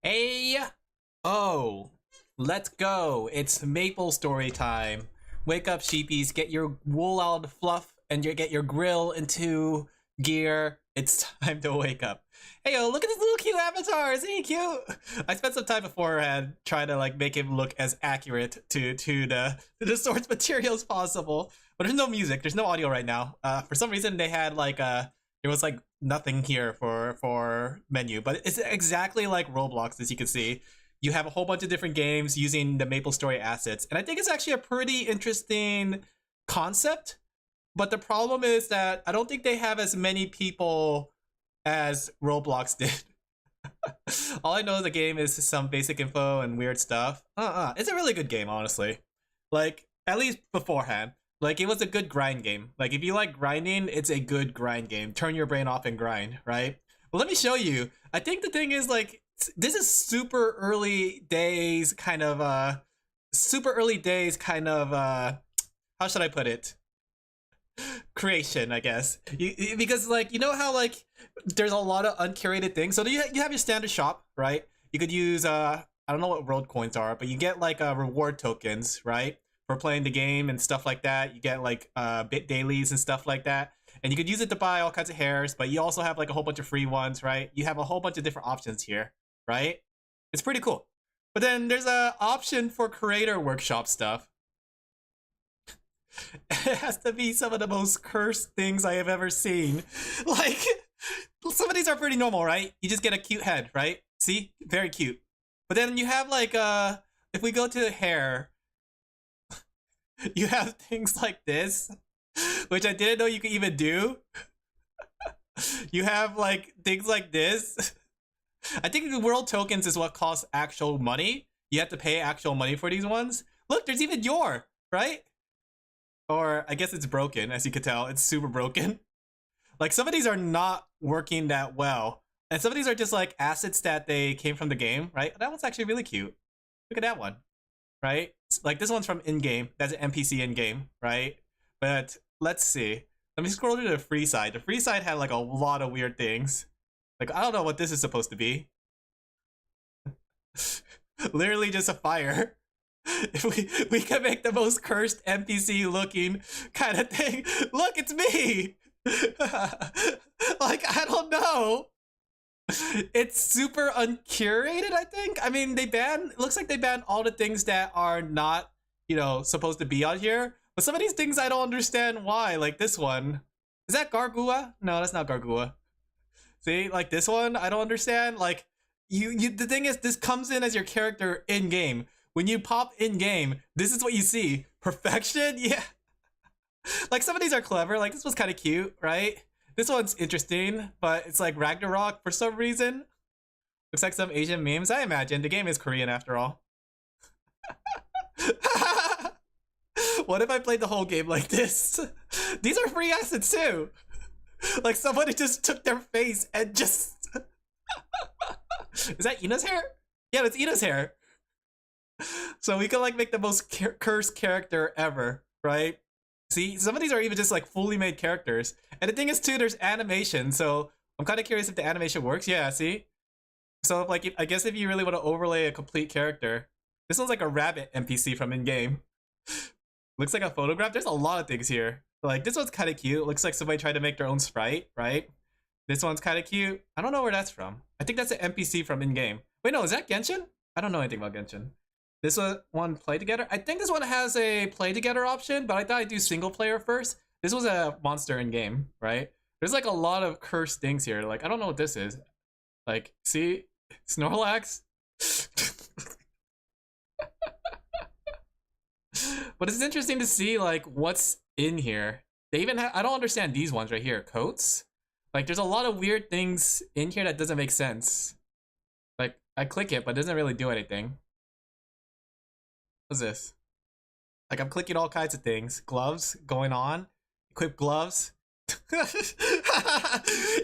Hey, oh, let's go. It's Maplestory time. Wake up, sheepies. Get your wool out of the fluff and get your grill into gear. It's time to wake up. Hey, yo, look at this little cute avatar. Isn't he cute? I spent some time beforehand trying to like make him look as accurate to the source material as possible. But there's no music. There's no audio right now. For some reason, they had like there was like nothing here for menu, but it's exactly like Roblox, as you can see. You have a whole bunch of different games using the Maplestory assets, and I think it's actually a pretty interesting concept. But the problem is that I don't think they have as many people as Roblox did. All I know of the game is some basic info and weird stuff. It's a really good game, honestly. Like, at least beforehand. Like, it was a good grind game. Like, if you like grinding, it's a good grind game. Turn your brain off and grind, right? Well, let me show you. I think the thing is, like, this is super early days kind of, how should I put it? Creation, I guess. Because, like, you know how, like, there's a lot of uncurated things? So you have your standard shop, right? You could use, I don't know what road coins are, but you get, like, reward tokens, right? For playing the game and stuff like that. You get like bit dailies and stuff like that, and you could use it to buy all kinds of hairs, but you also have like a whole bunch of free ones, right? You have a whole bunch of different options here, right? It's pretty cool. But then there's a option for creator workshop stuff. It has to be some of the most cursed things I have ever seen. Like, some of these are pretty normal, right? You just get a cute head, right? See, very cute. But then you have like if we go to hair, you have things like this, which I didn't know you could even do. You have like things like this. I think the world tokens is what costs actual money. You have to pay actual money for these ones. Look, there's even your, right? Or I guess it's broken, as you can tell. It's super broken. Like, some of these are not working that well. And some of these are just like assets that they came from the game, right? That one's actually really cute. Look at that one, right? Like, this one's from in-game. That's an NPC in-game, right? But let's see. Let me scroll to the free side. The free side had like a lot of weird things. Like, I don't know what this is supposed to be. Literally just a fire. If we can make the most cursed NPC looking kind of thing. Look, it's me. Like, I don't know. It's super uncurated, I think. I mean, it looks like they banned all the things that are not, supposed to be on here. But some of these things I don't understand why. Like this one. Is that Gargua? No, that's not Gargua. See, like this one, I don't understand. Like, the thing is, this comes in as your character in game. When you pop in game, this is what you see. Perfection? Yeah. Like, some of these are clever. Like, this was kind of cute, right? This one's interesting, but it's like Ragnarok for some reason. Looks like some Asian memes. I imagine the game is Korean after all. What if I played the whole game like this? These are free assets too. Like, somebody just took their face and just... Is that Ina's hair? Yeah, that's Ina's hair. So we can like make the most cursed character ever, right? See, some of these are even just like fully made characters. And the thing is too, there's animation. So I'm kind of curious if the animation works. Yeah, see? So like, I guess if you really want to overlay a complete character, this one's like a rabbit NPC from in-game. Looks like a photograph. There's a lot of things here. Like, this one's kind of cute. Looks like somebody tried to make their own sprite, right? This one's kind of cute. I don't know where that's from. I think that's an NPC from in-game. Wait, no, is that Genshin? I don't know anything about Genshin. This one play together. I think this one has a play together option, but I thought I'd do single player first. This was a monster in game, right? There's like a lot of cursed things here. Like, I don't know what this is. Like, see? Snorlax? But it's interesting to see like what's in here. They even have, I don't understand these ones right here. Coats? Like, there's a lot of weird things in here that doesn't make sense. Like, I click it, but it doesn't really do anything. What's this? Like, I'm clicking all kinds of things. Gloves going on. Equip gloves.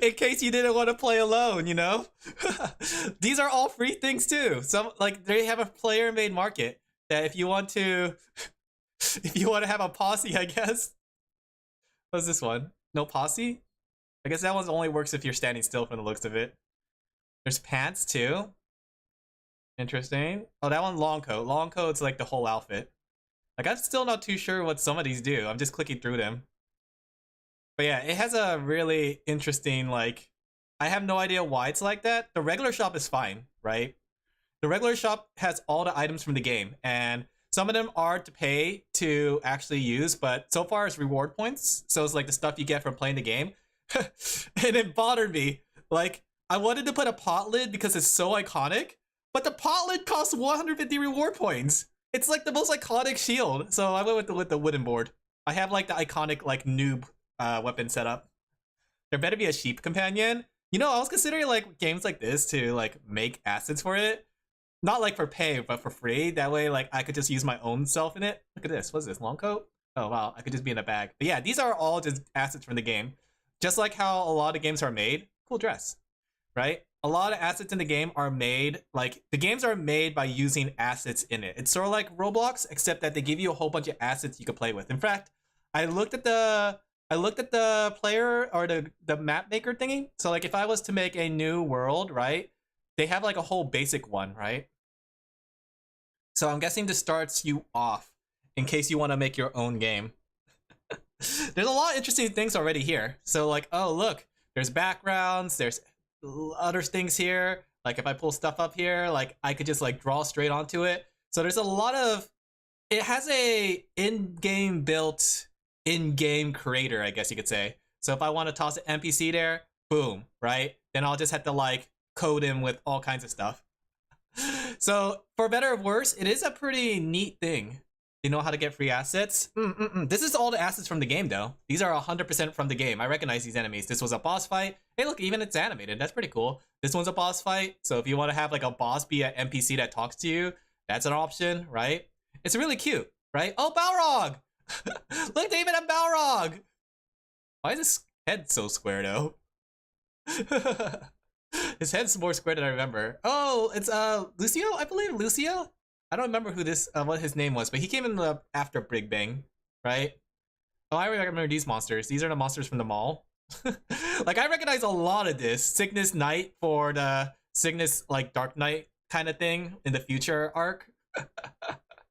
In case you didn't want to play alone, you know? These are all free things too. Some, like, they have a player made market that if you want to have a posse, I guess. What's this one? No posse? I guess that one only works if you're standing still from the looks of it. There's pants too. Interesting. Oh, that one long coat. Long coat's like the whole outfit. Like, I'm still not too sure what some of these do. I'm just clicking through them. But yeah, it has a really interesting, like, I have no idea why it's like that. The regular shop is fine, right? The regular shop has all the items from the game, and some of them are to pay to actually use, but so far it's reward points. So it's like the stuff you get from playing the game. And it bothered me. Like, I wanted to put a pot lid because it's so iconic, but the pot lid costs 150 reward points. It's like the most iconic shield. So I went with the wooden board. I have like the iconic like noob weapon setup. There better be a sheep companion. You know, I was considering like games like this to like make assets for it. Not like for pay, but for free. That way, like, I could just use my own self in it. Look at this. What's this? Long coat? Oh, wow. I could just be in a bag. But yeah, these are all just assets from the game. Just like how a lot of games are made. Cool dress. Right? A lot of assets in the game are made, like, the games are made by using assets in it. It's sort of like Roblox, except that they give you a whole bunch of assets you can play with. In fact, I looked at the player or the map maker thingy. So like if I was to make a new world, right? They have like a whole basic one, right? So I'm guessing this starts you off in case you want to make your own game. There's a lot of interesting things already here. So like, oh look, there's backgrounds, there's other things here. Like if I pull stuff up here, like I could just like draw straight onto it. So there's a lot of, it has a in-game built in-game creator, I guess you could say. So if I want to toss an NPC there, boom, right? Then I'll just have to like code him with all kinds of stuff. So for better or worse, it is a pretty neat thing. You know how to get free assets? This is all the assets from the game though. These are 100% from the game. I recognize these enemies. This was a boss fight. Hey look, even it's animated. That's pretty cool. This one's a boss fight. So if you want to have like a boss be an NPC that talks to you, that's an option, right? It's really cute, right? Oh, Balrog! Look, David, I'm Balrog! Why is his head so square though? His head's more square than I remember. Oh, it's Lucio, I believe. Lucio? I don't remember who this what his name was, but he came in the after Big Bang, right? Oh, I remember these monsters. These are the monsters from the mall. Like I recognize a lot of this. Cygnus Knight for the Cygnus like Dark Knight kind of thing in the future arc.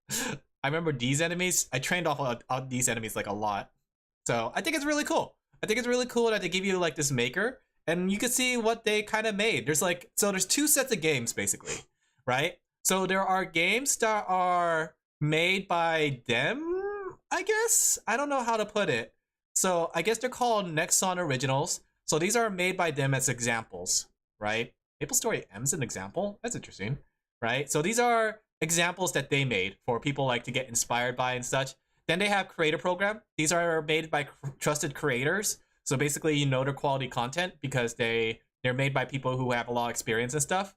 I remember these enemies. I trained off of these enemies like a lot. So I think it's really cool. I think it's really cool that they give you like this maker. And you can see what they kind of made. There's like, so there's two sets of games basically, right? So there are games that are made by them, I guess? I don't know how to put it. So I guess they're called Nexon Originals. So these are made by them as examples, right? Maplestory M's an example? That's interesting, right? So these are examples that they made for people like to get inspired by and such. Then they have Creator Program. These are made by trusted creators. So basically, you know their quality content because they're made by people who have a lot of experience and stuff.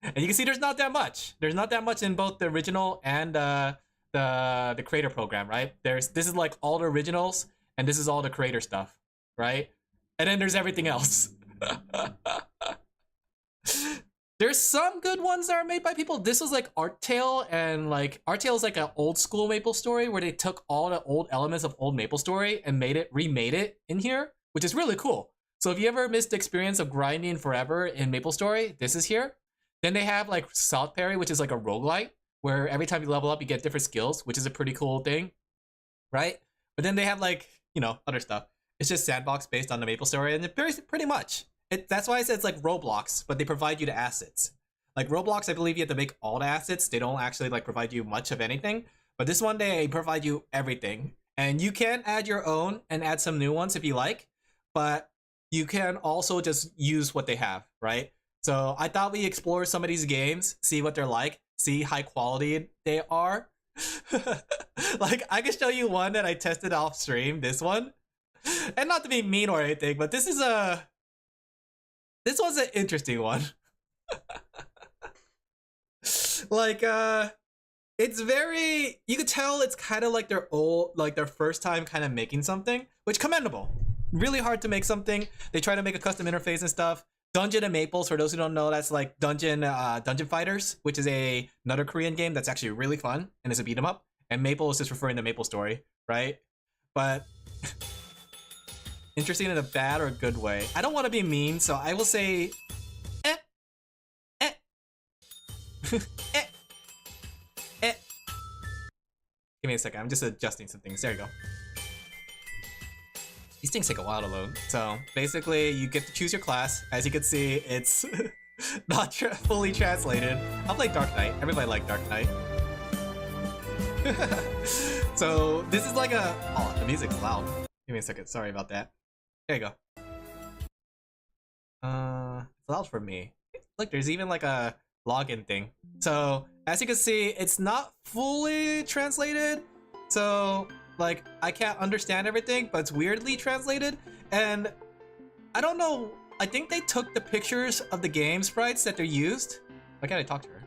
And you can see there's not that much. There's not that much in both the original and the creator program, right? This is like all the originals, and this is all the creator stuff, right? And then there's everything else. There's some good ones that are made by people. This was like Art Tale, and like Art Tale is like an old school Maplestory where they took all the old elements of old Maplestory and remade it in here, which is really cool. So if you ever missed the experience of grinding forever in Maplestory, this is here. Then they have like South Parry, which is like a roguelite, where every time you level up, you get different skills, which is a pretty cool thing, right? But then they have like, you know, other stuff. It's just sandbox based on the Maplestory, and pretty much. That's why I said it's like Roblox, but they provide you the assets. Like Roblox, I believe you have to make all the assets. They don't actually like provide you much of anything. But this one, they provide you everything. And you can add your own and add some new ones if you like. But you can also just use what they have, right? So I thought we explore some of these games, see what they're like, see high quality they are. Like I can show you one that I tested off stream, this one. And not to be mean or anything, but this was an interesting one. Like it's very, you could tell it's kind of like their first time kind of making something, which commendable. Really hard to make something. They try to make a custom interface and stuff. Dungeon and Maples, for those who don't know, that's like Dungeon Fighters, which is another Korean game that's actually really fun and is a beat 'em up. And Maple is just referring to Maplestory, right? But interesting in a bad or good way. I don't want to be mean, so I will say, eh. Eh. Give me a second, I'm just adjusting some things. There you go. These things take a while to load. So basically, you get to choose your class. As you can see, it's not fully translated. I'll play Dark Knight. Everybody liked Dark Knight. So this is like a... Oh, the music's loud. Give me a second. Sorry about that. There you go. It's loud for me. Look, there's even like a login thing. So as you can see, it's not fully translated. So like I can't understand everything, but it's weirdly translated. And I don't know. I think they took the pictures of the game sprites that they're used. Why can't I talk to her?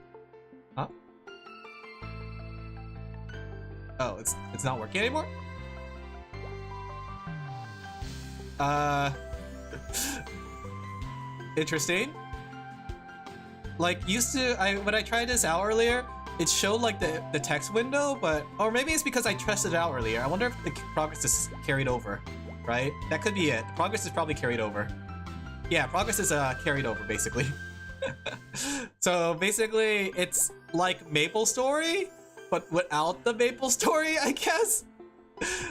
Huh? Oh, it's not working anymore? Interesting. Like when I tried this out earlier, it showed like the text window, but or maybe it's because I tested it out earlier. I wonder if the progress is carried over, right? That could be it. Progress is probably carried over. Yeah, progress is carried over basically. So basically, it's like Maplestory, but without the Maplestory, I guess.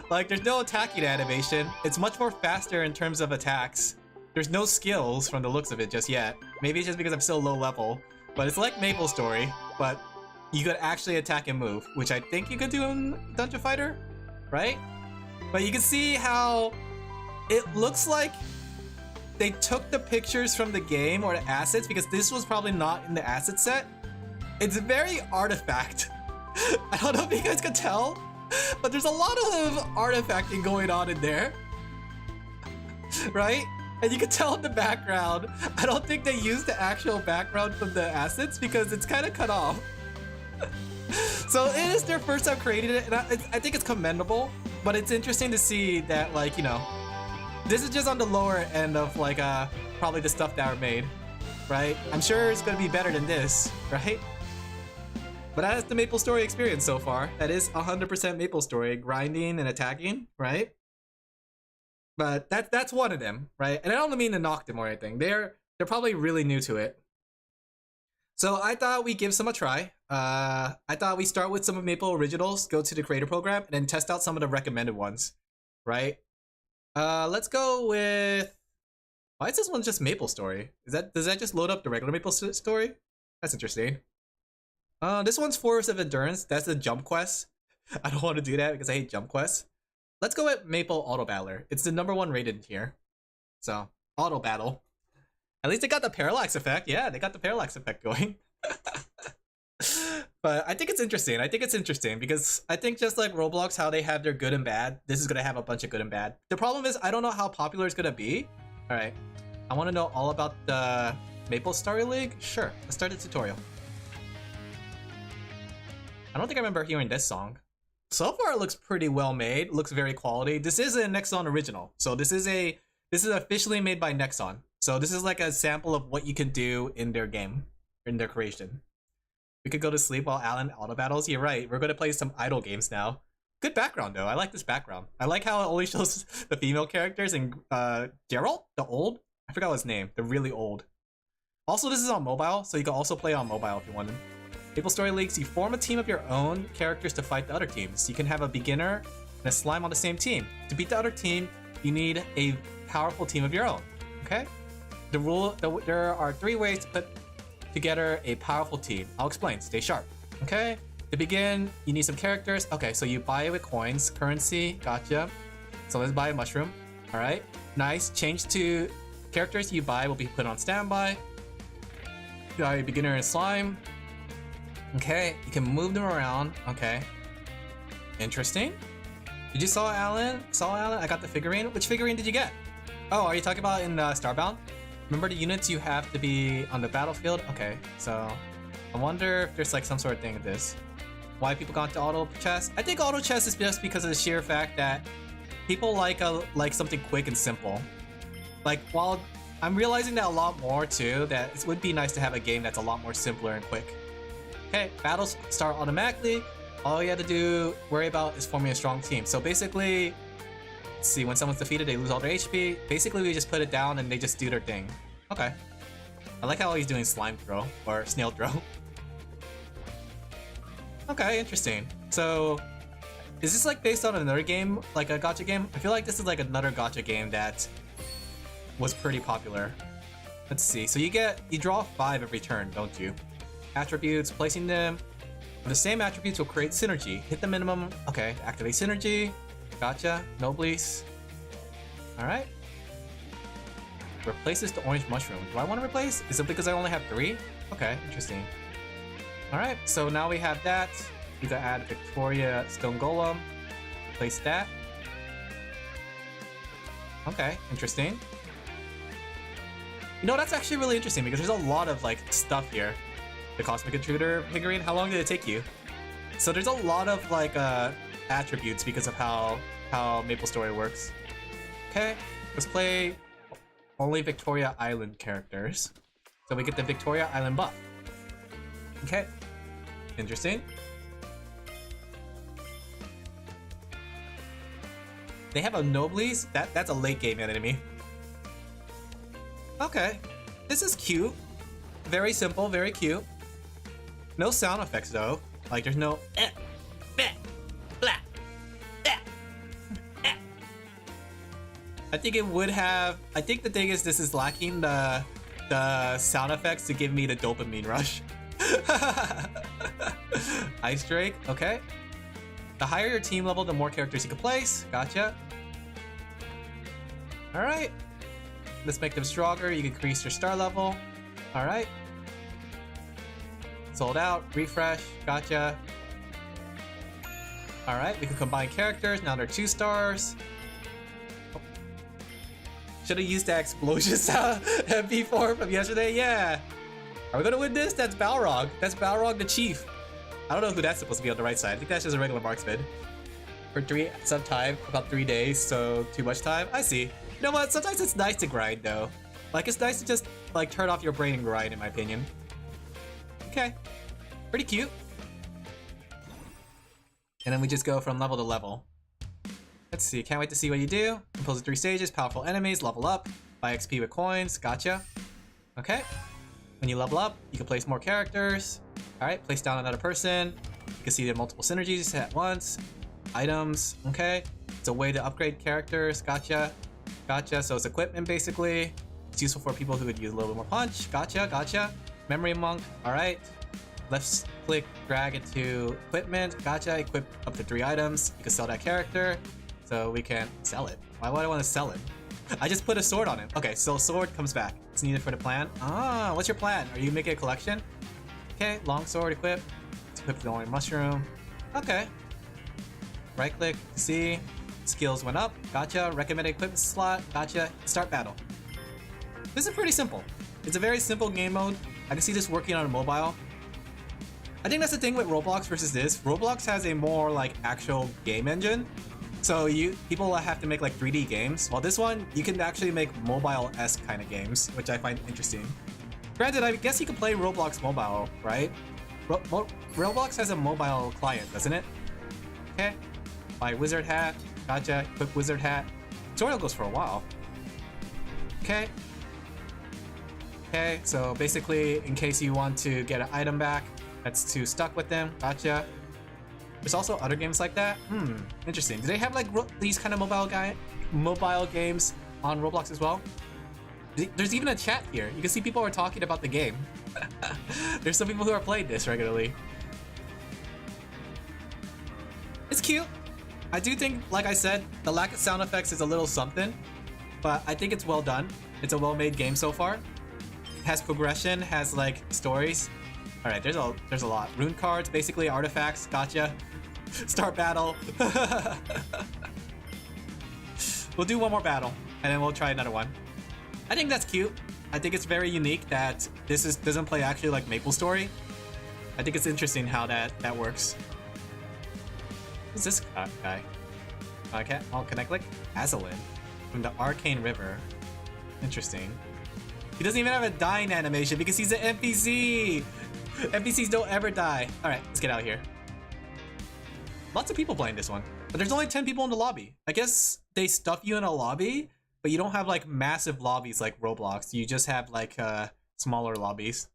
Like there's no attacking animation. It's much more faster in terms of attacks. There's no skills from the looks of it just yet. Maybe it's just because I'm still low level, but it's like Maplestory, but you could actually attack and move, which I think you could do in Dungeon Fighter, right? But you can see how it looks like they took the pictures from the game or the assets, because this was probably not in the asset set. It's very artifact. I don't know if you guys can tell, but there's a lot of artifacting going on in there, right? And you can tell in the background, I don't think they used the actual background from the assets because it's kind of cut off. So it is their first time creating it, and I think it's commendable, but it's interesting to see that, like, you know, this is just on the lower end of like probably the stuff that are made, right? I'm sure it's gonna be better than this, right? But that's the Maplestory experience so far. That is 100% Maplestory, grinding and attacking, right? But that's one of them, right? And I don't mean to knock them or anything. They're probably really new to it. So I thought we'd give some a try. I thought we start with some of Maple originals, go to the creator program, and then test out some of the recommended ones, right? Let's go with... Why is this one just Maplestory? Does that just load up the regular Maplestory? That's interesting. This one's Forest of Endurance. That's the jump quest. I don't want to do that because I hate jump quests. Let's go with Maple Auto Battler. It's the #1 rated here. So, Auto Battle. At least they got the parallax effect. Yeah, they got the parallax effect going. But I think it's interesting. I think it's interesting because I think just like Roblox, how they have their good and bad, this is going to have a bunch of good and bad. The problem is I don't know how popular it's going to be. All right. I want to know all about the Maplestory League. Sure. Let's start the tutorial. I don't think I remember hearing this song. So far, it looks pretty well made. It looks very quality. This is a Nexon original. So this is officially made by Nexon. So this is like a sample of what you can do in their game, in their creation. We could go to sleep while Alin auto battles. You're right. We're going to play some idle games now. Good background though. I like this background. I like how it only shows the female characters and Geralt, the old. I forgot his name. The really old. Also, this is on mobile, so you can also play on mobile if you wanted. Maplestory Leagues, you form a team of your own characters to fight the other teams. You can have a beginner and a slime on the same team. To beat the other team, you need a powerful team of your own. Okay? There are 3 ways to put together a powerful team. I'll explain. Stay sharp. Okay? To begin, you need some characters. Okay, so you buy it with coins, currency. Gotcha. So let's buy a mushroom. All right. Nice. Change to characters you buy will be put on standby. You got a beginner and slime. Okay, you can move them around. Okay. Interesting. Did you saw Alin? Saw Alin? I got the figurine. Which figurine did you get? Oh, are you talking about in Starbound? Remember the units you have to be on the battlefield? Okay, so I wonder if there's like some sort of thing with this. Why people got to auto chess? I think auto chess is just because of the sheer fact that people like something quick and simple. Like, while I'm realizing that a lot more too, that it would be nice to have a game that's a lot more simpler and quick. Okay, battles start automatically. All you have to worry about is forming a strong team. So basically, let's see, when someone's defeated, they lose all their HP. Basically, we just put it down and they just do their thing. Okay. I like how he's doing slime throw, or snail throw. Okay, interesting. So, is this like based on another game, like a gacha game? I feel like this is like another gacha game that was pretty popular. Let's see. So you draw 5 every turn, don't you? Attributes, placing them. The same attributes will create synergy. Hit the minimum. Okay, activate synergy. Gotcha. Noblies. All right. Replaces the orange mushroom. Do I want to replace? Is it because I only have 3? Okay, interesting. All right, so now we have that. We can add Victoria Stone Golem. Place that. Okay, interesting. You know, that's actually really interesting because there's a lot of like stuff here. The Cosmic Intruder figurine, how long did it take you? So there's a lot of like attributes because of how Maplestory works. Okay, let's play only Victoria Island characters. So we get the Victoria Island buff. Okay, interesting. They have a Noblies? That's a late game enemy. Okay, this is cute. Very simple, very cute. No sound effects though. Like there's no I think it would have. I think the thing is this is lacking the sound effects to give me the dopamine rush. Ice Drake, okay. The higher your team level, the more characters you can place. Gotcha. Alright. Let's make them stronger. You can increase your star level. Alright. Sold out. Refresh. Gotcha. Alright, we can combine characters. Now they're 2 stars. Should have used that explosion sound MP4 from yesterday. Yeah. Are we gonna win this? That's Balrog. That's Balrog the Chief. I don't know who that's supposed to be on the right side. I think that's just a regular marksman. For some time, about 3 days, so too much time. I see. You know what? Sometimes it's nice to grind though. Like it's nice to just like turn off your brain and grind, in my opinion. Okay. Pretty cute. And then we just go from level to level. Let's see, can't wait to see what you do. Compose 3 stages, powerful enemies, level up, buy XP with coins, gotcha. Okay. When you level up, you can place more characters. Alright, place down another person. You can see the multiple synergies at once. Items, okay. It's a way to upgrade characters, gotcha. Gotcha, so it's equipment basically. It's useful for people who would use a little bit more punch, gotcha, gotcha. Memory Monk, alright. Left click, drag into equipment, gotcha. Equip up to 3 items. You can sell that character. So we can sell it. Why would I want to sell it? I just put a sword on it. Okay, so sword comes back. It's needed for the plan. Ah, what's your plan? Are you making a collection? Okay, long sword equip. Let's equip the only mushroom. Okay. Right click, see. Skills went up. Gotcha. Recommended equipment slot. Gotcha. Start battle. This is pretty simple. It's a very simple game mode. I can see this working on a mobile. I think that's the thing with Roblox versus this. Roblox has a more like actual game engine. So people have to make like 3D games, while this one you can actually make mobile-esque kind of games, which I find interesting. Granted, I guess you can play Roblox mobile, right? Roblox has a mobile client, doesn't it? Okay. Buy wizard hat, gotcha. Equip wizard hat. Tutorial goes for a while. Okay. Okay, so basically, in case you want to get an item back, that's 2 stuck with them. Gotcha. There's also other games like that. Interesting. Do they have like these kind of mobile games on Roblox as well? There's even a chat here. You can see people are talking about the game. There's some people who are playing this regularly. It's cute. I do think, like I said, the lack of sound effects is a little something, but I think it's well done. It's a well-made game so far. It has progression, has like stories. All right, there's a lot. Rune cards, basically artifacts. Gotcha. Start battle. We'll do one more battle, and then we'll try another one. I think that's cute. I think it's very unique that this doesn't play actually like Maplestory. I think it's interesting how that works. Who's this guy? Okay, can I click? Alin from the Arcane River. Interesting. He doesn't even have a dying animation because he's an NPC. NPCs don't ever die. Alright, let's get out of here. Lots of people playing this one. But there's only 10 people in the lobby. I guess they stuff you in a lobby, but you don't have like massive lobbies like Roblox. You just have like smaller lobbies.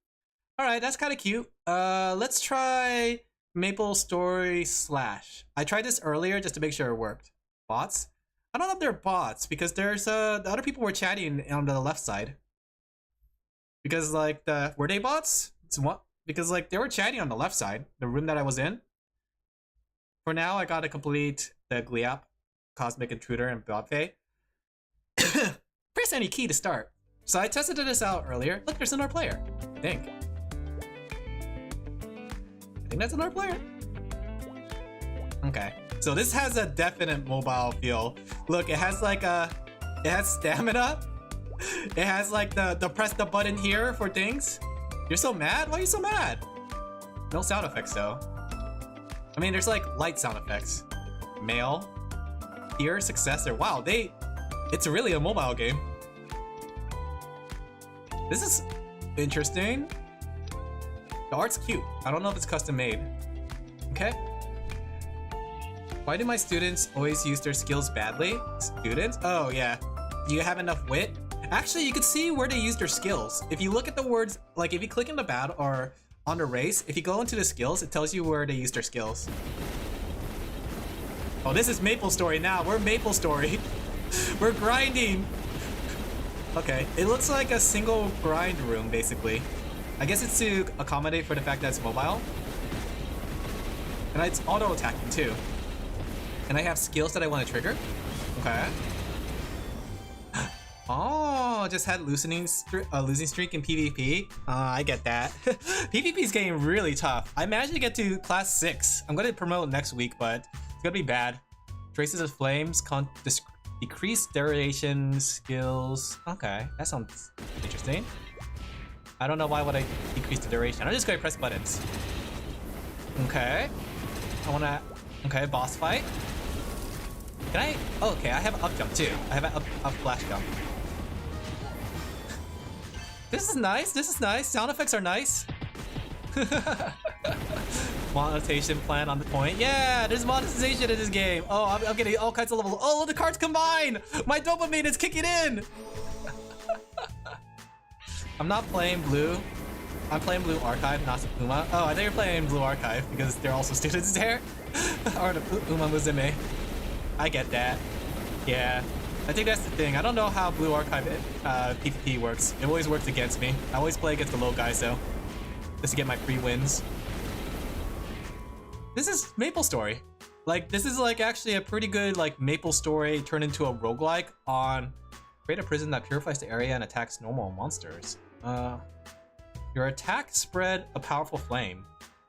Alright, that's kind of cute. Let's try Maplestory slash. I tried this earlier just to make sure it worked. Bots? I don't know if they're bots because there's the other people were chatting on the left side. Because like were they bots? It's what? Because like they were chatting on the left side, the room that I was in. For now, I gotta complete the Gliap, Cosmic Intruder, and Bobfay. Press any key to start. So I tested this out earlier. Look, there's another player. I think that's another player. Okay. So this has a definite mobile feel. Look, it has like it has stamina. It has like the press the button here for things. You're so mad? Why are you so mad? No sound effects though. I mean, there's like light sound effects. Mail. Here, successor. Wow, it's really a mobile game. This is interesting. The art's cute. I don't know if it's custom made. Okay. Why do my students always use their skills badly? Students? Oh yeah. Do you have enough wit? Actually, you can see where they use their skills. If you look at the words, like if you click in the battle or on the race, if you go into the skills, it tells you where they use their skills. Oh, this is Maplestory now. We're Maplestory. We're grinding. Okay, it looks like a single grind room, basically. I guess it's to accommodate for the fact that it's mobile. And it's auto-attacking too. And I have skills that I want to trigger. Okay. Oh, just had losing streak in PvP. I get that. PvP is getting really tough. I managed to get to class 6. I'm going to promote next week, but it's going to be bad. Traces of flames, decrease duration skills. Okay, that sounds interesting. I don't know why would I decrease the duration. I'm just going to press buttons. Okay. Okay, boss fight. Can I? Oh, okay, I have an up jump too. I have an up flash jump. This is nice. This is nice. Sound effects are nice. Monetization plan on the point. Yeah, there's monetization in this game. Oh, I'm getting all kinds of levels. Oh, the cards combine. My dopamine is kicking in. I'm not playing blue. I'm playing blue archive, not Uma. Oh, I think you're playing blue archive because there are also students there. Or the Uma Musume. I get that. Yeah. I think that's the thing. I don't know how blue archive PvP works. It always works against me. I always play against the low guys though. Just to get my free wins. This is Maplestory. Like, this is like actually a pretty good like Maplestory turned into a roguelike on create a prison that purifies the area and attacks normal monsters. Your attack spread a powerful flame.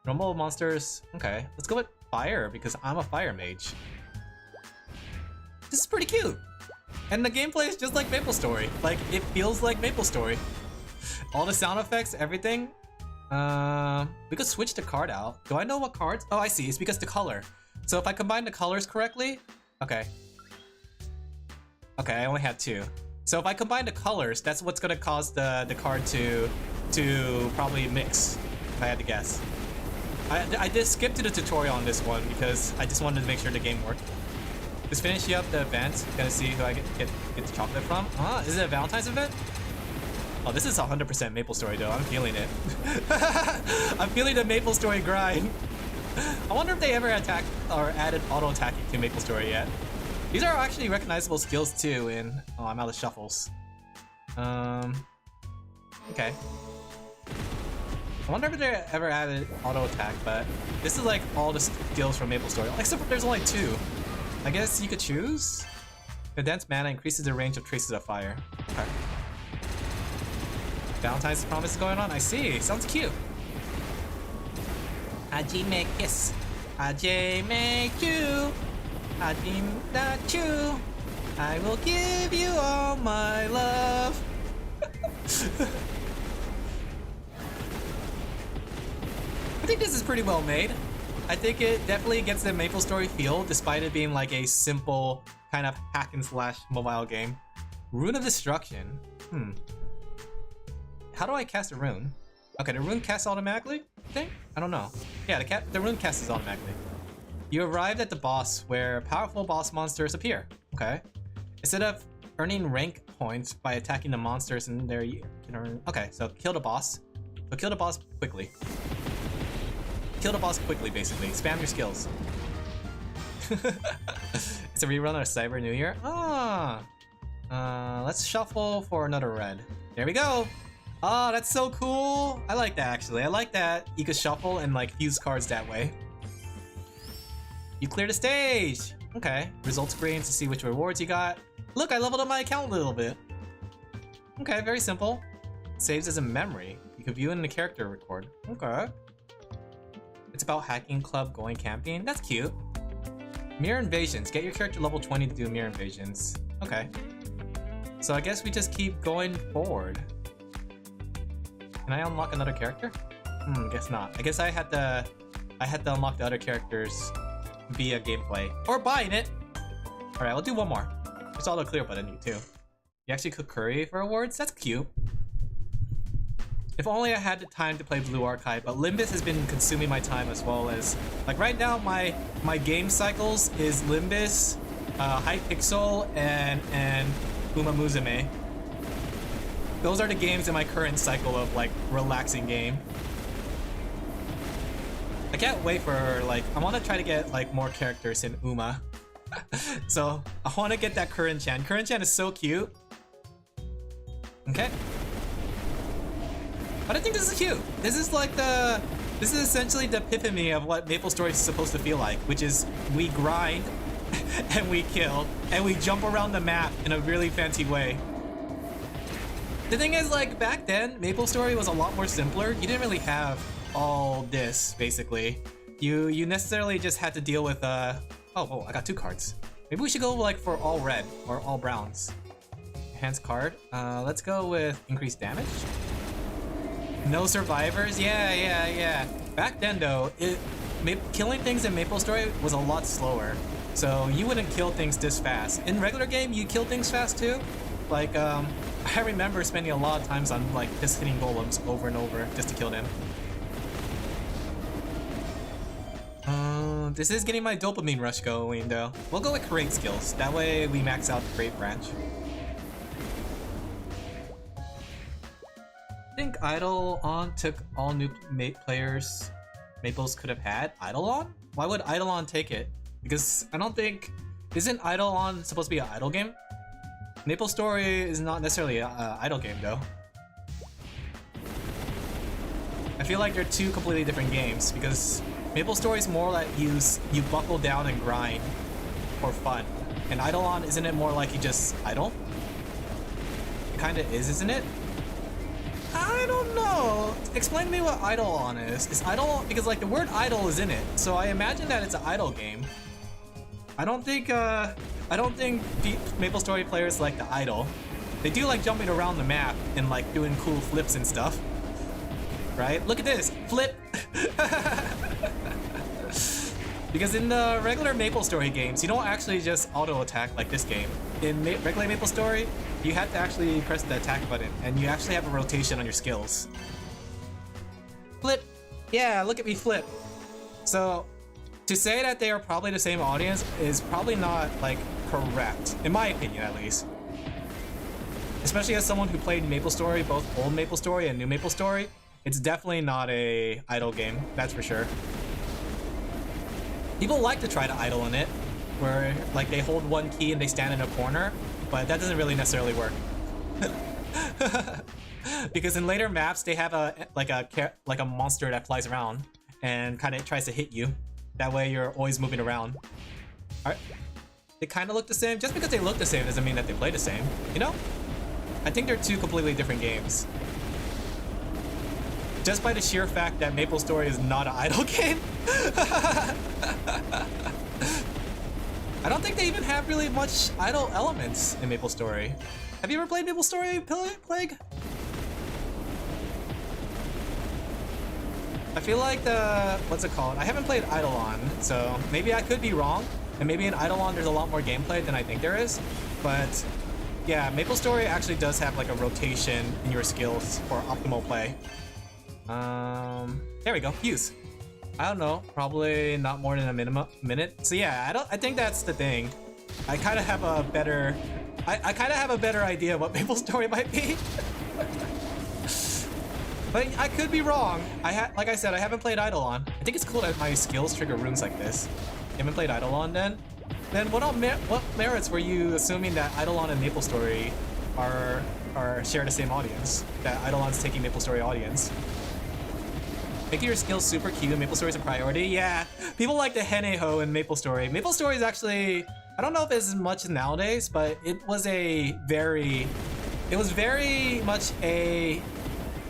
Normal monsters, okay. Let's go with fire because I'm a fire mage. This is pretty cute. And the gameplay is just like Maplestory. Like, it feels like Maplestory. All the sound effects, everything. We could switch the card out. Do I know what cards? Oh, I see. It's because the color. So if I combine the colors correctly, okay. Okay, I only had 2. So if I combine the colors, that's what's gonna cause the card to probably mix, if I had to guess. I did skip to the tutorial on this one because I just wanted to make sure the game worked. Just finishing up the event. Gonna see who I get the chocolate from. Is it a Valentine's event? Oh, this is 100% Maplestory though. I'm feeling it. I'm feeling the Maplestory grind. I wonder if they ever attack or added auto attacking to Maplestory yet. These are actually recognizable skills too. In I'm out of shuffles. Okay. I wonder if they ever added auto attack, but this is like all the skills from Maplestory. Except for there's only 2. I guess you could choose. Condensed mana increases the range of traces of fire. Okay. Valentine's promise is going on. I see. Sounds cute. Hajime kiss. Hajime chu. Hajime chu. I will give you all my love. I think this is pretty well made. I think it definitely gets the Maplestory feel, despite it being like a simple kind of hack and slash mobile game. Rune of Destruction. How do I cast a rune? Okay, the rune casts automatically, I think? I don't know. Yeah, the rune casts automatically. You arrived at the boss where powerful boss monsters appear. Okay. Instead of earning rank points by attacking the monsters in there, you can earn... Okay, so kill the boss. So kill the boss quickly. kill the boss quickly, basically. Spam your skills. It's a rerun of Cyber New Year. Ah. Let's shuffle for another red. There we go. Oh, that's so cool. I like that, actually. I like that you could shuffle and like fuse cards that way. You cleared the stage. Okay. Result screen to see which rewards you got. Look, I leveled up my account a little bit. Okay, very simple. Saves as a memory. You can view it in the character record. Okay. It's about hacking club going camping. That's cute. Mirror invasions. Get your character level 20 to do mirror invasions. Okay. So I guess we just keep going forward. Can I unlock another character? Guess not. I guess I had to unlock the other characters via gameplay. Or buying it! Alright, we'll do one more. There's all the clear button too. You actually cook curry for awards? That's cute. If only I had the time to play Blue Archive, but Limbus has been consuming my time as well as... Like right now, my game cycles is Limbus, Hypixel, and Uma Musume. Those are the games in my current cycle of like relaxing game. I can't wait for like, I want to try to get like more characters in Uma. So I want to get that Curren-chan. Curren-chan is so cute. Okay. But I think this is cute. This is like this is essentially the epiphany of what Maplestory is supposed to feel like, which is we grind and we kill and we jump around the map in a really fancy way. The thing is, like back then, Maplestory was a lot more simpler. You didn't really have all this basically. You necessarily just had to deal with oh, I got 2 cards. Maybe we should go like for all red or all browns. Enhanced card. Let's go with increased damage. No survivors? Yeah. Back then though, killing things in Maplestory was a lot slower. So you wouldn't kill things this fast. In regular game, you kill things fast too. Like, I remember spending a lot of times on like just hitting golems over and over just to kill them. This is getting my dopamine rush going though. We'll go with create skills. That way we max out the create branch. I think Eidolon took all new players Maples could have had. Eidolon? Why would Eidolon take it? Because I don't think... Isn't Eidolon supposed to be an idle game? Maplestory is not necessarily an idle game though. I feel like they're 2 completely different games because Maplestory is more like you buckle down and grind for fun. And Eidolon, isn't it more like you just idle? It kinda is, isn't it? I don't know. Explain to me what Eidolon is. Is idle because like the word idle is in it, so I imagine that it's an idle game. I don't think Maplestory players like the idle. They do like jumping around the map and like doing cool flips and stuff. Right? Look at this! Flip! Because in the regular Maplestory games, you don't actually just auto-attack like this game. In regular Maplestory, you have to actually press the attack button, and you actually have a rotation on your skills. Flip! Yeah, look at me flip! So, to say that they are probably the same audience is probably not, like, correct. In my opinion, at least. Especially as someone who played Maplestory, both old Maplestory and new Maplestory, it's definitely not a idle game, that's for sure. People like to try to idle in it, where like they hold one key and they stand in a corner, but that doesn't really necessarily work. Because in later maps they have a monster that flies around and kind of tries to hit you. That way you're always moving around. Alright. They kind of look the same. Just because they look the same doesn't mean that they play the same, you know? I think they're 2 completely different games. Just by the sheer fact that Maplestory is not an idle game. I don't think they even have really much idle elements in Maplestory. Have you ever played Maplestory, Plague? I feel like what's it called? I haven't played Eidolon, so maybe I could be wrong. And maybe in Eidolon there's a lot more gameplay than I think there is. But yeah, Maplestory actually does have like a rotation in your skills for optimal play. There we go. Use. I don't know. Probably not more than a minute. So yeah, I think that's the thing. I kind of have a better. I kind of have a better idea what Maplestory might be. But I could be wrong. Like I said, I haven't played Eidolon. I think it's cool that my skills trigger runes like this. You haven't played Eidolon then? Then what merits were you assuming that Eidolon and Maplestory are share the same audience? That Eidolon's taking Maplestory audience? Making your skills super cute and Maplestory's a priority? Yeah, people like the Hene-ho in Maplestory. Maplestory is actually, I don't know if it's as much nowadays, but it was very much a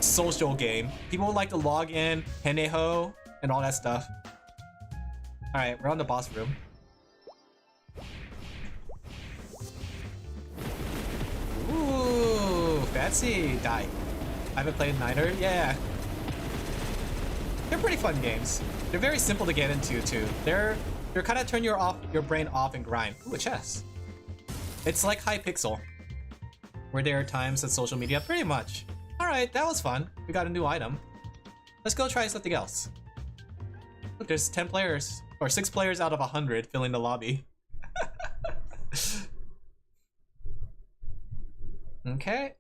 social game. People would like to log in, Hene-ho, and all that stuff. Alright, we're on the boss room. Ooh, fancy. Die. I haven't played neither. Yeah. They're pretty fun games. They're very simple to get into too. They're kind of turn your brain off and grind. Ooh, a chest. It's like Hypixel. Were there times at social media? Pretty much. Alright, that was fun. We got a new item. Let's go try something else. Look, there's 10 players. Or 6 players out of 100 filling the lobby. Okay.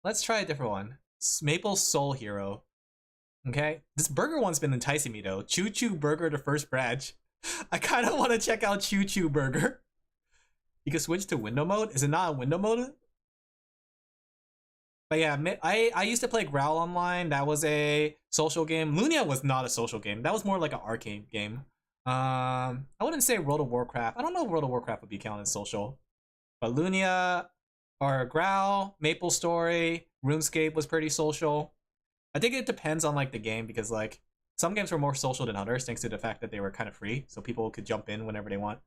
Let's try a different one. Maple Soul Hero. Okay. This burger one's been enticing me though. Choo Choo Burger, the first branch. I kind of want to check out Choo Choo Burger. You can switch to window mode. Is it not a window mode? But yeah, I used to play Growl Online. That was a social game. Lunia was not a social game. That was more like an arcade game. I wouldn't say World of Warcraft. I don't know if World of Warcraft would be counted as social. But Lunia or Growl, Maplestory, RuneScape was pretty social. I think it depends on like the game because like some games were more social than others thanks to the fact that they were kind of free. So people could jump in whenever they want.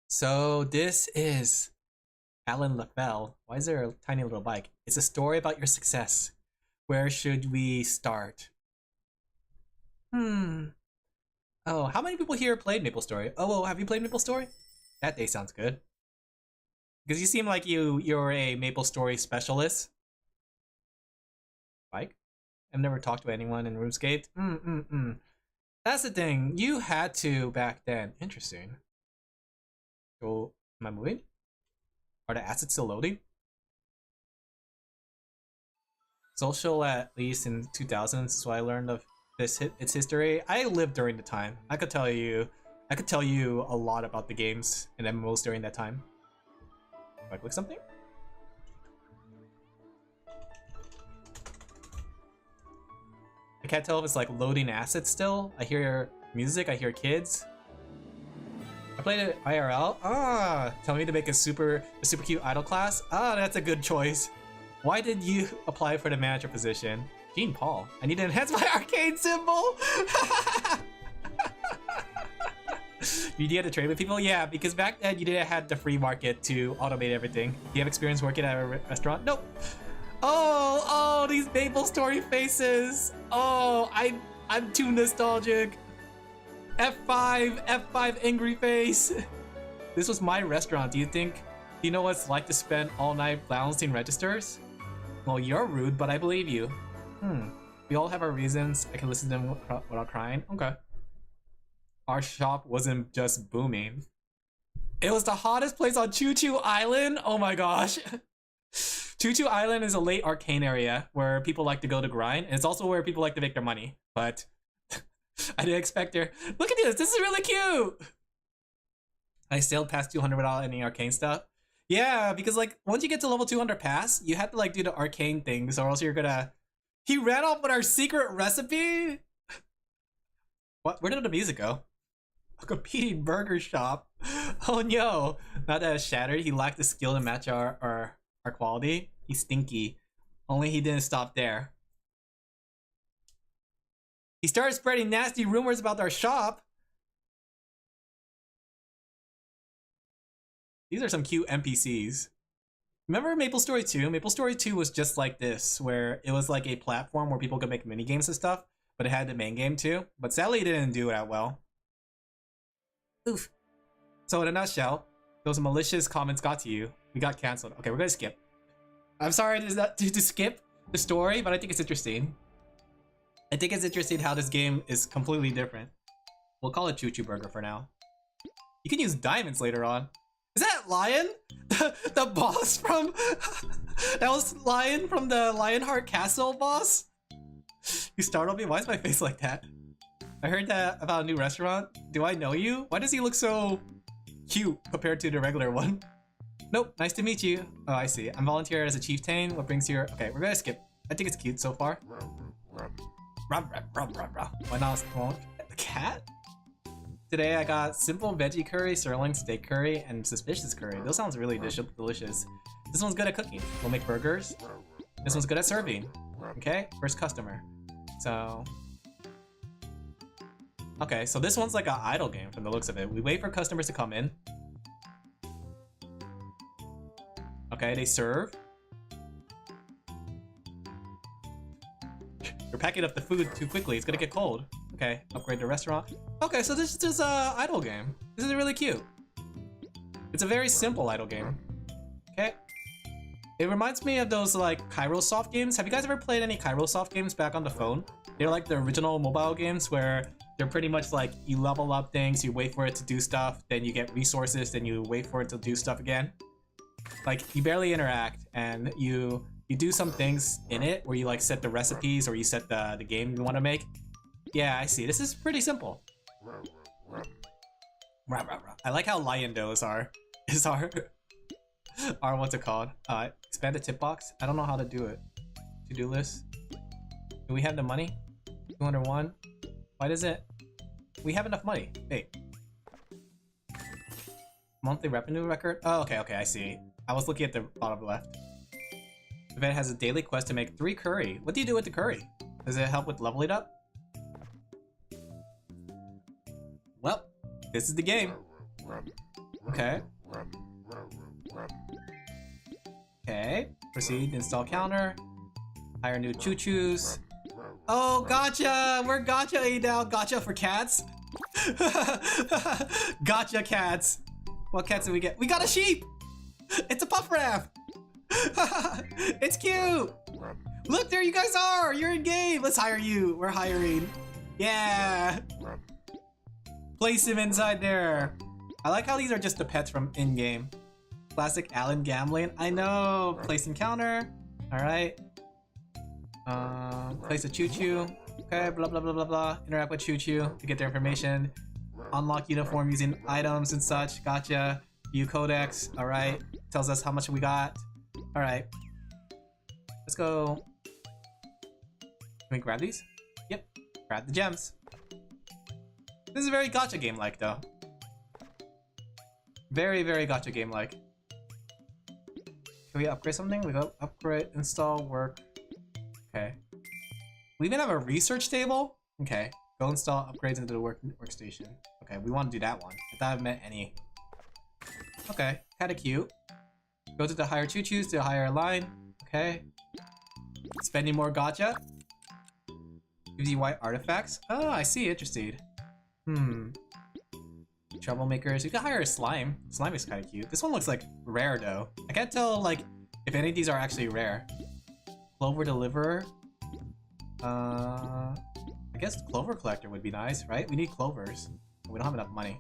So this is Alin Laphel. Why is there a tiny little bike? It's a story about your success. Where should we start? Oh, how many people here played Maplestory? Oh, well, have you played Maplestory? That day sounds good. Because you seem like you're a Maplestory specialist. Bike? I've never talked to anyone in RuneScape. That's the thing. You had to back then. Interesting. So, am I moving? Are the assets still loading? Social at least in 2000s, so I learned of its history. I lived during the time. I could tell you a lot about the games and MMOs during that time. Do I click something? I can't tell if it's like loading assets still. I hear music, I hear kids. I played it IRL. Tell me to make a super cute idol class. That's a good choice. Why did you apply for the manager position? Jean Paul. I need to enhance my arcade symbol. You had to trade with people? Yeah, because back then you didn't have the free market to automate everything. You have experience working at a restaurant? Nope. Oh, these Maplestory faces. Oh, I'm too nostalgic. F5 angry face. This was my restaurant. Do you know what it's like to spend all night balancing registers? Well, you're rude, but I believe you. We all have our reasons. I can listen to them without crying. Okay. Our shop wasn't just booming. It was the hottest place on Choo Choo Island. Oh my gosh. Choo Choo Island is a late arcane area where people like to go to grind. And it's also where people like to make their money. But I didn't expect her. Look at this. This is really cute. I sailed past 200 without any arcane stuff. Yeah, because like once you get to level 200 pass, you have to like do the arcane things or else you're gonna... He ran off with our secret recipe? What? Where did the music go? A competing burger shop. Oh no. Not that it's shattered. He lacked the skill to match our quality. He's stinky. Only he didn't stop there. He started spreading nasty rumors about our shop. These are some cute NPCs. Remember Maplestory 2? Maplestory 2 was just like this, where it was like a platform where people could make mini games and stuff, but it had the main game too. But sadly, it didn't do that well. Oof. So in a nutshell, those malicious comments got to you. We got canceled. Okay, we're gonna skip. I'm sorry to skip the story, but I think it's interesting. I think it's interesting how this game is completely different. We'll call it Choo Choo Burger for now. You can use diamonds later on. Is that Lion? The boss from... That was Lion from the Lionheart Castle boss? You startled me? Why is my face like that? I heard that about a new restaurant. Do I know you? Why does he look so cute compared to the regular one? Nope, nice to meet you. Oh, I see. I'm volunteer as a chieftain. What brings you here? Okay, we're gonna skip. I think it's cute so far. Why not? The cat? Today I got simple veggie curry, sirloin steak curry, and suspicious curry. Those sounds really delicious. This one's good at cooking. We'll make burgers. This one's good at serving. Okay, first customer. So... Okay, so this one's like an idle game from the looks of it. We wait for customers to come in. Okay, they serve. You're packing up the food too quickly. It's gonna get cold. Okay, upgrade the restaurant. Okay, so this is just a idle game. This is really cute. It's a very simple idle game. Okay. It reminds me of those like Kairosoft games. Have you guys ever played any Kairosoft games back on the phone? They're like the original mobile games where they're pretty much like you level up things, you wait for it to do stuff, then you get resources, then you wait for it to do stuff again. Like you barely interact and you do some things in it where you like set the recipes or you set the game you want to make. Yeah, I see. This is pretty simple. I like how lion does are what's it called? Expand the tip box. I don't know how to do it. To-do list. Do we have the money? 201. Why does it? We have enough money. Wait. Monthly revenue record? Oh, okay, I see. I was looking at the bottom left. The event has a daily quest to make 3 curry. What do you do with the curry? Does it help with leveling up? Well, this is the game. Okay. Okay. Proceed, install counter. Hire new choo-choos. Oh, gotcha! We're gotcha now. Gotcha for cats. Gotcha cats. What cats did we get? We got a sheep! It's a puff raft! It's cute! Look, there you guys are! You're in game! Let's hire you. We're hiring. Yeah! Place him inside there. I like how these are just the pets from in-game. Classic Alin gambling. I know! Place encounter. Alright. Place a choo-choo. Okay, blah blah blah blah blah. Interact with choo-choo to get their information. Unlock uniform using items and such. Gotcha. View codex. Alright. Tells us how much we got. Alright. Let's go. Can we grab these? Yep. Grab the gems. This is very gacha game-like though. Very, very gacha game-like. Can we upgrade something? We go upgrade, install, work. Okay. We even have a research table? Okay. Go install upgrades into the workstation. Okay, we want to do that one. I thought it meant any. Okay, kinda cute. Go to the higher choo-choos to hire a line. Okay. Spending more gacha. Gives you white artifacts. Oh, I see. Interesting. Troublemakers. You can hire a slime. Slime is kind of cute. This one looks like rare though. I can't tell like if any of these are actually rare. Clover deliverer. I guess clover collector would be nice, right? We need clovers. We don't have enough money.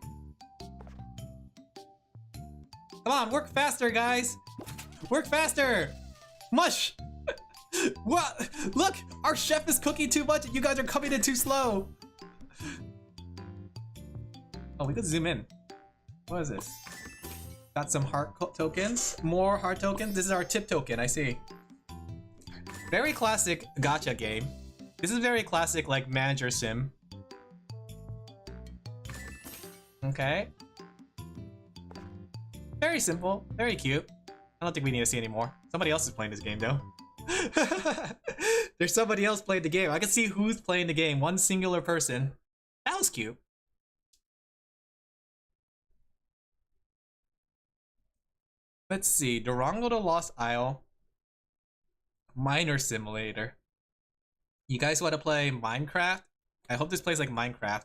Come on, work faster, guys! Work faster! Mush! What? Look! Our chef is cooking too much and you guys are coming in too slow! Oh, we could zoom in. What is this? Got some heart tokens. More heart tokens. This is our tip token, I see. Very classic gacha game. This is very classic, like, manager sim. Okay. Very simple. Very cute. I don't think we need to see any more. Somebody else is playing this game, though. There's somebody else playing the game. I can see who's playing the game. One singular person. That was cute. Let's see. Durango the Lost Isle. Miner Simulator. You guys want to play Minecraft? I hope this plays like Minecraft.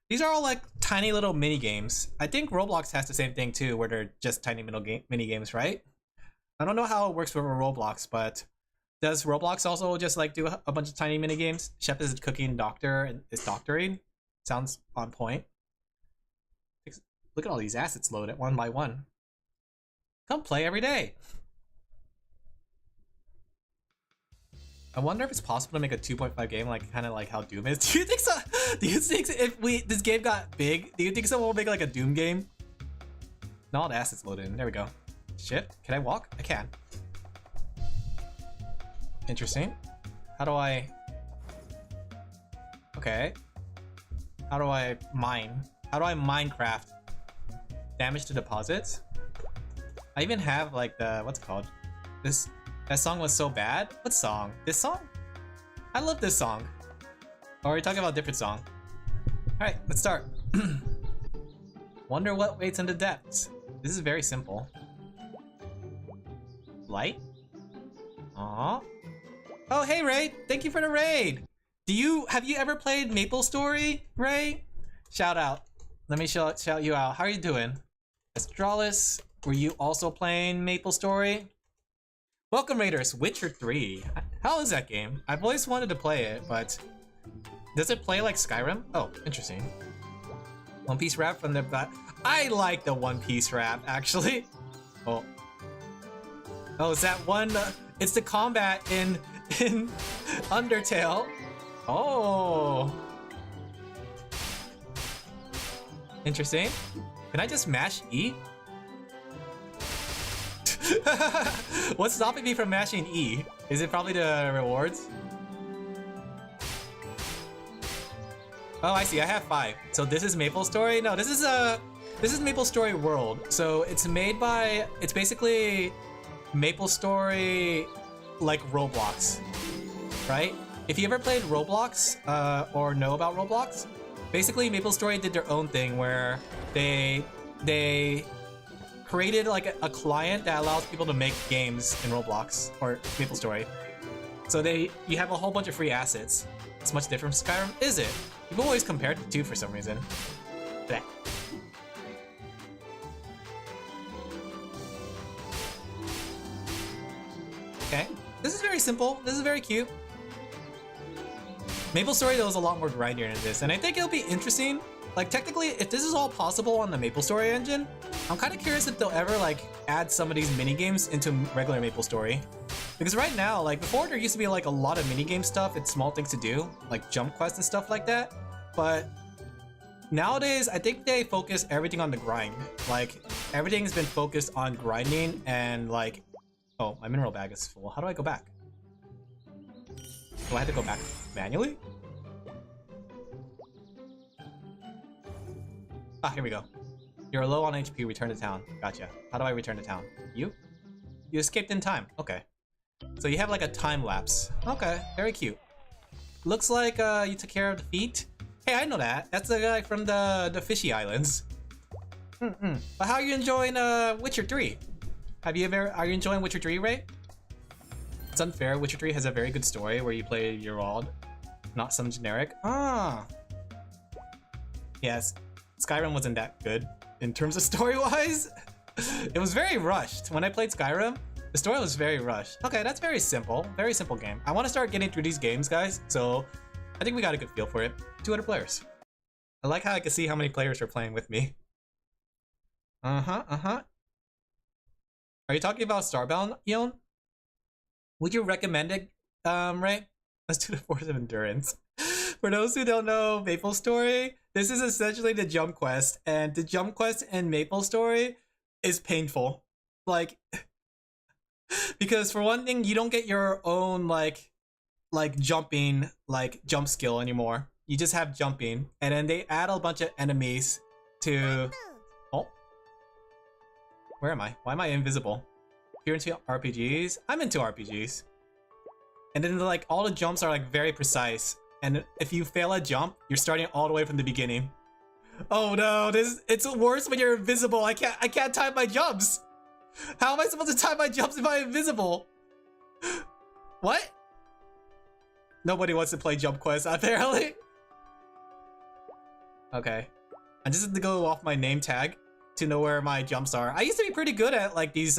These are all like tiny little mini games. I think Roblox has the same thing too, where they're just tiny mini games, right? I don't know how it works for Roblox, but does Roblox also just like do a bunch of tiny mini games? Chef is cooking, doctor is doctoring. Sounds on point. Look at all these assets loaded one by one. Come play every day. I wonder if it's possible to make a 2.5 game like kind of like how Doom is. Do you think so? Do you think if this game got big, do you think someone will make like a Doom game? Not all the assets loaded in. There we go. Shift. Can I walk? I can. Interesting. How do I... Okay. How do I mine? How do I Minecraft? Damage to deposits? I even have like the... What's it called? That song was so bad. What song? This song? I love this song. Or are we talking about a different song? Alright, let's start. Wonder what waits in the depths. This is very simple. Light? Aww. Oh, hey Ray! Thank you for the raid! Have you ever played Maplestory, Ray? Shout out. Let me shout you out. How are you doing? Astralis, were you also playing Maplestory? Welcome Raiders, Witcher 3. How is that game? I've always wanted to play it, but... Does it play like Skyrim? Oh, interesting. One Piece rap from the back. I like the One Piece rap, actually. Oh. Oh, is that one? It's the combat in Undertale. Oh. Interesting. Can I just mash E? What's stopping me from mashing E? Is it probably the rewards? Oh, I see. I have 5. So this is Maplestory? No, this is Maplestory World. So it's made by... It's basically Maplestory like Roblox, right? If you ever played Roblox or know about Roblox, basically Maplestory did their own thing where they created like a client that allows people to make games in Roblox or Maplestory. So you have a whole bunch of free assets. It's much different from Skyrim, is it? People always compared the two for some reason. Blech. Okay, this is very simple. This is very cute. Maplestory though is a lot more grindier than this, and I think it'll be interesting. Like technically, if this is all possible on the Maplestory engine, I'm kind of curious if they'll ever like add some of these mini games into regular Maplestory. Because right now, like before, there used to be like a lot of mini game stuff and small things to do, like jump quests and stuff like that. But nowadays, I think they focus everything on the grind. Like everything's been focused on grinding and like, oh, my mineral bag is full. How do I go back? Do I have to go back manually? Ah, here we go. You're low on HP, return to town. Gotcha. How do I return to town? You escaped in time. Okay. So you have like a time lapse. Okay, very cute. Looks like you took care of the feet. Hey, I know that. That's the guy from the Fishy Islands. But how are you enjoying Witcher 3? Are you enjoying Witcher 3, Ray? It's unfair. Witcher 3 has a very good story where you play Geralt, not some generic. Ah. Yes. Skyrim wasn't that good in terms of story-wise. It was very rushed. When I played Skyrim, the story was very rushed. Okay, that's very simple. Very simple game. I want to start getting through these games, guys. So I think we got a good feel for it. 200 players. I like how I can see how many players are playing with me. Are you talking about Starbound, Eon? Would you recommend it, Ray? Let's do the Force of Endurance. For those who don't know Maplestory, this is essentially the jump quest, and the jump quest in Maplestory is painful. Like, because for one thing, you don't get your own like jumping jump skill anymore. You just have jumping, and then they add a bunch of enemies to. Oh, where am I? Why am I invisible? You're into RPGs? I'm into RPGs. And then like all the jumps are like very precise. And if you fail a jump, you're starting all the way from the beginning. Oh no, it's worse when you're invisible. I can't time my jumps. How am I supposed to time my jumps if I'm invisible? What? Nobody wants to play Jump Quest, apparently. Okay. I just have to go off my name tag to know where my jumps are. I used to be pretty good at like these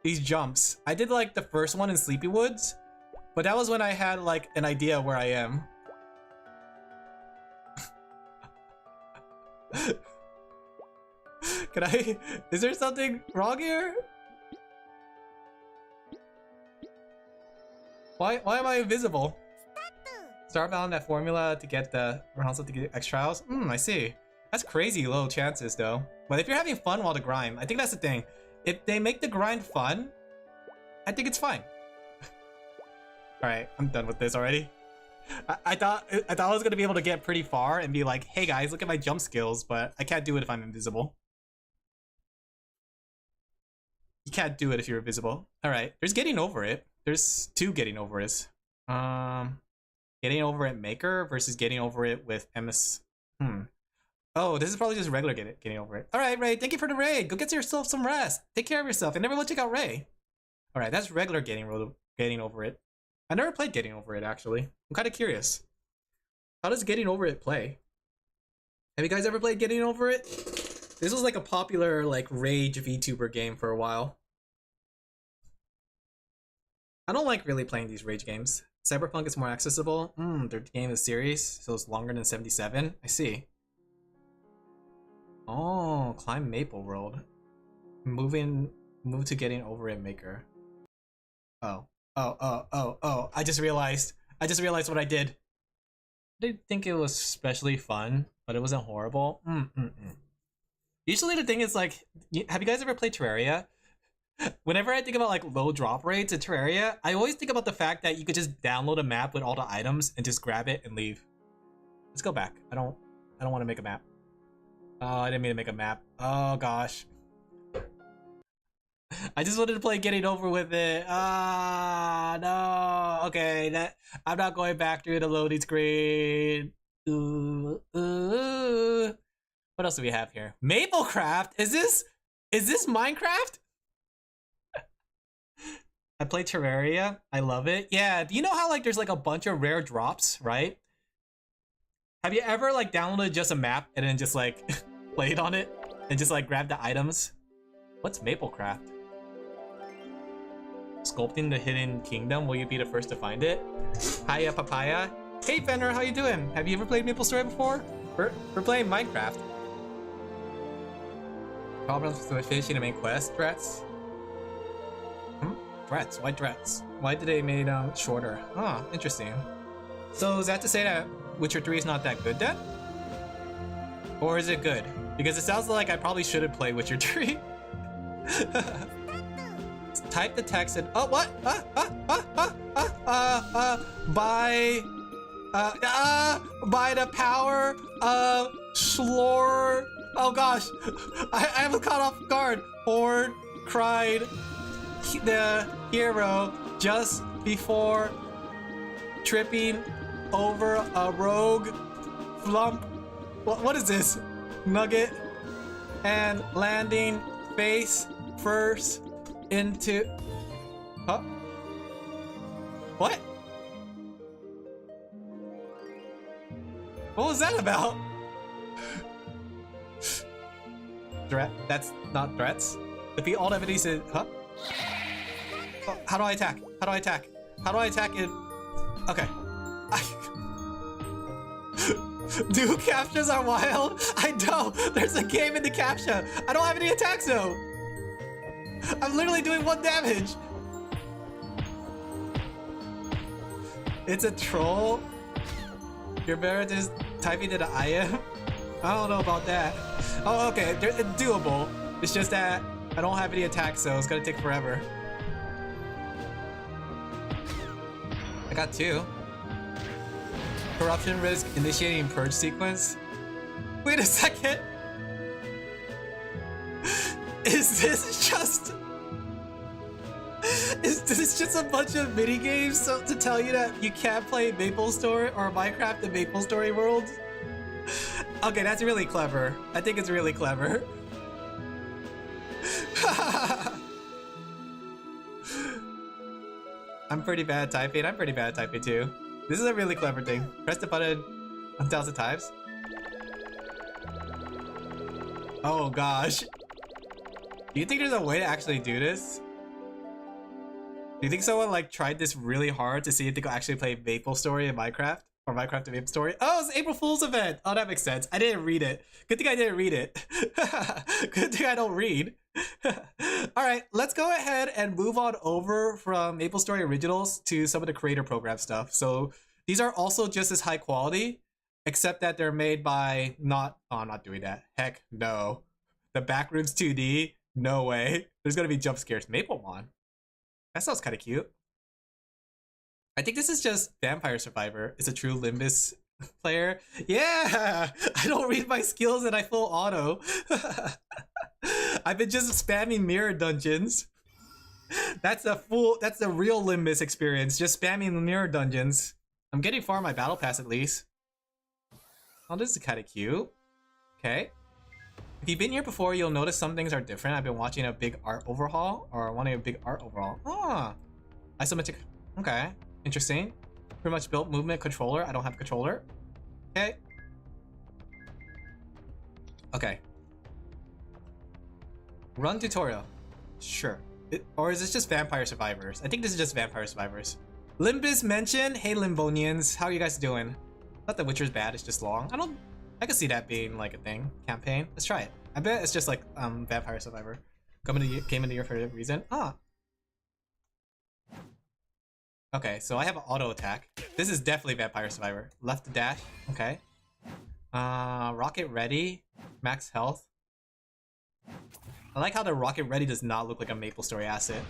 jumps. I did like the first one in Sleepy Woods, but that was when I had like an idea where I am. Can I? Is there something wrong here? Why am I invisible? Start bound that formula to get the rounds up to get extra trials. I see. That's crazy low chances though. But if you're having fun while the grind, I think that's the thing. If they make the grind fun, I think it's fine. Alright, I'm done with this already. I thought I was gonna be able to get pretty far and be like, hey guys, look at my jump skills, but I can't do it if I'm invisible. You can't do it if you're invisible. Alright, there's getting over it. There's 2 getting over it. Getting over it Maker versus getting over it with MS. Oh, this is probably just regular getting over it. Alright, Ray, thank you for the raid. Go get yourself some rest. Take care of yourself and everyone check out Ray. Alright, that's regular getting over it. I never played getting over it actually. I'm kind of curious. How does getting over it play? Have you guys ever played getting over it? This was like a popular like rage VTuber game for a while. I don't like really playing these rage games. Cyberpunk is more accessible. Their game is serious, so it's longer than 77. I see. Oh, climb Maple World. Move to getting over it Maker. Oh. I just realized what I did. I didn't think it was especially fun, but it wasn't horrible. Usually the thing is like, have you guys ever played Terraria? Whenever I think about like low drop rates in Terraria, I always think about the fact that you could just download a map with all the items and just grab it and leave. Let's go back. I don't want to make a map. Oh, I didn't mean to make a map. Oh gosh. I just wanted to play getting over with it. No. Okay, I'm not going back through the loading screen. What else do we have here? Maplecraft? Is this Minecraft? I play Terraria. I love it. Yeah, do you know how like there's like a bunch of rare drops, right? Have you ever like downloaded just a map and then just like played on it and just like grabbed the items? What's Maplecraft? Sculpting the Hidden Kingdom. Will you be the first to find it? Hiya, Papaya. Hey, Fenner, how you doing? Have you ever played Maplestory before? We're playing Minecraft. Problems with finishing the main quest. Threats. Threats? Why threats? Why did they made shorter? Oh, interesting. So is that to say that Witcher 3 is not that good then? Or is it good? Because it sounds like I probably shouldn't play Witcher 3. Type the text and what? By the power of Schlor. Oh gosh, I was caught off guard. Horde cried the hero just before tripping over a rogue flump. What is this? Nugget and landing face first into what? What was that about? Threat? That's not threats. Defeat all enemies in Oh, how do I attack? How do I attack? How do I attack it? Okay. New captures are wild. I know. There's a game in the captcha. I don't have any attacks though. I'm literally doing 1 damage. It's a troll. You're better just typing to the IM. I don't know about that. Oh, okay. It's doable. It's just that I don't have any attacks, so it's gonna take forever. I got 2. Corruption risk initiating purge sequence. Wait a second. Is this just a bunch of mini games to tell you that you can't play Maplestory or Minecraft in Maplestory worlds? Okay, that's really clever. I think it's really clever. I'm pretty bad at typing. I'm pretty bad at typing too. This is a really clever thing. Press the button 1,000 times. Oh gosh. Do you think there's a way to actually do this? Do you think someone like tried this really hard to see if they could actually play Maplestory in Minecraft? Or Minecraft and Maplestory. Oh, it's April Fool's event! Oh, that makes sense. I didn't read it. Good thing I didn't read it. Good thing I don't read. Alright, let's go ahead and move on over from Maplestory Originals to some of the creator program stuff. So these are also just as high quality, except that they're made by not... Oh, I'm not doing that. Heck no. The Backrooms 2D? No way. There's gonna be jump scares. Maplemon. That sounds kind of cute. I think this is just Vampire Survivor. It's a true Limbus player. Yeah! I don't read my skills and I full auto. I've been just spamming mirror dungeons. That's the real Limbus experience. Just spamming the mirror dungeons. I'm getting far in my battle pass at least. Oh, this is kind of cute. Okay. If you've been here before, you'll notice some things are different. I've been watching a big art overhaul, or wanting a big art overhaul. Ah, isometric. Okay. Interesting. Pretty much built movement controller. I don't have a controller. Okay. Okay. Run tutorial. Sure. Or is this just Vampire Survivors? I think this is just Vampire Survivors. Limbus mention. Hey Limbonians, how are you guys doing? Not that Witcher's bad, it's just long. I can see that being like a thing. Campaign. Let's try it. I bet it's just like Vampire Survivor. Came into here for a reason. Ah. Okay, so I have an auto attack. This is definitely Vampire Survivor. Left to dash. Okay. Rocket ready. Max health. I like how the rocket ready does not look like a Maplestory asset.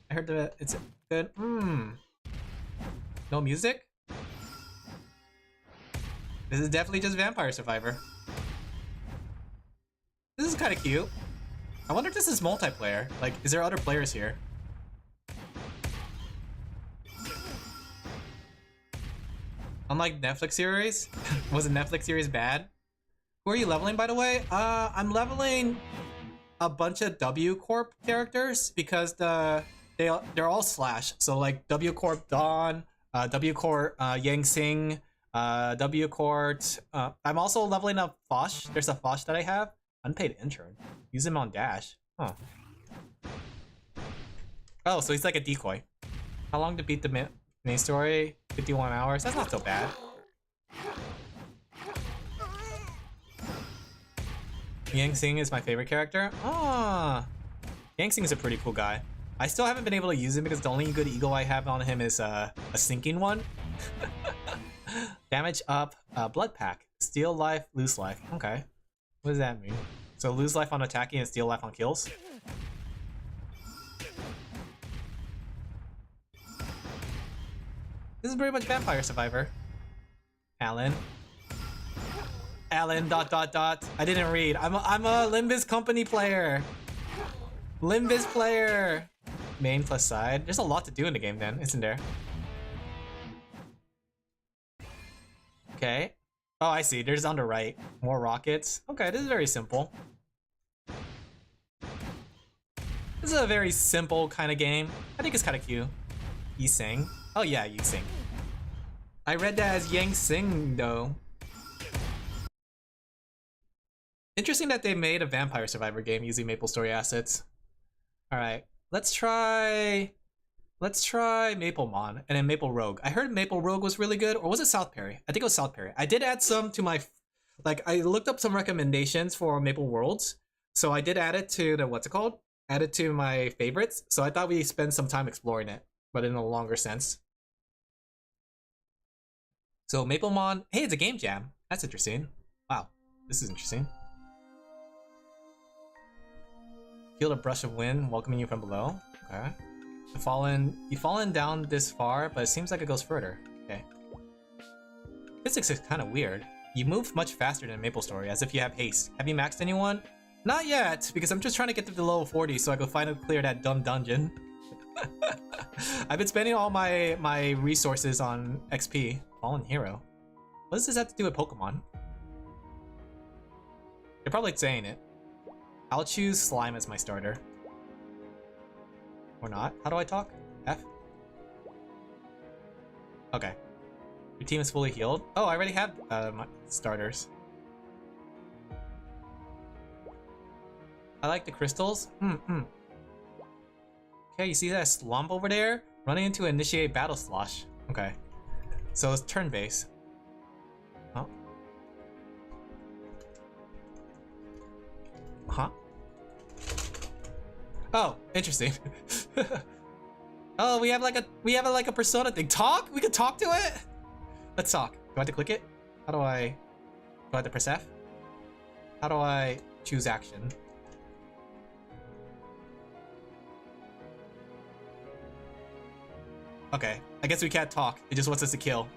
I heard that it's good. No music? This is definitely just Vampire Survivor. This is kind of cute. I wonder if this is multiplayer. Like, is there other players here? Unlike Netflix series? Was the Netflix series bad? Who are you leveling, by the way? I'm leveling a bunch of W Corp characters because they're all slash. So like W Corp Dawn, W Corp Yang Sing, W Corp. I'm also leveling up Fosh. There's a Fosh that I have. Unpaid intern. Use him on dash. Huh. Oh, so he's like a decoy. How long to beat the main story? 51 hours. That's not so bad. Yang Sing is my favorite character. Ah, Yang Sing is a pretty cool guy. I still haven't been able to use him because the only good eagle I have on him is a sinking one. Damage up, blood pack, steal life, lose life. Okay, what does that mean? So lose life on attacking and steal life on kills. This is pretty much Vampire Survivor. Alin. Alin ... I didn't read. I'm a Limbus company player. Limbus player. Main plus side. There's a lot to do in the game then, isn't there? Okay. Oh, I see. There's on the right. More rockets. Okay, this is very simple. This is a very simple kind of game. I think it's kind of cute. Yi Sing. Oh yeah, Yi Sing. I read that as Yang Sing though. Interesting that they made a Vampire Survivor game using Maplestory assets. Alright, let's try Maplemon and then Maple Rogue. I heard Maple Rogue was really good, or was it South Parry? I think it was South Parry. I did add some to my, I looked up some recommendations for Maple Worlds, so I did add it to the, what's it called? Add it to my favorites, so I thought we'd spend some time exploring it, but in a longer sense. So Maplemon, hey, it's a game jam. That's interesting. Wow, this is interesting. Feel a brush of wind welcoming you from below. Okay. You've fallen down this far, but it seems like it goes further. Okay. Physics is kind of weird. You move much faster than Maplestory, as if you have haste. Have you maxed anyone? Not yet, because I'm just trying to get to the level 40 so I can finally clear that dumb dungeon. I've been spending all my resources on XP. Fallen hero. What does this have to do with Pokemon? You're probably saying it. I'll choose Slime as my starter. Or not. How do I talk? F? Okay. Your team is fully healed. Oh, I already have my starters. I like the crystals. Okay, you see that slump over there? Running into initiate battle slosh. Okay. So it's turn-based. Oh, interesting. Oh, we have like a persona thing. Talk? We could talk to it? Let's talk. Do I have to click it? How do I have to press F? How do I choose action? Okay, I guess we can't talk. It just wants us to kill.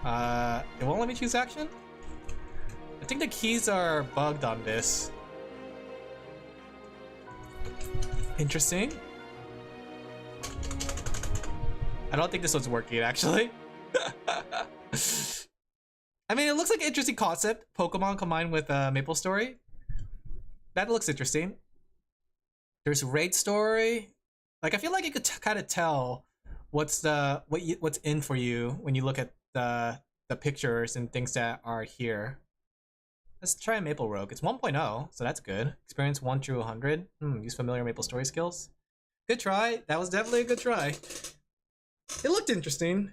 It won't let me choose action? I think the keys are bugged on this. Interesting. I don't think this one's working, actually. I mean, it looks like an interesting concept. Pokemon combined with Maplestory. That looks interesting. There's Raid Story. Like, I feel like you could kind of tell what's in for you when you look at the pictures and things that are here. Let's try Maple Rogue. It's 1.0, so that's good. Experience 1 through 100. Use familiar Maplestory skills. Good try. That was definitely a good try. It looked interesting.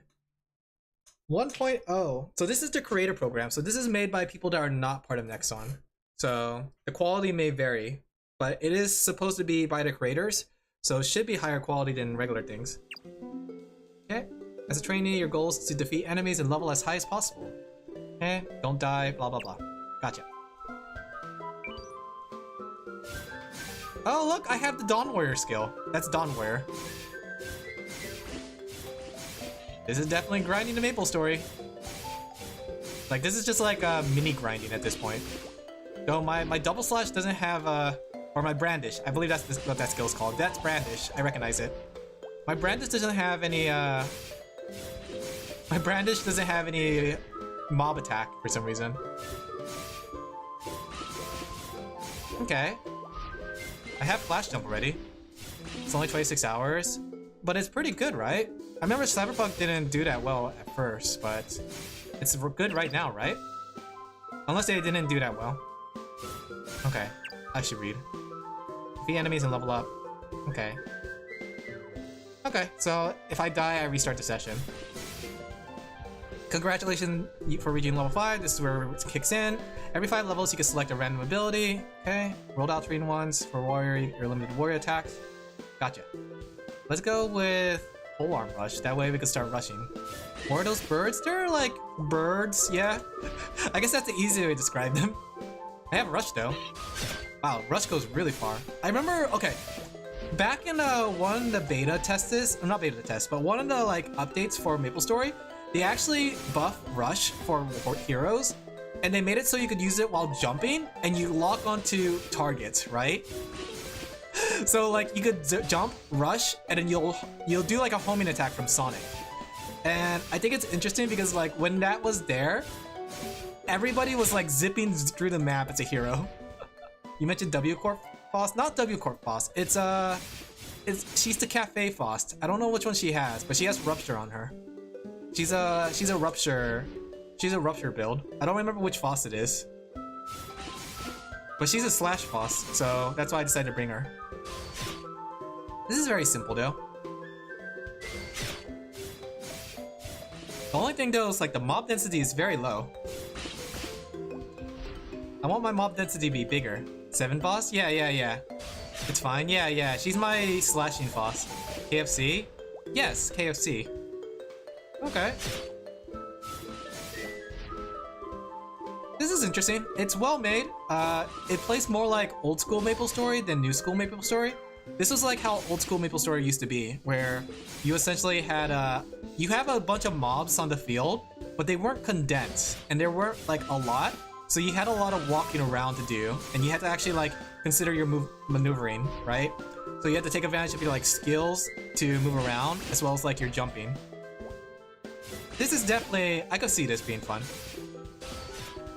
1.0. So this is the creator program. So this is made by people that are not part of Nexon. So the quality may vary, but it is supposed to be by the creators. So it should be higher quality than regular things. Okay. As a trainee, your goal is to defeat enemies and level as high as possible. Okay. Don't die, blah, blah, blah. Gotcha. Oh, look, I have the Dawn Warrior skill. That's Dawn Warrior. This is definitely grinding the Maplestory. Like, this is just like mini grinding at this point. Though my double slash doesn't have or my brandish. I believe that's what that skill's called. That's brandish. I recognize it. My brandish doesn't have any my brandish doesn't have any mob attack for some reason. Okay. I have flash jump already. It's only 26 hours, but it's pretty good, right? I remember Cyberpunk didn't do that well at first, but it's good right now, right? Unless they didn't do that well. Okay, I should read. Defeat enemies and level up. Okay. Okay, so if I die, I restart the session. Congratulations for reaching level 5. This is where it kicks in. Every 5 levels, you can select a random ability. Okay. Rolled out 3-in-1s for warrior, your limited warrior attacks. Gotcha. Let's go with Pole Arm Rush. That way we can start rushing. What are those birds? They're like birds, yeah. I guess that's the easier way to describe them. I have Rush though. Wow, Rush goes really far. I remember, okay. Back in one of the beta tests, not beta tests, but one of the like updates for Maplestory, they actually buff Rush for heroes, and they made it so you could use it while jumping, and you lock onto targets, right? So like you could jump, rush, and then you'll do like a homing attack from Sonic. And I think it's interesting because like when that was there, everybody was like zipping through the map as a hero. You mentioned W Corp Faust, not W Corp Faust. It's she's the Cafe Faust. I don't know which one she has, but she has Rupture on her. She's a Rupture build. I don't remember which Faust it is. But she's a Slash Faust, so that's why I decided to bring her. This is very simple though. The only thing though is like the mob density is very low. I want my mob density to be bigger. 7 boss? Yeah. It's fine. Yeah. She's my slashing boss. KFC? Yes, KFC. Okay. This is interesting. It's well made. It plays more like old school Maplestory than new school Maplestory. This was like how old school Maplestory used to be, where you essentially had you have a bunch of mobs on the field, but they weren't condensed, and there weren't like a lot. So you had a lot of walking around to do, and you had to actually like consider your maneuvering, right? So you had to take advantage of your like skills to move around, as well as like your jumping. This is definitely, I could see this being fun.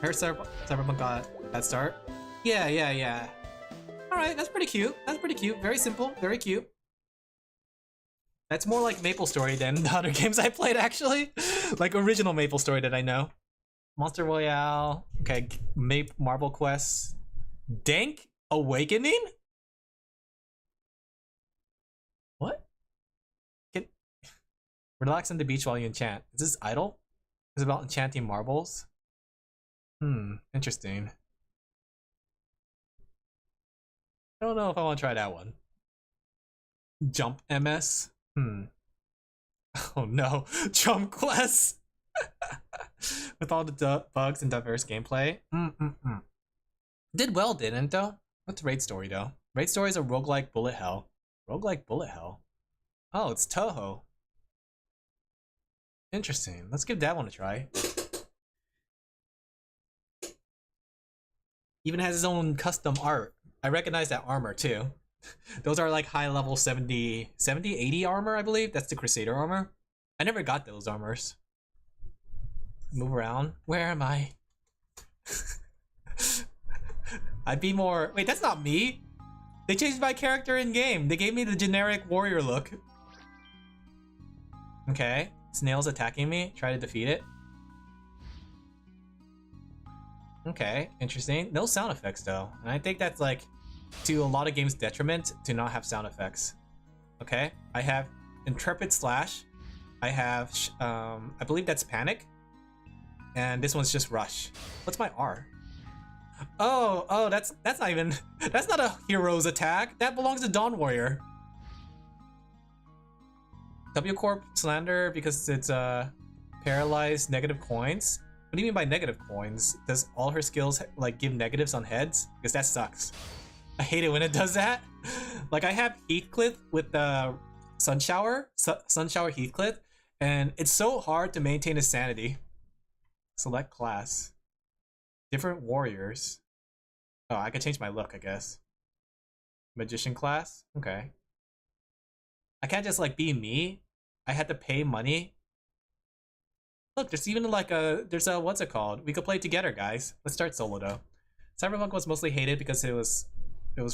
I heard Cyberpunk got that start. Yeah. Alright, that's pretty cute. That's pretty cute. Very simple, very cute. That's more like Maplestory than the other games I played, actually. Like original Maplestory that I know. Monster Royale. Okay, Marble Quest. Dank Awakening? What? Relax on the beach while you enchant. Is this idle? Is it about enchanting marbles? Interesting. I don't know if I want to try that one. Jump MS? Oh no, Jump Quest! With all the bugs and diverse gameplay. Did well, didn't though? What's Raid Story though? Raid Story is a roguelike bullet hell. Roguelike bullet hell? Oh, it's Toho. Interesting. Let's give that one a try. Even has his own custom art. I recognize that armor too. Those are like high level 70, 80 armor, I believe. That's the Crusader armor. I never got those armors. Move around. Where am I? I'd be more... Wait, that's not me. They changed my character in game. They gave me the generic warrior look. Okay. Snail's attacking me. Try to defeat it. Okay, interesting. No sound effects though. And I think that's like to a lot of games' detriment to not have sound effects. Okay, I have Intrepid Slash. I have, I believe that's Panic. And this one's just Rush. What's my R? Oh, that's not even, that's not a hero's attack. That belongs to Dawn Warrior. W Corp Slander because it's paralyzed negative coins. What do you mean by negative coins? Does all her skills like give negatives on heads? Because that sucks. I hate it when it does that. Like I have Heathcliff with the Sunshower Heathcliff, and it's so hard to maintain his sanity. Select class. Different warriors. Oh, I could change my look, I guess. Magician class? Okay. I can't just like be me. I had to pay money. Look, there's even like there's a, what's it called? We could play together, guys. Let's start solo though. Cyberpunk was mostly hated because it was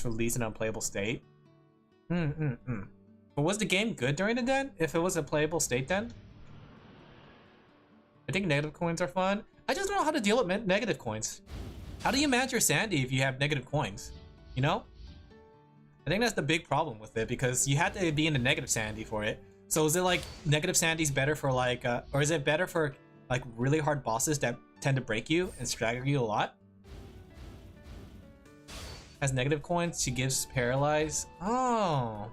released in an unplayable state. But was the game good during it then? If it was a playable state then? I think negative coins are fun. I just don't know how to deal with negative coins. How do you manage your sanity if you have negative coins? You know? I think that's the big problem with it because you had to be in the negative sanity for it. So is it like negative sanity is better for like, or is it better for like really hard bosses that tend to break you and stagger you a lot? Has negative coins, she gives paralyze. Oh.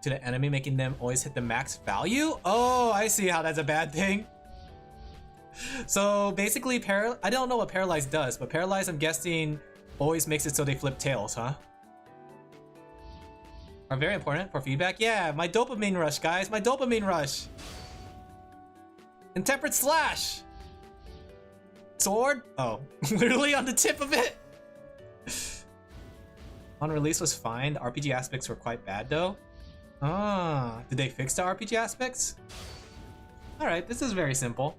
To the enemy, making them always hit the max value? Oh, I see how that's a bad thing. So basically, I don't know what paralyze does, but paralyze, I'm guessing, always makes it so they flip tails, huh? Are very important for feedback. Yeah, my dopamine rush, guys. My dopamine rush. Intemperate Slash. Sword? Oh, literally on the tip of it. On release was fine. The RPG aspects were quite bad though. Ah, did they fix the RPG aspects? Alright, this is very simple.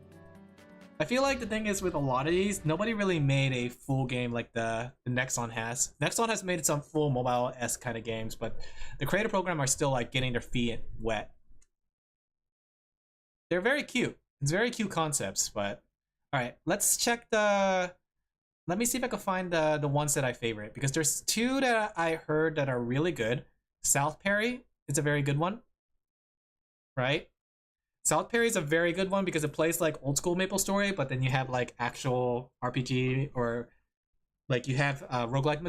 I feel like the thing is with a lot of these, nobody really made a full game like the Nexon has. Nexon has made some full mobile-esque kind of games, but the creator program are still like getting their feet wet. They're very cute. It's very cute concepts, but alright, let's check the... Let me see if I can find the ones that I favorite, because there's two that I heard that are really good. South Parry is a very good one, right? South Parry is a very good one because it plays like old school Maplestory, but then you have like actual RPG or like you have roguelike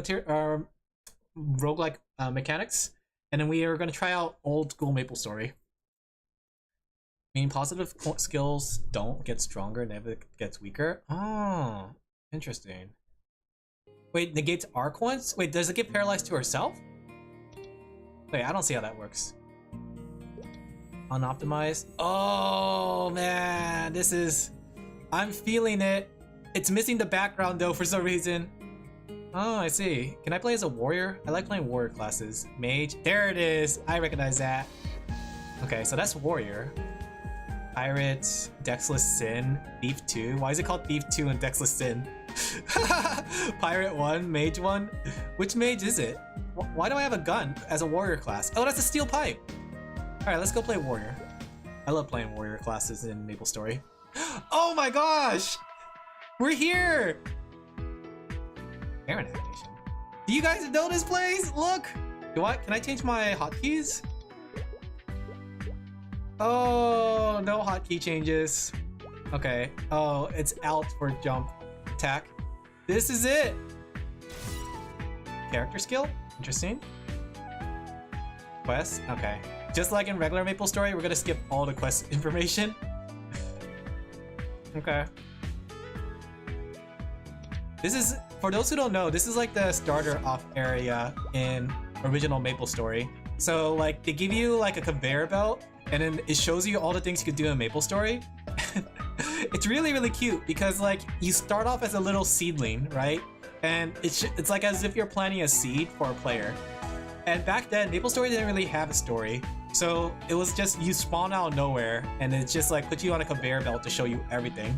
mechanics, and then we are going to try out old school Maplestory. Meaning positive skills don't get stronger, never gets weaker. Oh, interesting. Wait, negates arc ones? Wait, does it get paralyzed to herself? Wait, I don't see how that works. Unoptimized. Oh man, this is... I'm feeling it. It's missing the background though for some reason. Oh, I see. Can I play as a warrior? I like playing warrior classes. Mage. There it is. I recognize that. Okay, so that's warrior. Pirate, Dexless Sin, Thief 2. Why is it called Thief 2 and Dexless Sin? Pirate 1, Mage 1. Which mage is it? Why do I have a gun as a warrior class? Oh, that's a steel pipe. Alright, let's go play warrior. I love playing warrior classes in Maplestory. Oh my gosh! We're here! Parent animation. Do you guys know this place? Look! Can I change my hotkeys? Oh, no hotkey changes. Okay. Oh, it's alt for jump attack. This is it! Character skill? Interesting. Quests? Okay. Just like in regular Maplestory, we're gonna skip all the quest information. Okay. This is, for those who don't know, this is like the starter off area in original Maplestory. So like they give you like a conveyor belt and then it shows you all the things you could do in Maplestory. It's really, really cute because like you start off as a little seedling, right? And it's like as if you're planting a seed for a player. And back then, Maplestory didn't really have a story. So it was just you spawn out of nowhere and it just like put you on a conveyor belt to show you everything.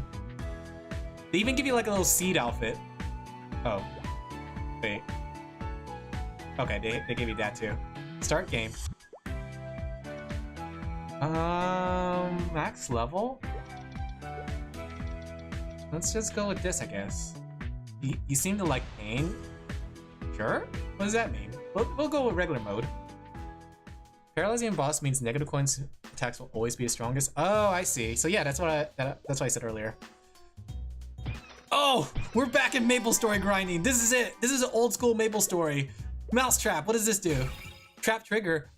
They even give you like a little seed outfit. Oh, wait. Okay, they gave you that too. Start game. Max level? Let's just go with this, I guess. You seem to like pain? Sure? What does that mean? We'll go with regular mode. Paralyzing boss means negative coins attacks will always be the strongest. Oh, I see. So yeah, that's what I said earlier. Oh, we're back in Maplestory grinding. This is it. This is an old school Maplestory. Mousetrap. What does this do? Trap trigger.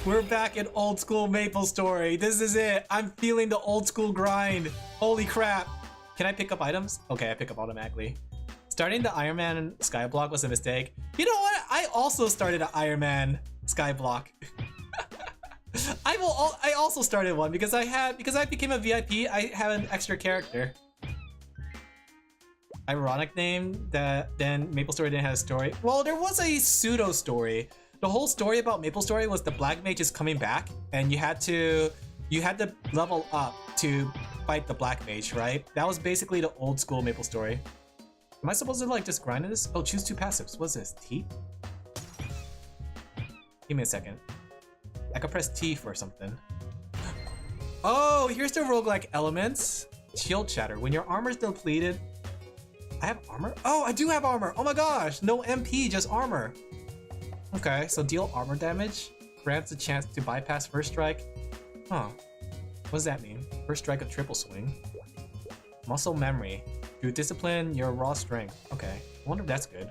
We're back in old school Maplestory. This is it. I'm feeling the old school grind. Holy crap. Can I pick up items? Okay, I pick up automatically. Starting the Iron Man Skyblock was a mistake. You know what? I also started an Iron Man Skyblock. I also started one because I became a VIP. I have an extra character. Ironic name that then Maplestory didn't have a story. Well, there was a pseudo story. The whole story about Maplestory was the Black Mage is coming back, and you had to level up to fight the Black Mage, right? That was basically the old school Maplestory. Am I supposed to like just grind this? Oh, choose 2 passives. What's this? T? Give me a second. I could press T for something. Oh, here's the roguelike elements. Shield Shatter. When your armor's depleted. I have armor? Oh, I do have armor. Oh my gosh. No MP, just armor. Okay, so deal armor damage. Grants a chance to bypass first strike. Huh. What does that mean? First strike of triple swing. Muscle memory. Through discipline, your raw strength. Okay. I wonder if that's good.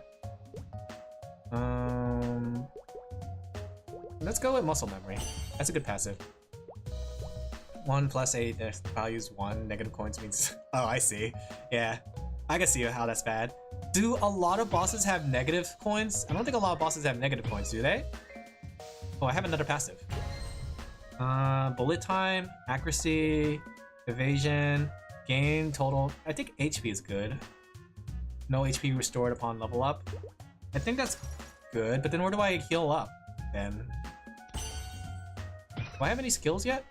Let's go with muscle memory. That's a good passive. 1 plus a values 1. Negative coins means... Oh, I see. Yeah. I can see how that's bad. Do a lot of bosses have negative coins? I don't think a lot of bosses have negative coins, do they? Oh, I have another passive. Bullet time, accuracy, evasion, gain total. I think HP is good. No HP restored upon level up. I think that's good, but then where do I heal up then? Do I have any skills yet?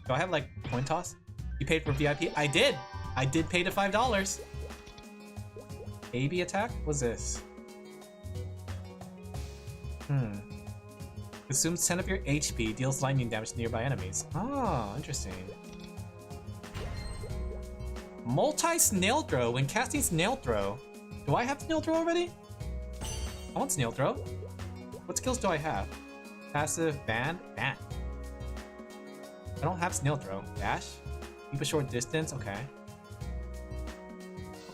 Do I have like coin toss? You paid for VIP? I did! I did pay the $5. AB attack? What's this? Consumes 10 of your HP, deals lightning damage to nearby enemies. Oh, interesting. Multi-snail throw when casting snail throw. Do I have snail throw already? I want snail throw. What skills do I have? Passive, ban, ban. I don't have snail throw. Dash? Keep a short distance? Okay.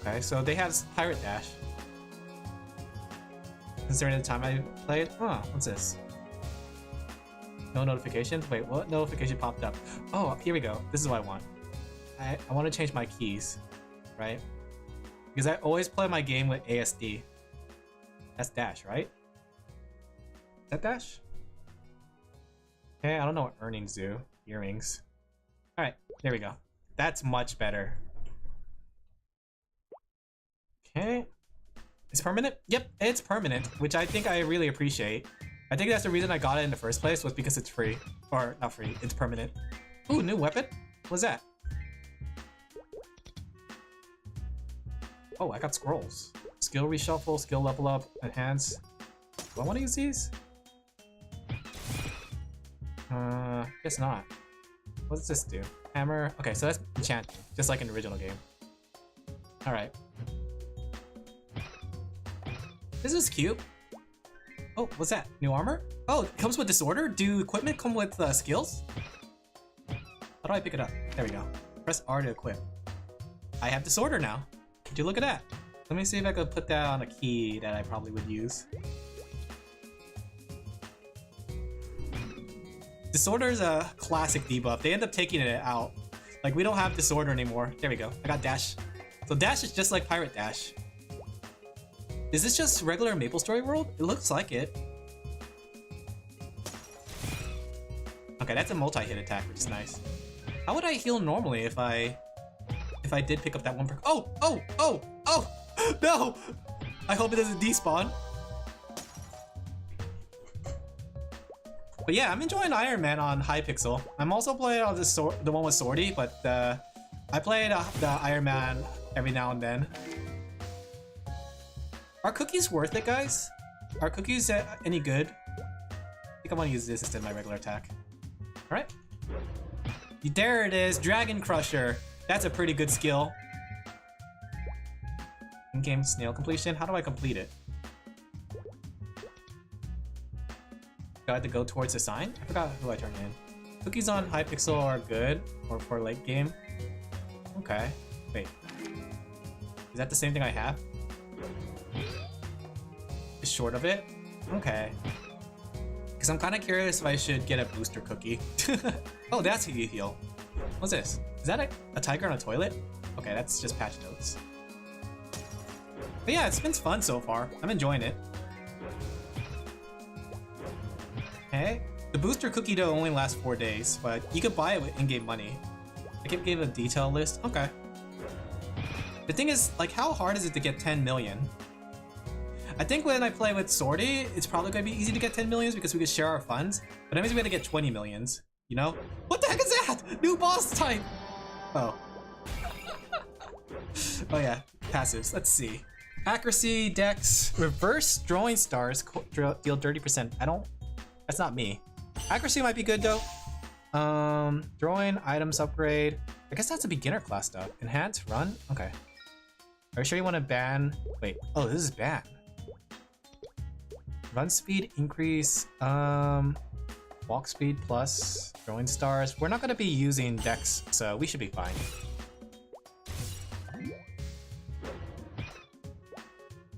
Okay, so they have pirate dash. Considering the time I played? Huh, what's this? No notifications? Wait, what notification popped up? Oh, here we go. This is what I want. I want to change my keys, right? Because I always play my game with ASD. That's dash, right? Is that dash? Okay, I don't know what earnings do. Earrings. Alright, there we go. That's much better. Okay. It's permanent? Yep, it's permanent, which I think I really appreciate. I think that's the reason I got it in the first place was because it's free. Or, not free, it's permanent. Ooh, new weapon? What's that? Oh, I got scrolls. Skill reshuffle, skill level up, enhance. Do I want to use these? Guess not. What does this do? Hammer. Okay, so that's enchanting, just like in the original game. Alright. This is cute. Oh, what's that? New armor? Oh, it comes with disorder? Do equipment come with skills? How do I pick it up? There we go. Press R to equip. I have disorder now. Would you look at that? Let me see if I could put that on a key that I probably would use. Disorder is a classic debuff. They end up taking it out. Like, we don't have disorder anymore. There we go. I got dash. So dash is just like pirate dash. Is this just regular Maplestory world? It looks like it. Okay, that's a multi-hit attack, which is nice. How would I heal normally if I did pick up that one perk? Oh! No! I hope it doesn't despawn. But yeah, I'm enjoying Iron Man on Hypixel. I'm also playing on the one with Swordy, but I play the Iron Man every now and then. Are cookies worth it, guys? Are cookies any good? I think I want to use this instead of my regular attack. Alright. There it is, Dragon Crusher. That's a pretty good skill. In-game snail completion? How do I complete it? Do I have to go towards the sign? I forgot who I turned in. Cookies on Hypixel are good, or for late game. Okay. Wait. Is that the same thing I have? Just short of it? Okay. Because I'm kind of curious if I should get a booster cookie. Oh, that's how you heal. What's this? Is that a tiger on a toilet? Okay, that's just patch notes. But yeah, it's been fun so far. I'm enjoying it. Okay. The booster cookie though only lasts 4 days, but you could buy it with in-game money. I could give a detail list. Okay. The thing is, like, how hard is it to get 10 million? I think when I play with Swordy, it's probably going to be easy to get 10 millions because we can share our funds. But that means we have to get 20 millions, you know? What the heck is that? New boss type! Oh. Oh yeah, passives. Let's see. Accuracy, Dex, reverse drawing stars deal 30%. That's not me. Accuracy might be good though. Drawing, items upgrade. I guess that's a beginner class stuff. Enhance, run? Okay. Are you sure you want to ban? Wait, oh, this is ban. Run speed increase, walk speed plus, drawing stars. We're not gonna be using Dex, so we should be fine.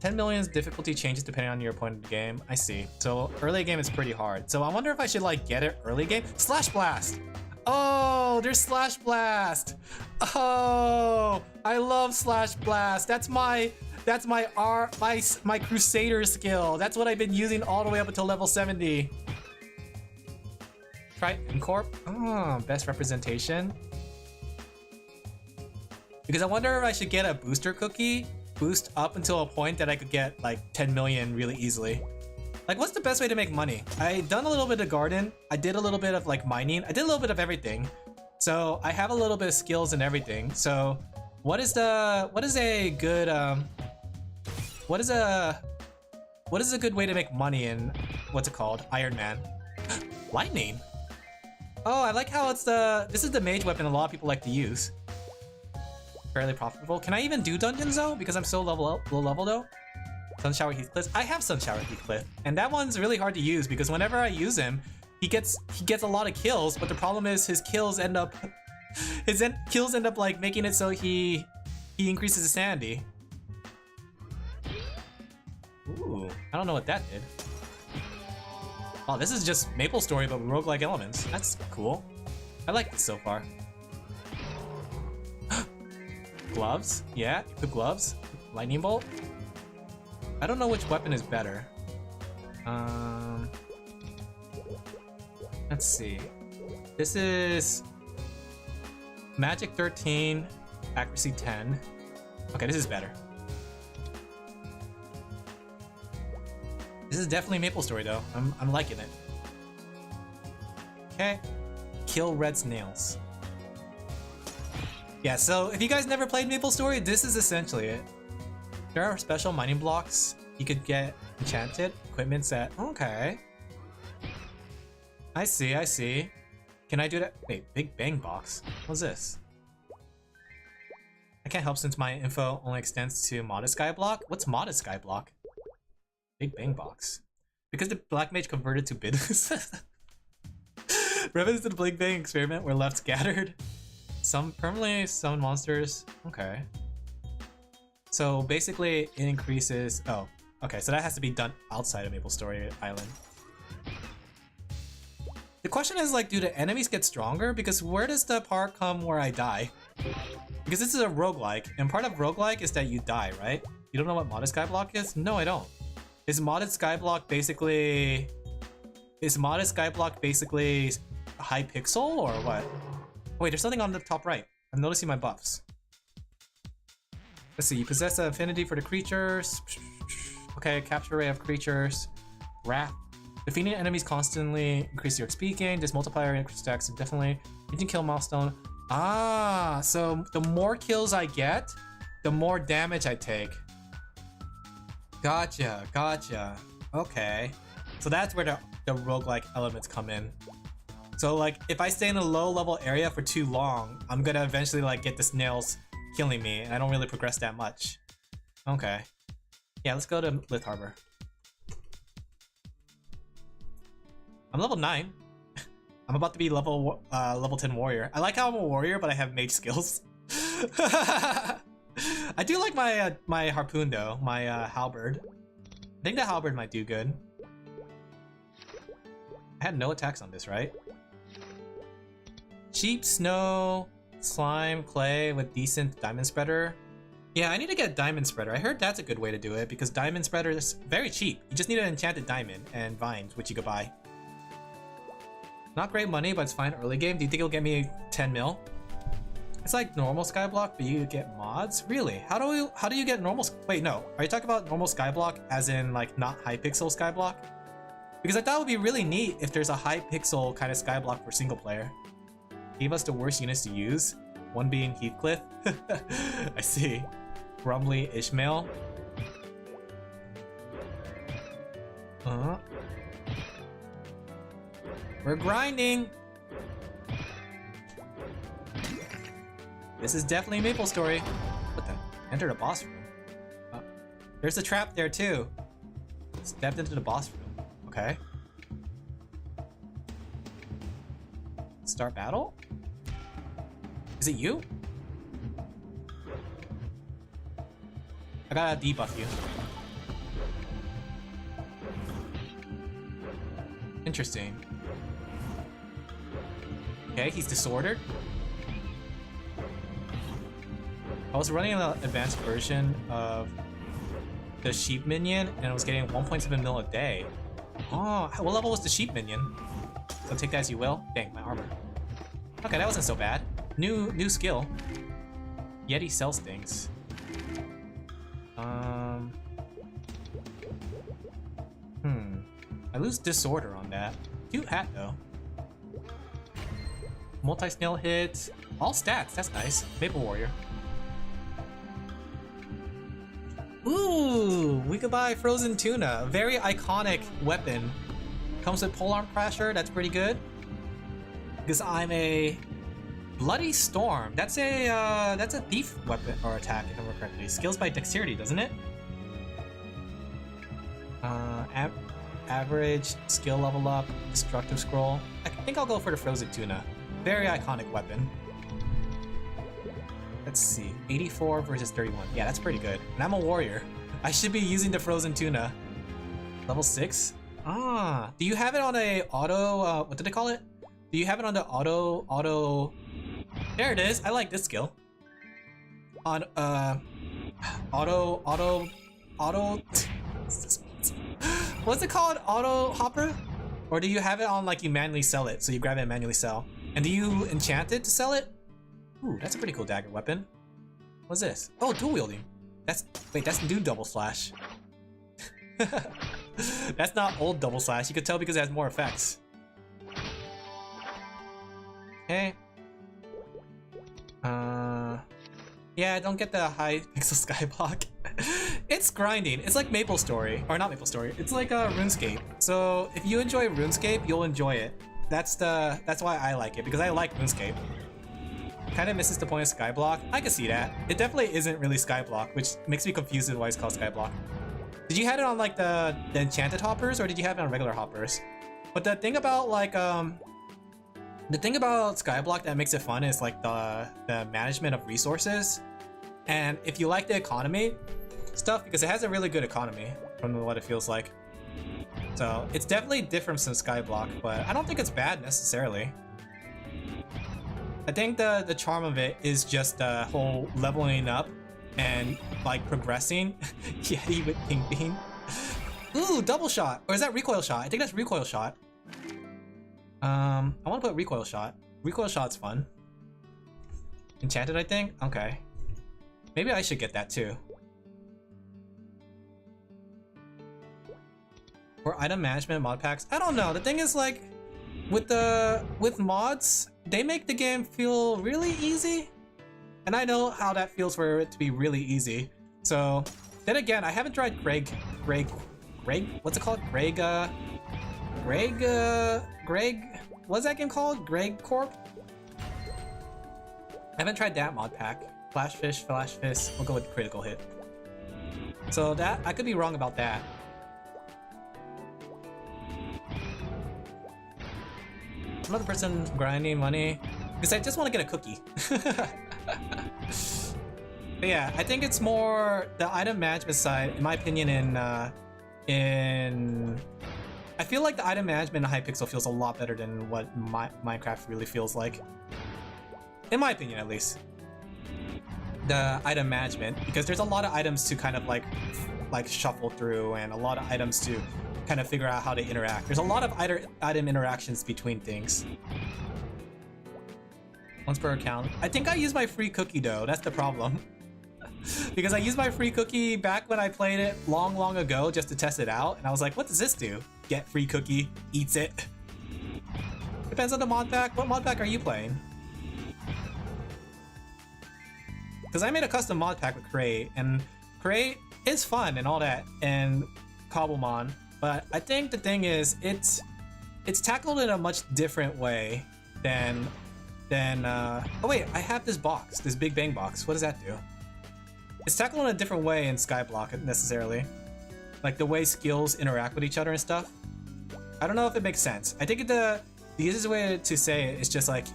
$10 million's difficulty changes depending on your point of the game. I see. So early game is pretty hard. So I wonder if I should like get it early game. Slash Blast! Oh, there's Slash Blast! Oh, I love Slash Blast. That's my Crusader skill. That's what I've been using all the way up until level 70. Try Incorp. Oh, best representation. Because I wonder if I should get a booster cookie, boost up until a point that I could get like 10 million really easily. Like, what's the best way to make money? I done a little bit of garden. I did a little bit of like mining. I did a little bit of everything. So I have a little bit of skills and everything. So what is a good way to make money in, what's it called? Iron Man. Lightning. Oh, I like how this is the mage weapon a lot of people like to use. Fairly profitable. Can I even do dungeons though? Because I'm so low level though. Sunshower Heathcliff. I have Sunshower Heathcliff, and that one's really hard to use because whenever I use him, he gets a lot of kills. But the problem is his kills end up like making it so he increases his sanity. Ooh, I don't know what that did. Oh, this is just Maplestory but with roguelike elements. That's cool. I like this so far. Gloves? Yeah, the gloves. Lightning bolt. I don't know which weapon is better. Let's see. This is Magic 13, Accuracy 10. Okay, this is better. This is definitely Maplestory though. I'm liking it. Okay. Kill red snails. Yeah, so if you guys never played Maplestory, this is essentially it. There are special mining blocks you could get enchanted. Equipment set. Okay. I see. Can I do that? Wait, Big Bang box? What's this? I can't help since my info only extends to Modest Sky block. What's Modest Sky block? Big Bang box. Because the Black Mage converted to business. Reference to the Big Bang experiment were left scattered. Some permanently summon monsters. Okay. So basically, it increases. Oh, okay. So that has to be done outside of Maplestory Island. The question is like, do the enemies get stronger? Because where does the part come where I die? Because this is a roguelike, and part of roguelike is that you die, right? You don't know what modded skyblock is? No, I don't. Is modded skyblock basically... Is modded skyblock basically high pixel or what? Wait, there's something on the top right. I'm noticing my buffs. Let's see, you possess an affinity for the creatures. Okay, capture array of creatures. Wrath. Defeating enemies constantly increase your XP gain. This multiplier stacks indefinitely. You can kill milestone. Ah, so the more kills I get, the more damage I take. Gotcha, gotcha. Okay. So that's where the roguelike elements come in. So like, if I stay in a low level area for too long, I'm gonna eventually like get the snails killing me, and I don't really progress that much. Okay. Yeah, let's go to Lith Harbor. I'm level 9. I'm about to be level 10 warrior. I like how I'm a warrior, but I have mage skills. I do like my my harpoon though, my halberd. I think the halberd might do good. I had no attacks on this, right? Cheap snow, slime, clay with decent diamond spreader. Yeah, I need to get diamond spreader. I heard that's a good way to do it because diamond spreader is very cheap. You just need an enchanted diamond and vines, which you could buy. Not great money, but it's fine early game. Do you think it'll get me 10 mil? It's like normal skyblock, but you get mods? Really? How do you get normal? Wait, no. Are you talking about normal skyblock as in like not high pixel skyblock? Because I thought it would be really neat if there's a high pixel kind of skyblock for single player. Gave us the worst units to use. One being Heathcliff. I see. Brumley Ishmael. We're grinding! This is definitely Maplestory. What the? Enter the boss room. There's a trap there too. Stepped into the boss room. Okay. Start battle? Is it you? I gotta debuff you. Interesting. Okay, he's disordered. I was running an advanced version of the sheep minion and I was getting 1.7 mil a day. Oh, what level was the sheep minion? So take that as you will. Dang, my armor. Okay, that wasn't so bad. New skill. Yeti sells things. I lose disorder on that. Cute hat though. Multi-snail hit. All stats, that's nice. Maple Warrior. Ooh, we could buy Frozen Tuna. A very iconic weapon. Comes with Polearm Crasher, that's pretty good. Because I'm a Bloody Storm. That's a thief weapon or attack if I remember correctly. Skills by dexterity, doesn't it? Average skill level up, destructive scroll. I think I'll go for the Frozen Tuna. Very iconic weapon. Let's see, 84 versus 31. Yeah, that's pretty good. And I'm a warrior. I should be using the Frozen Tuna. Level 6? Ah, do you have it on a auto, what did they call it? Do you have it on the auto... There it is, I like this skill. On, auto... What's it called? Auto hopper? Or do you have it on like you manually sell it, so you grab it and manually sell? And do you enchant it to sell it? Ooh, that's a pretty cool dagger weapon. What's this? Oh, dual wielding. That's new double slash. That's not old double slash. You could tell because it has more effects. Okay. Yeah, I don't get the high pixel skyblock. It's grinding. It's like Maplestory, or not Maplestory. It's like RuneScape. So if you enjoy RuneScape, you'll enjoy it. That's why I like it, because I like RuneScape. Kind of misses the point of skyblock. I can see that. It definitely isn't really skyblock, which makes me confused with why it's called skyblock. Did you have it on like the enchanted hoppers, or did you have it on regular hoppers? But the thing about like The thing about Skyblock that makes it fun is like the management of resources, and if you like the economy stuff, because it has a really good economy from what it feels like. So it's definitely different from Skyblock, but I don't think it's bad necessarily. I think the charm of it is just the whole leveling up and like progressing. Yeti with King Bean. Ooh, double shot, or is that recoil shot? I think that's recoil shot. I want to put recoil shot. Recoil shot's fun. Enchanted, I think? Okay. Maybe I should get that too. Or item management mod packs? I don't know. The thing is, like, with mods, they make the game feel really easy. And I know how that feels for it to be really easy. So, then again, I haven't tried Greg, what's it called? Greg, what's that game called? Greg Corp? I haven't tried that mod pack. Flash Fish, we'll go with critical hit. So that, I could be wrong about that. Another person grinding money, because I just want to get a cookie. But yeah, I think it's more the item management side, in my opinion, I feel like the item management in Hypixel feels a lot better than what Minecraft really feels like. In my opinion, at least. The item management, because there's a lot of items to kind of like shuffle through, and a lot of items to kind of figure out how to interact. There's a lot of item interactions between things. Once per account. I think I used my free cookie though, that's the problem. Because I used my free cookie back when I played it long ago just to test it out, and I was like, what does this do? Get free cookie, eats it. Depends on the mod pack. What mod pack are you playing? Because I made a custom mod pack with Create, and Create is fun and all that, and Cobblemon, but I think the thing is, it's tackled in a much different way than oh wait, I have this box, this Big Bang box. What does that do? It's tackled in a different way in Skyblock necessarily. Like the way skills interact with each other and stuff. I don't know if it makes sense. I think the easiest way to say it is just like,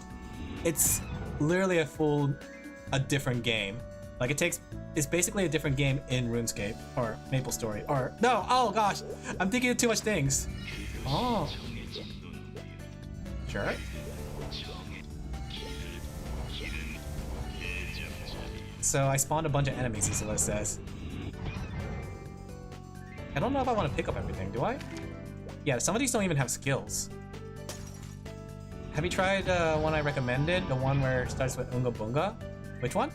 it's literally a different game. Like it's basically a different game in RuneScape or Maplestory or no, oh gosh, I'm thinking of too much things. Oh. Sure. So I spawned a bunch of enemies, is what it says. I don't know if I want to pick up everything, do I? Yeah, some of these don't even have skills. Have you tried one I recommended? The one where it starts with Unga Bunga? Which one?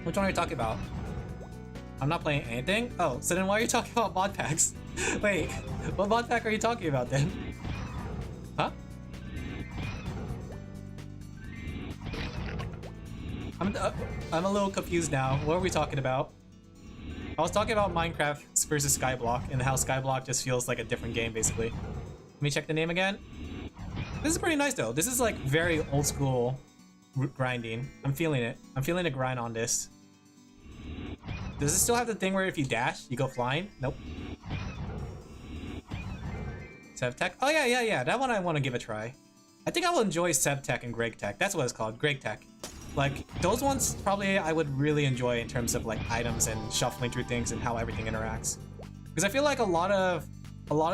Which one are you talking about? I'm not playing anything? Oh, so then why are you talking about mod packs? Wait, what mod pack are you talking about then? Huh? I'm a little confused now. What are we talking about? I was talking about Minecraft versus Skyblock and how Skyblock just feels like a different game, basically. Let me check the name again. This is pretty nice though. This is like very old school grinding. I'm feeling it. I'm feeling the grind on this. Does it still have the thing where if you dash, you go flying? Nope. Sevtech? Oh yeah. That one I want to give a try. I think I will enjoy Sevtech and GregTech. That's what it's called, GregTech. Like, those ones probably I would really enjoy in terms of like items and shuffling through things and how everything interacts. Because I feel like a lot of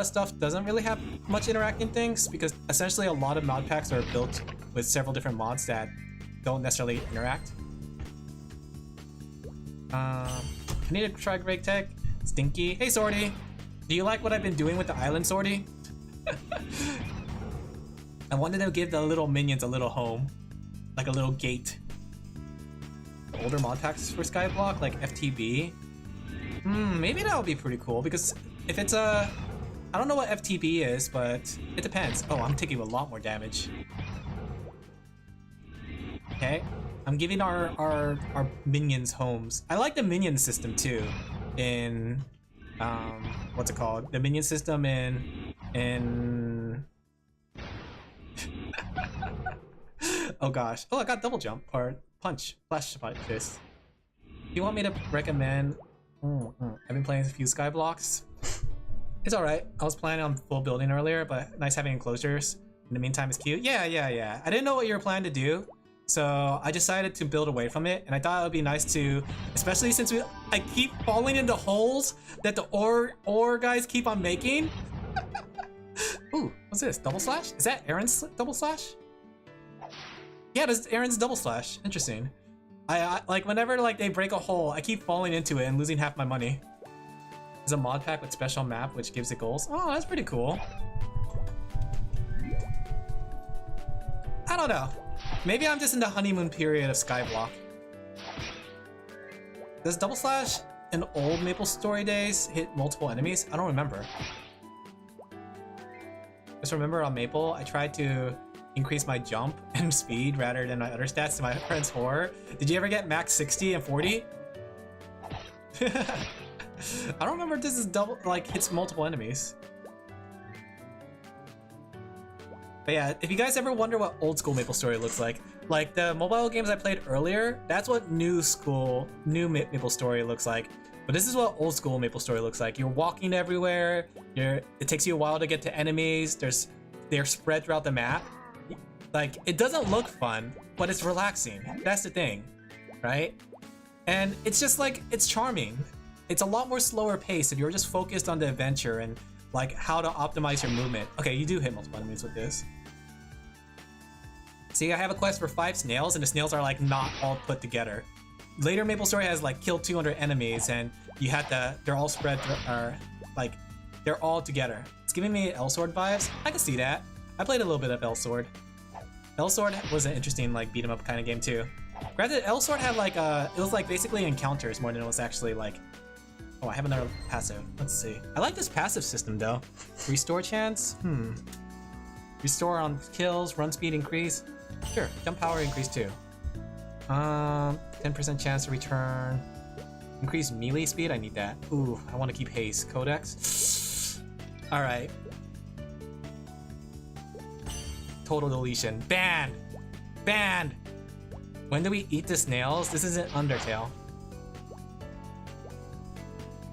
stuff doesn't really have much interacting things, because essentially a lot of mod packs are built with several different mods that don't necessarily interact. I need to try GregTech. Stinky. Hey Sorty! Do you like what I've been doing with the island, Sorty? I wanted to give the little minions a little home. Like a little gate. Older mod packs for Skyblock, like FTB. Maybe that would be pretty cool, because if it's a... I don't know what FTB is, but it depends. Oh, I'm taking a lot more damage. Okay. I'm giving our minions homes. I like the minion system too. In what's it called? The minion system in oh gosh. Oh, I got double jump or punch. Flash fist. Do you want me to recommend? I've been playing a few Skyblocks. It's alright. I was planning on full building earlier, but nice having enclosures. In the meantime, it's cute. Yeah. I didn't know what you were planning to do, so I decided to build away from it, and I thought it would be nice to, especially since I keep falling into holes that the ore guys keep on making. Ooh, what's this? Double slash? Is that Aaron's double slash? Yeah, that's Aaron's double slash. Interesting. I like whenever like they break a hole, I keep falling into it and losing half my money. There's a mod pack with special map which gives it goals. Oh, that's pretty cool. I don't know. Maybe I'm just in the honeymoon period of Skyblock. Does double slash in old Maplestory days hit multiple enemies? I don't remember. Just remember on Maple, I tried to increase my jump and speed rather than my other stats to my friend's horror. Did you ever get max 60 and 40? I don't remember if this is double, like, hits multiple enemies. But yeah, if you guys ever wonder what old school Maplestory looks like the mobile games I played earlier, that's what new Maplestory looks like. But this is what old school Maplestory looks like. You're walking everywhere. It takes you a while to get to enemies. They're spread throughout the map. Like, it doesn't look fun, but it's relaxing. That's the thing, right? And it's just like, it's charming. It's a lot more slower pace if you're just focused on the adventure and like how to optimize your movement. Okay, you do hit multiple enemies with this. See, I have a quest for 5 snails, and the snails are like not all put together. Later Maplestory has like killed 200 enemies, and you have to. They're all spread, like they're all together. It's giving me L-Sword vibes. I can see that. I played a little bit of L-Sword. L-Sword was an interesting like beat 'em up kind of game too. Granted, L-Sword had like it was like basically encounters more than it was actually like. Oh, I have another passive. Let's see. I like this passive system though. Restore chance. Restore on kills. Run speed increase. Sure. Jump power increase too. 10% chance to return. Increase melee speed. I need that. Ooh, I want to keep haste. Codex. All right. Total deletion. Banned. Banned. When do we eat the snails? This isn't Undertale.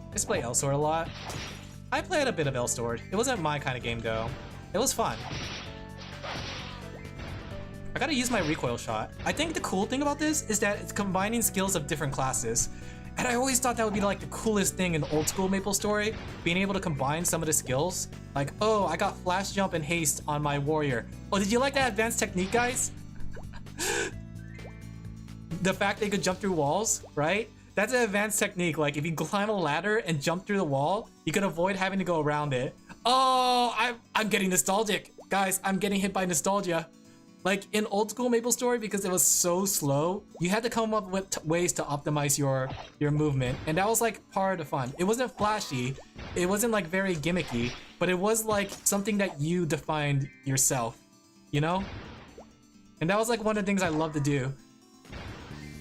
I just play L-Sword a lot. I played a bit of L-Sword. It wasn't my kind of game though. It was fun. I gotta use my recoil shot. I think the cool thing about this is that it's combining skills of different classes. And I always thought that would be like the coolest thing in old school Maplestory, being able to combine some of the skills. Like, oh, I got flash jump and haste on my warrior. Oh, did you like that advanced technique, guys? The fact they could jump through walls, right? That's an advanced technique. Like, if you climb a ladder and jump through the wall, you can avoid having to go around it. Oh, I'm getting nostalgic. Guys, I'm getting hit by nostalgia. Like, in old school Maplestory, because it was so slow, you had to come up with ways to optimize your movement. And that was, like, part of the fun. It wasn't flashy. It wasn't, like, very gimmicky. But it was, like, something that you defined yourself. You know? And that was, like, one of the things I love to do.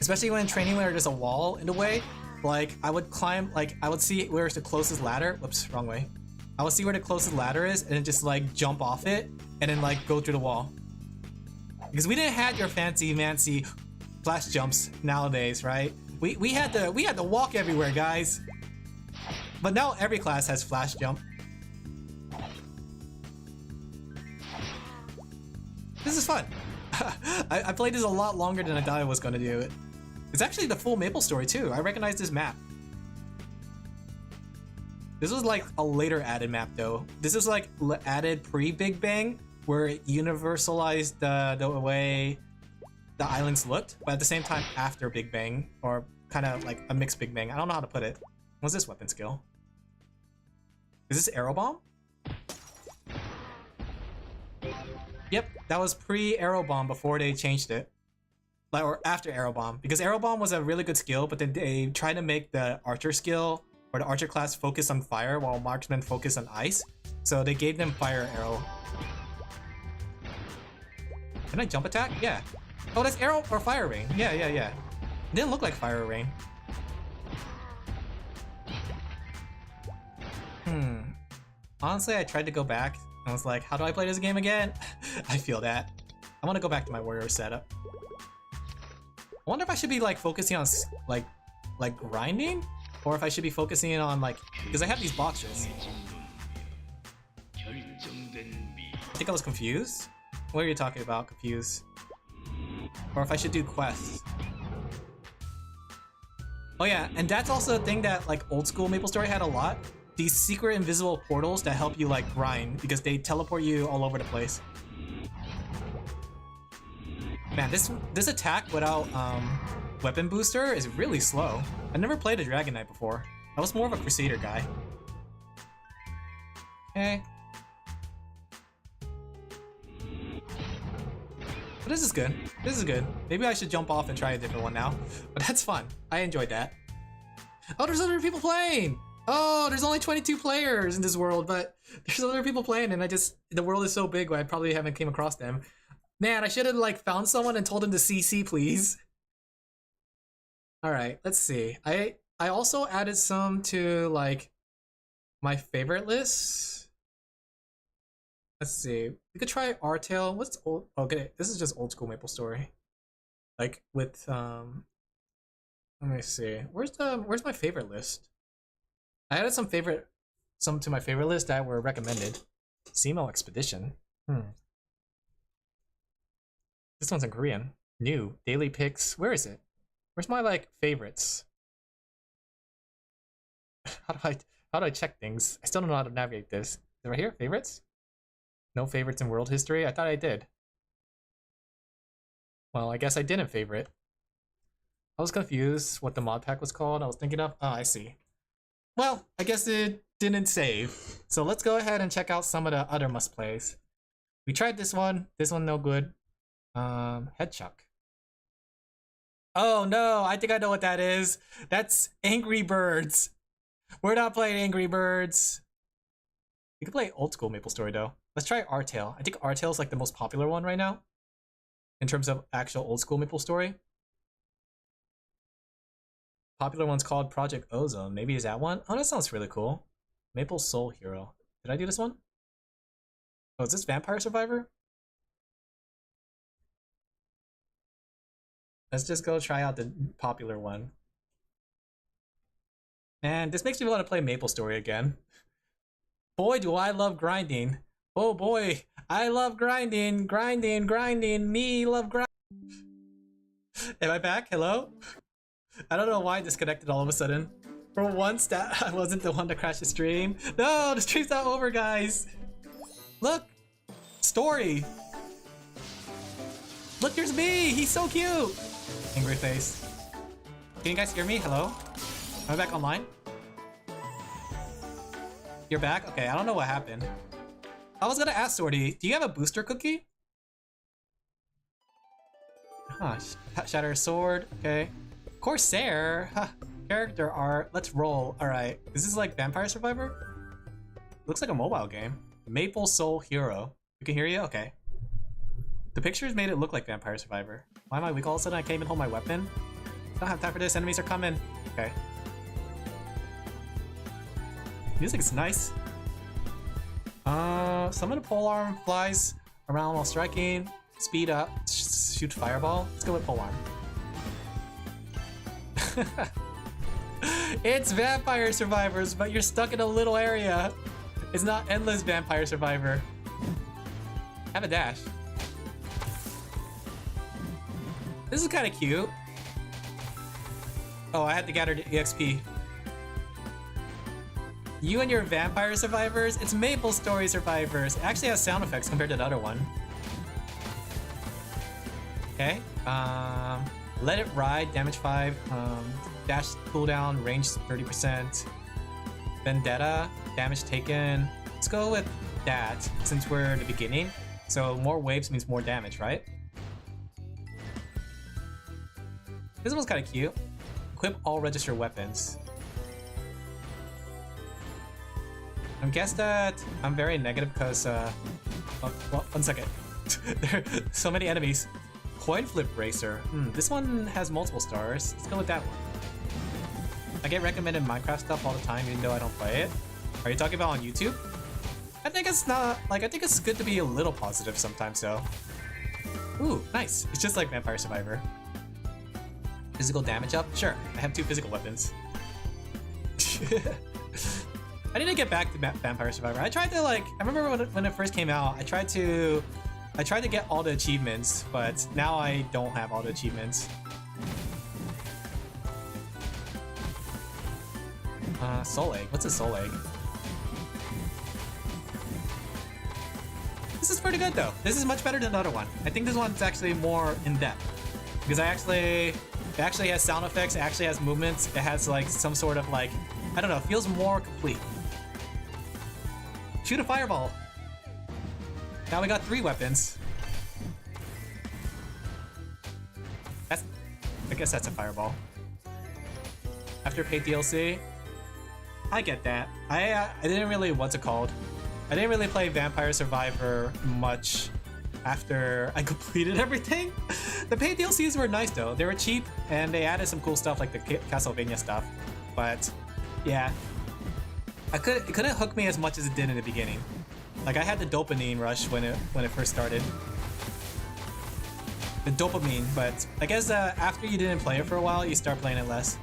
Especially when training where there's a wall in the way, like I would climb, like I would see where's the closest ladder. Whoops, wrong way. I would see where the closest ladder is and then just like jump off it and then like go through the wall. Because we didn't have your fancy flash jumps nowadays, right? We had to walk everywhere, guys. But now every class has flash jump. This is fun. I played this a lot longer than I thought I was going to do it. It's actually the full Maplestory too. I recognize this map. This was like a later added map though. This is like added pre-Big Bang, where it universalized the way the islands looked, but at the same time after Big Bang, or kind of like a mixed Big Bang. I don't know how to put it. What's this weapon skill? Is this Arrow Bomb? Yep, that was pre-Arrow Bomb before they changed it. Like, or after Arrow Bomb. Because Arrow Bomb was a really good skill, but then they tried to make the Archer skill, or the Archer class, focus on fire, while Marksman focus on ice. So they gave them Fire Arrow. Can I jump attack? Yeah. Oh, that's Arrow or Fire Rain. Yeah. It didn't look like Fire Rain. Honestly, I tried to go back. I was like, how do I play this game again? I feel that. I want to go back to my warrior setup. I wonder if I should be like focusing on like grinding, or if I should be focusing on like, because I have these boxes. I think I was confused. What are you talking about, confused? Or if I should do quests. Oh yeah, and that's also a thing that like old school MapleStory had a lot. These secret invisible portals that help you like grind because they teleport you all over the place. Man, this attack without weapon booster is really slow. I never played a Dragon Knight before. I was more of a Crusader guy. Okay. But this is good. This is good. Maybe I should jump off and try a different one now. But that's fun. I enjoyed that. Oh, there's other people playing! Oh, there's only 22 players in this world, but there's other people playing and the world is so big I probably haven't came across them. Man, I should have like found someone and told them to CC, please. Alright, let's see. I also added some to like my favorite list. Let's see. We could try R-Tail. What's old? Okay, this is just old school MapleStory. Like with let me see. Where's my favorite list? I added some to my favorite list that were recommended. Semo Expedition. This one's in Korean. New daily picks. Where is it? Where's my like favorites? How do I check things? I still don't know how to navigate this. Is it right here? Favorites? No favorites in world history? I thought I did. Well, I guess I didn't favorite. I was confused what the mod pack was called. I was thinking of. Oh, I see. Well, I guess it didn't save. So let's go ahead and check out some of the other must plays. We tried this one. This one no good. Headchuck. Oh no, I think I know what that is. That's Angry Birds. We're not playing Angry Birds. We can play old school MapleStory though. Let's try R-Tail. I think R-Tail is like the most popular one right now in terms of actual old school MapleStory. Popular one's called Project Ozone. Maybe is that one? Oh, that sounds really cool. Maple Soul Hero. Did I do this one? Oh, is this Vampire Survivor? Let's just go try out the popular one. And this makes me want to play MapleStory again. Boy, do I love grinding. Oh boy, I love grinding, grinding, grinding, me love grind. Am I back? Hello? I don't know why I disconnected all of a sudden. For once that I wasn't the one to crash the stream. No, the stream's not over, guys. Look, story. Look, there's me. He's so cute. Angry face. Can you guys hear me? Hello? Am I back online? You're back? Okay, I don't know what happened. I was gonna ask Sorty, do you have a booster cookie? Huh, Shatter Sword, okay. Corsair, huh. Character art, let's roll. Alright, is this like Vampire Survivor? Looks like a mobile game. Maple Soul Hero. You can hear you? Okay. The pictures made it look like Vampire Survivor. Why am I weak all of a sudden? I can't even hold my weapon? Don't have time for this, enemies are coming. Okay. Music is nice. Summon a polearm, flies around while striking, speed up, shoot fireball. Let's go with polearm. It's Vampire Survivors, but you're stuck in a little area. It's not endless Vampire Survivor. Have a dash. This is kind of cute. Oh, I had to gather the EXP. You and your Vampire Survivors? It's MapleStory Survivors. It actually has sound effects compared to the other one. Okay. Let it ride, damage 5. Dash cooldown, range 30%. Vendetta, damage taken. Let's go with that since we're in the beginning. So more waves means more damage, right? This one's kind of cute. Equip all registered weapons. I guess that I'm very negative because, well, 1 second. There are so many enemies. Coin Flip Racer. This one has multiple stars. Let's go with that one. I get recommended Minecraft stuff all the time even though I don't play it. Are you talking about on YouTube? I think it's not, like, I think it's good to be a little positive sometimes though. Ooh, nice. It's just like Vampire Survivor. Physical damage up? Sure, I have 2 physical weapons. I need to get back to Vampire Survivor. I tried to like, I remember when it first came out, I tried to get all the achievements, but now I don't have all the achievements. Soul Egg. What's a Soul Egg? This is pretty good though. This is much better than the other one. I think this one's actually more in depth because it actually has sound effects. It actually has movements. It has like some sort of like, I don't know. It feels more complete. Shoot a fireball. Now we got 3 weapons. I guess that's a fireball. After paid DLC. I get that. I didn't really, what's it called? I didn't really play Vampire Survivor much after I completed everything. The paid DLCs were nice though. They were cheap and they added some cool stuff like the Castlevania stuff. But yeah, it couldn't hook me as much as it did in the beginning. Like I had the dopamine rush when it first started. The dopamine, but I guess after you didn't play it for a while, you start playing it less.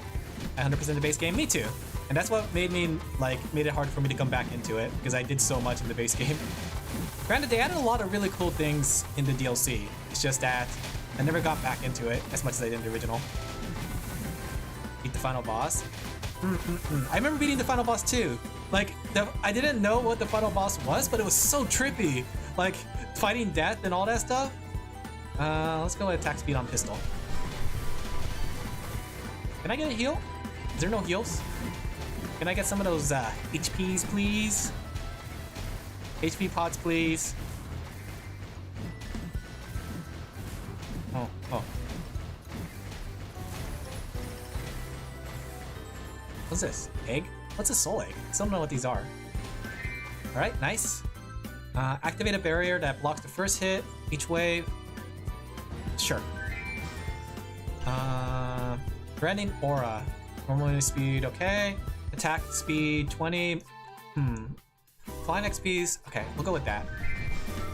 100% the base game, me too. And that's what made it hard for me to come back into it because I did so much in the base game. Granted, they added a lot of really cool things in the DLC. It's just that I never got back into it as much as I did in the original. Beat the final boss. I remember beating the final boss too. Like, I didn't know what the final boss was, but it was so trippy. Like, fighting death and all that stuff. Let's go with attack speed on pistol. Can I get a heal? Is there no heals? Can I get some of those HPs, please? HP pods, please. Oh. What's this? Egg? What's a soul egg? I still don't know what these are. Alright, nice. Activate a barrier that blocks the first hit, each wave. Sure. Branding aura. Normal speed, okay. Attack speed 20. Flying XPs. Okay, we'll go with that.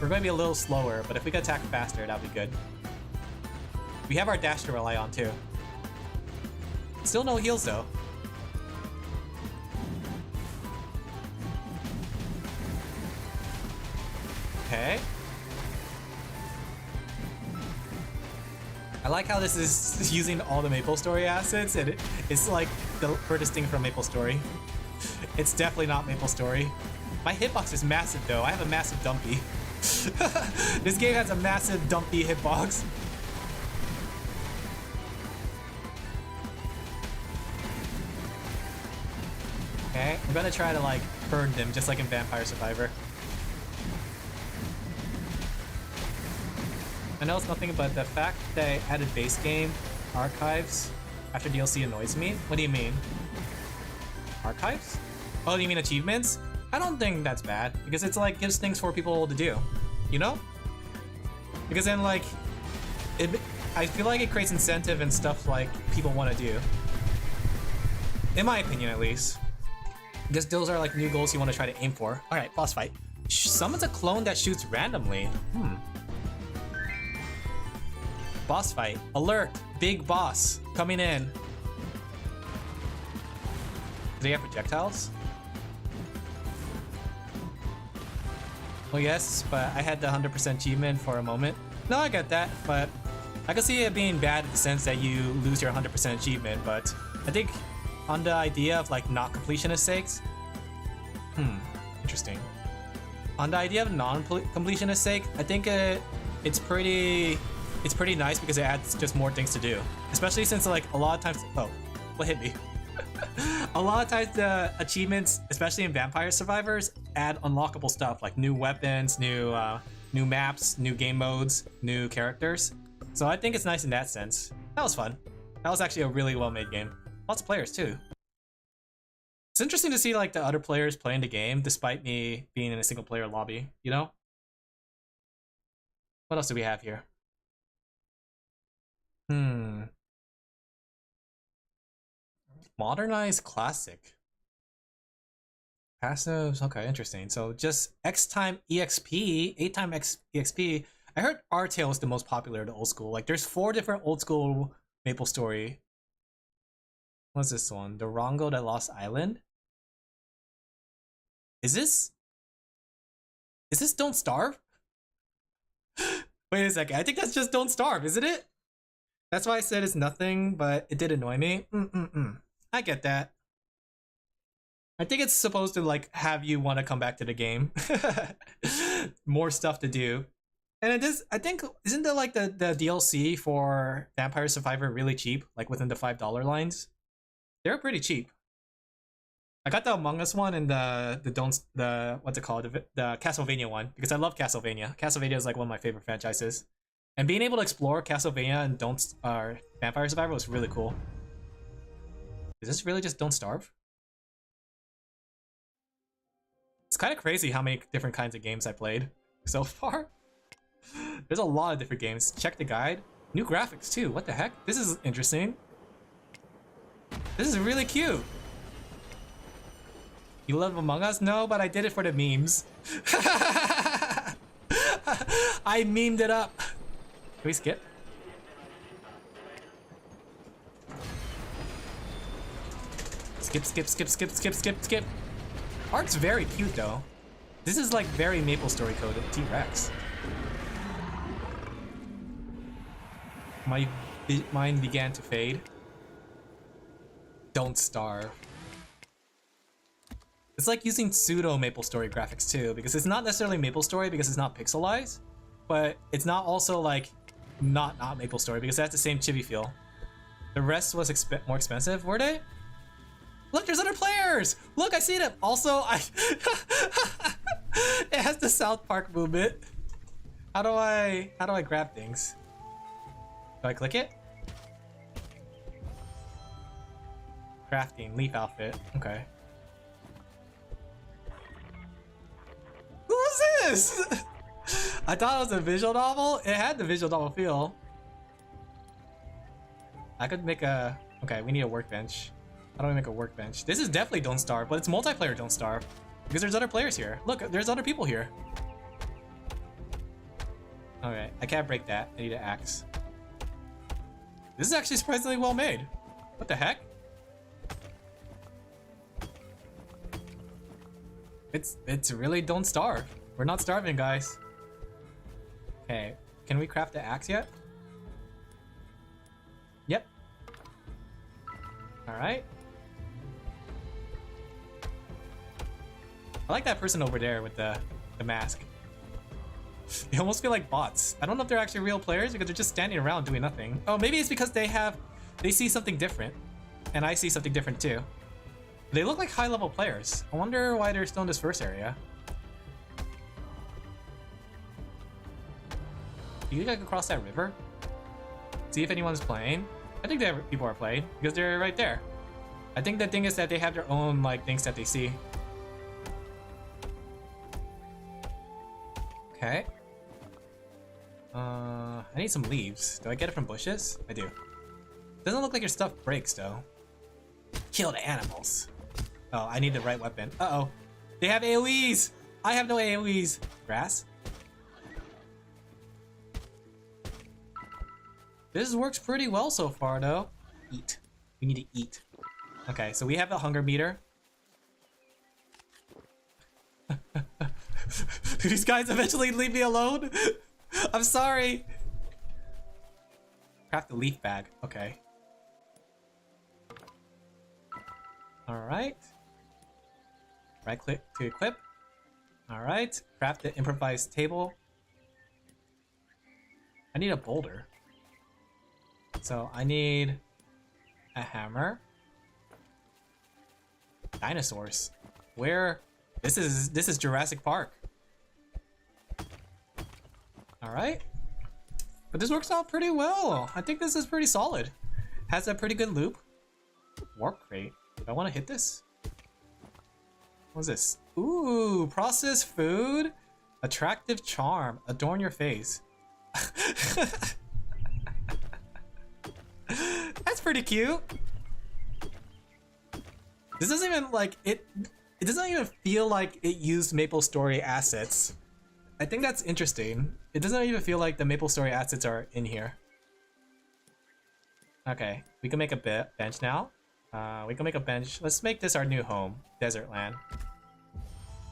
We're going to be a little slower, but if we can attack faster, that'll be good. We have our dash to rely on too. Still no heals though. Okay. I like how this is using all the Maplestory assets, and it's like the furthest thing from Maplestory. It's definitely not Maplestory. My hitbox is massive though. I have a massive dumpy. This game has a massive dumpy hitbox. Okay, I'm gonna try to like burn them just like in Vampire Survivor. I know it's nothing, but the fact that I added base game archives after DLC annoys me. What do you mean? Archives? Oh, do you mean achievements? I don't think that's bad because it's like gives things for people to do, you know? Because then like, I feel like it creates incentive and stuff like people want to do. In my opinion, at least. Because those are like new goals you want to try to aim for. All right, boss fight. Summons a clone that shoots randomly. Boss fight. Alert! Big boss coming in. Do they have projectiles? Well, yes, but I had the 100% achievement for a moment. No, I get that, but I can see it being bad in the sense that you lose your 100% achievement, but I think on the idea of like not completionist sakes, interesting. On the idea of non-completionist sake, I think it's pretty nice because it adds just more things to do. Especially since like a lot of times, oh, what hit me? A lot of times the achievements, especially in Vampire Survivors, add unlockable stuff like new weapons, new maps, new game modes, new characters. So I think it's nice in that sense. That was fun. That was actually a really well-made game. Lots of players too. It's interesting to see like the other players playing the game despite me being in a single player lobby, you know? What else do we have here? Modernized classic. Passives, okay, interesting. So just X time EXP, 8 time EXP. I heard R-Tail is the most popular, the old school. Like there's 4 different old school Maplestory. What's this one? The Rongo that Lost Island? Is this Don't Starve? Wait a second. I think that's just Don't Starve, isn't it? That's why I said it's nothing, but it did annoy me. I get that. I think it's supposed to like have you want to come back to the game. More stuff to do. And it is, I think, isn't there like the DLC for Vampire Survivor really cheap? Like within the $5 lines? They're pretty cheap. I got the Among Us one and the what's it called? The Castlevania one, because I love Castlevania. Castlevania is like one of my favorite franchises. And being able to explore Castlevania and Vampire Survivor was really cool. Is this really just Don't Starve? It's kind of crazy how many different kinds of games I played so far. There's a lot of different games. Check the guide. New graphics too. What the heck? This is interesting. This is really cute. You love Among Us? No, but I did it for the memes. I memed it up. Can we skip? Skip. Art's very cute though. This is like very Maplestory coded. T-Rex. My mind began to fade. Don't Starve. It's like using pseudo Maplestory graphics too, because it's not necessarily Maplestory because it's not pixelized, but it's not also like not Maplestory because it has the same chibi feel. The rest was more expensive, were they? Look, there's other players! Look, I see them! Also, it has the South Park movement. How do I grab things? Do I click it? Crafting, leaf outfit, okay. Who's this? I thought it was a visual novel. It had the visual novel feel. I could make a... Okay, we need a workbench. How do we make a workbench? This is definitely Don't Starve, but it's multiplayer Don't Starve. Because there's other players here. Look, there's other people here. Okay, I can't break that. I need an axe. This is actually surprisingly well made. What the heck? It's really Don't Starve. We're not starving, guys. Okay, can we craft the axe yet? Yep. Alright. I like that person over there with the mask. They almost feel like bots. I don't know if they're actually real players because they're just standing around doing nothing. Oh, maybe it's because they see something different. And I see something different too. They look like high-level players. I wonder why they're still in this first area. Do you think I can cross that river? See if anyone's playing? I think that people are playing because they're right there. I think the thing is that they have their own like things that they see. Okay. I need some leaves. Do I get it from bushes? I do. Doesn't look like your stuff breaks though. Kill the animals. Oh, I need the right weapon. Uh-oh. They have AoEs! I have no AoEs. Grass? This works pretty well so far though. Eat. We need to eat. Okay, so we have a hunger meter. Do these guys eventually leave me alone? I'm sorry. Craft the leaf bag. Okay. Alright. Right click to equip. Alright. Craft the improvised table. I need a boulder. So I need a hammer. Dinosaurs. Where? This is Jurassic Park. Alright. But this works out pretty well. I think this is pretty solid. Has a pretty good loop. Warp crate. Do I want to hit this? What's this? Ooh, processed food. Attractive charm. Adorn your face. That's pretty cute. This doesn't even like it doesn't even feel like it used Maplestory assets. I think that's interesting. It doesn't even feel like the Maplestory assets are in here. Okay, we can make a bench now. We can make a bench. Let's make this our new home, Desert Land.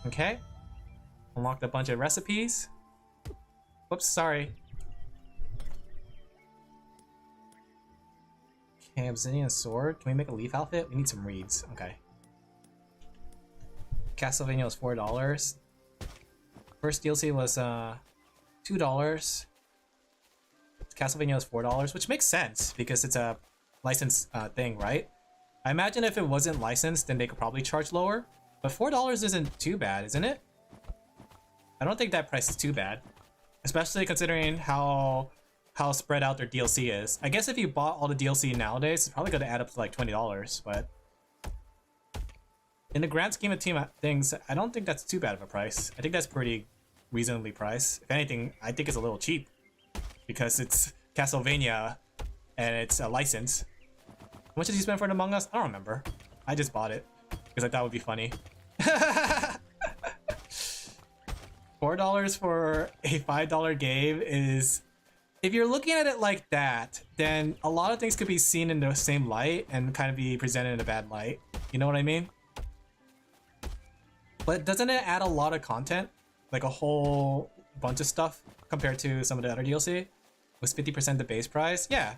Okay. Unlocked a bunch of recipes. Whoops, sorry. Okay, obsidian sword. Can we make a leaf outfit? We need some reeds. Okay. Castlevania was $4. First DLC was $2. Castlevania was $4, which makes sense because it's a licensed thing, right? I imagine if it wasn't licensed, then they could probably charge lower. But $4 isn't too bad, isn't it? I don't think that price is too bad, especially considering how spread out their DLC is. I guess if you bought all the DLC nowadays, it's probably going to add up to like $20, but in the grand scheme of things, I don't think that's too bad of a price. I think that's pretty reasonably priced. If anything, I think it's a little cheap because it's Castlevania and it's a license. How much did you spend for it Among Us? I don't remember. I just bought it because I thought it would be funny. $4 for a $5 game is... If you're looking at it like that, then a lot of things could be seen in the same light and kind of be presented in a bad light. You know what I mean? But doesn't it add a lot of content? Like a whole bunch of stuff compared to some of the other DLC? Was 50% the base price? Yeah.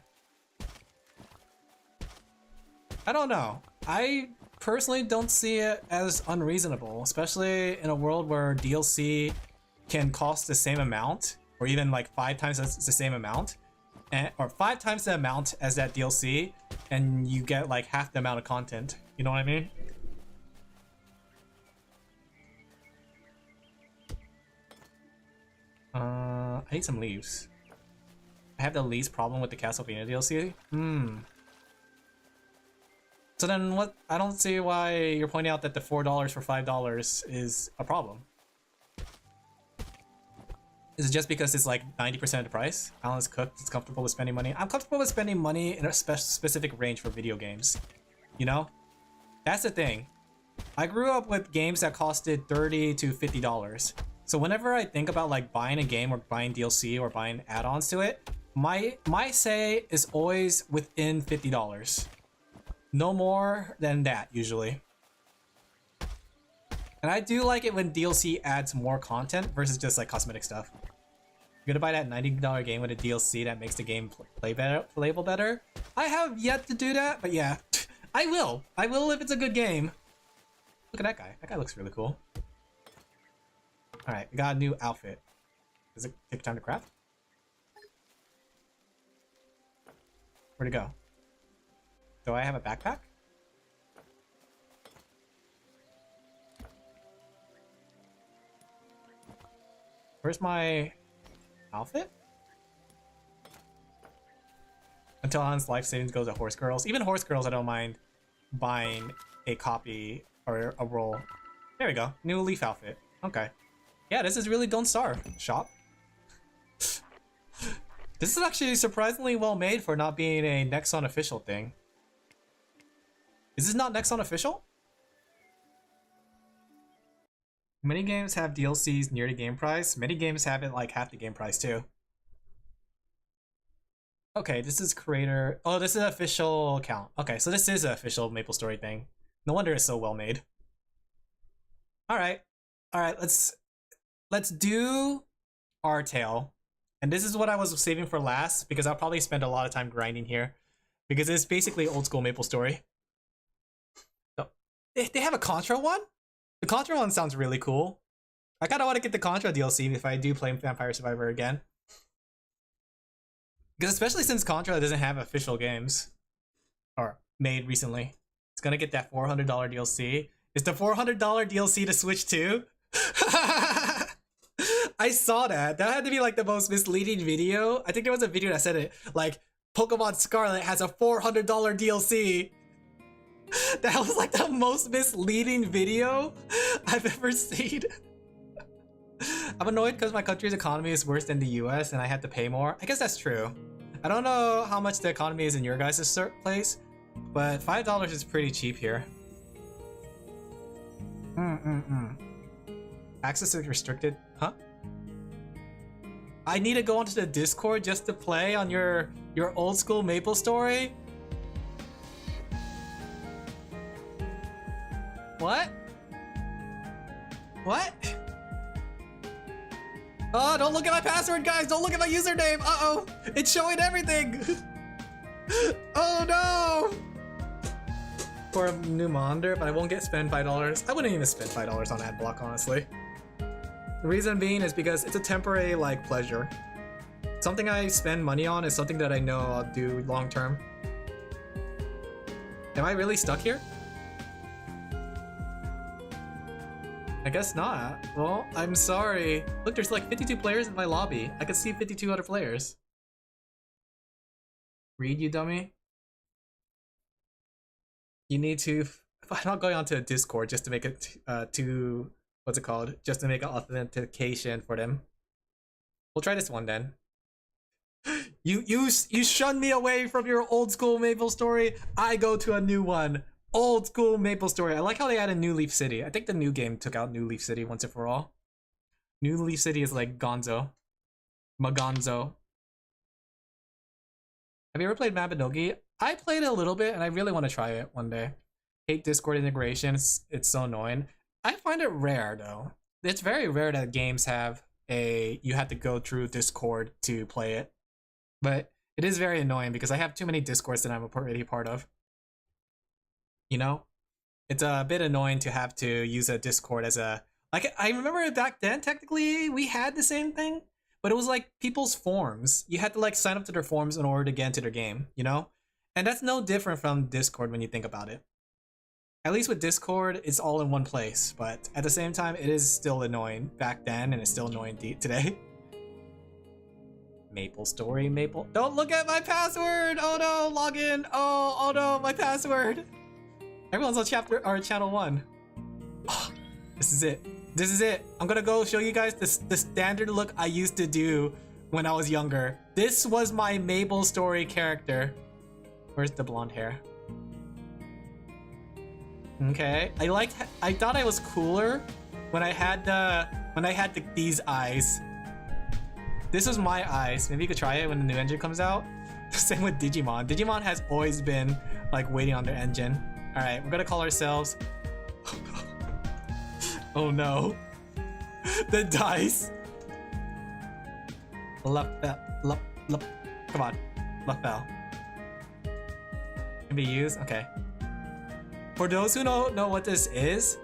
I don't know. I personally don't see it as unreasonable, especially in a world where DLC can cost the same amount, or even like 5 times the same amount, or 5 times the amount as that DLC, and you get like half the amount of content. You know what I mean? I need some leaves. I have the least problem with the Castlevania DLC. So then what? I don't see why you're pointing out that the $4 for $5 is a problem. Is it just because it's like 90% of the price? Alan's cooked, it's comfortable with spending money. I'm comfortable with spending money in a specific range for video games. You know? That's the thing. I grew up with games that costed $30 to $50. So whenever I think about like buying a game or buying DLC or buying add-ons to it, my say is always within $50. No more than that, usually. And I do like it when DLC adds more content versus just like cosmetic stuff. You're gonna buy that $90 game with a DLC that makes the game playable better? I have yet to do that, but yeah. I will. I will if it's a good game. Look at that guy. That guy looks really cool. Alright, we got a new outfit. Does it take time to craft? Where'd it go? Do I have a backpack? Where's my outfit? Until Han's life savings goes to Horse Girls. Even Horse Girls, I don't mind buying a copy or a roll. There we go. New leaf outfit. Okay. Yeah, this is really Don't Starve shop. This is actually surprisingly well made for not being a Nexon official thing. Is this not Nexon official? Many games have DLCs near the game price. Many games have it like half the game price too. Okay, this is creator. Oh, this is an official account. Okay, so this is an official Maplestory thing. No wonder it's so well made. All right, let's do our tale. And this is what I was saving for last because I'll probably spend a lot of time grinding here because it's basically old school Maplestory. So, they have a Contra one? The Contra one sounds really cool. I kind of want to get the Contra DLC if I do play Vampire Survivor again. Because especially since Contra doesn't have official games. Or made recently. It's gonna get that $400 DLC. Is the $400 DLC to Switch too? I saw that. That had to be like the most misleading video. I think there was a video that said it. Like, Pokemon Scarlet has a $400 DLC. That was like the most misleading video I've ever seen. I'm annoyed because my country's economy is worse than the US and I had to pay more. I guess that's true. I don't know how much the economy is in your guys' place, but $5 is pretty cheap here. Access is restricted. Huh? I need to go onto the Discord just to play on your old school Maplestory? What? What? Oh, don't look at my password, guys! Don't look at my username! Uh-oh! It's showing everything! Oh no! For a new monitor, but I won't spend $5. I wouldn't even spend $5 on Adblock, honestly. The reason being is because it's a temporary, like, pleasure. Something I spend money on is something that I know I'll do long term. Am I really stuck here? I guess not. Well, I'm sorry. Look, there's like 52 players in my lobby. I can see 52 other players. Read, you dummy. You need to... I'm not going onto a Discord just to make it to... What's it called? Just to make an authentication for them. We'll try this one then. You shun me away from your old school Maplestory. I go to a new one. Old school Maplestory. I like how they added New Leaf City. I think the new game took out New Leaf City once and for all. New Leaf City is like Gonzo. Magonzo. Have you ever played Mabinogi? I played it a little bit and I really want to try it one day. Hate Discord integration. It's so annoying. I find it rare though. It's very rare that games have you have to go through Discord to play it. But it is very annoying because I have too many Discords that I'm already part of. You know? It's a bit annoying to have to use a Discord as a... Like, I remember back then, technically, we had the same thing. But it was like people's forums. You had to like sign up to their forums in order to get into their game, you know? And that's no different from Discord when you think about it. At least with Discord, it's all in one place. But at the same time, it is still annoying back then, and it's still annoying today. Maplestory, Don't look at my password! Oh no, login! Oh no, my password! Everyone's on channel 1. Oh, this is it. This is it. I'm gonna go show you guys the standard look I used to do when I was younger. This was my Maplestory character. Where's the blonde hair? Okay, I thought I was cooler when I had these eyes. This was my eyes. Maybe you could try it when the new engine comes out. Same with Digimon. Digimon has always been like waiting on their engine. All right, we're gonna call ourselves. Oh no. The dice. Laphel. Come on. Laphel. Can be used? Okay. For those who don't know what this is,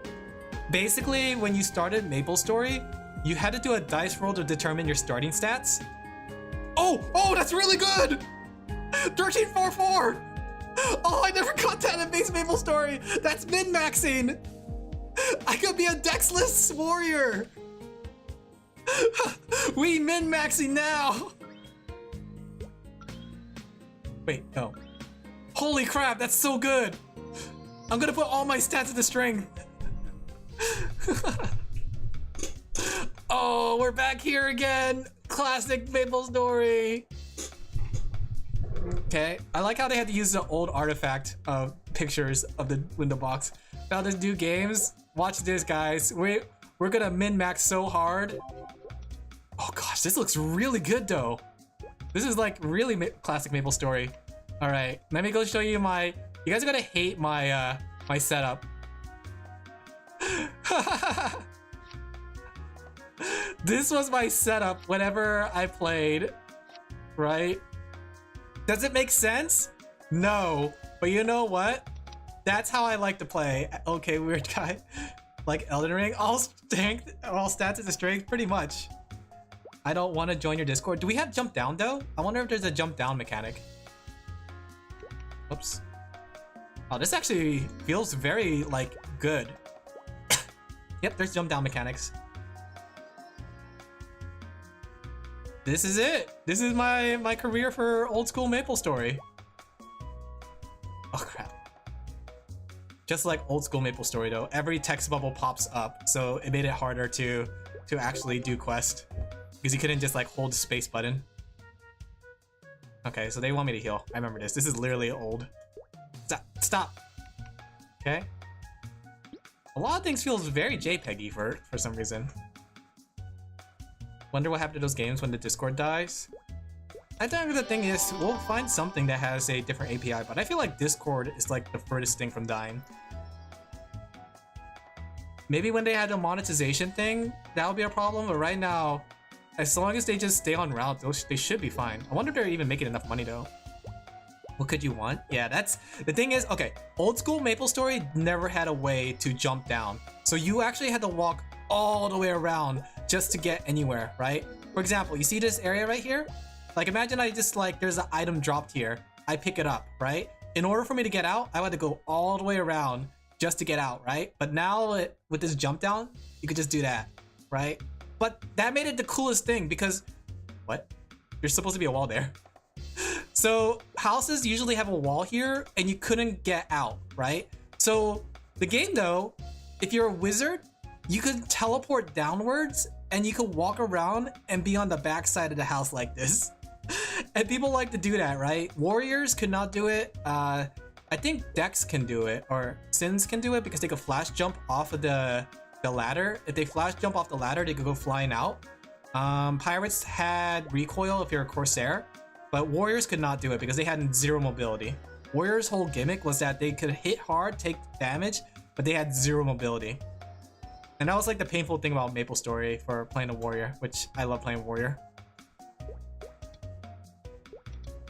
basically when you started Maplestory, you had to do a dice roll to determine your starting stats. Oh, that's really good! 1344! Oh, I never got that in base Maplestory! That's min-maxing! I could be a Dexless warrior! We min-maxing now! Wait, no. Holy crap, that's so good! I'm gonna put all my stats into strength. Oh, we're back here again. Classic Maplestory. Okay, I like how they had to use the old artifact of pictures of the window box. Now this new games. Watch this, guys. We're gonna min-max so hard. Oh gosh, this looks really good though. This is like really classic Maplestory. All right, let me go show you my. You guys are gonna hate my my setup. This was my setup whenever I played, right? Does it make sense? No, but you know what? That's how I like to play. Okay, weird guy. Like Elden Ring, all strength, all stats is a strength, pretty much. I don't want to join your Discord. Do we have jump down though? I wonder if there's a jump down mechanic. Oops. Oh, this actually feels very, like, good. Yep, there's jump down mechanics. This is it. This is my career for old school Maplestory. Oh crap. Just like old school Maplestory though, every text bubble pops up, so it made it harder to actually do quest. Because you couldn't just like hold the space button. Okay, so they want me to heal. I remember this. This is literally old. Stop. Okay. A lot of things feels very JPEG-y for some reason. Wonder what happened to those games when the Discord dies. I think the thing is, we'll find something that has a different API, but I feel like Discord is like the furthest thing from dying. Maybe when they had the monetization thing, that would be a problem. But right now, as long as they just stay on route, they should be fine. I wonder if they're even making enough money though. What could you want? Yeah, that's the thing is, okay, old school Maplestory never had a way to jump down. So you actually had to walk all the way around just to get anywhere, right? For example, you see this area right here? Like imagine I just like, there's an item dropped here. I pick it up, right? In order for me to get out, I had to go all the way around just to get out, right? But now with this jump down, you could just do that, right? But that made it the coolest thing because, what? There's supposed to be a wall there. So houses usually have a wall here and you couldn't get out, right? So the game though, if you're a wizard, you could teleport downwards and you could walk around and be on the back side of the house like this. And people like to do that, right? Warriors could not do it. I think Dex can do it, or Sins can do it because they could flash jump off of the ladder. If they flash jump off the ladder, they could go flying out. Pirates had recoil if you're a Corsair, but Warriors could not do it because they had 0 mobility. Warriors' whole gimmick was that they could hit hard, take damage, but they had 0 mobility. And that was like the painful thing about Maplestory for playing a Warrior, which I love playing Warrior.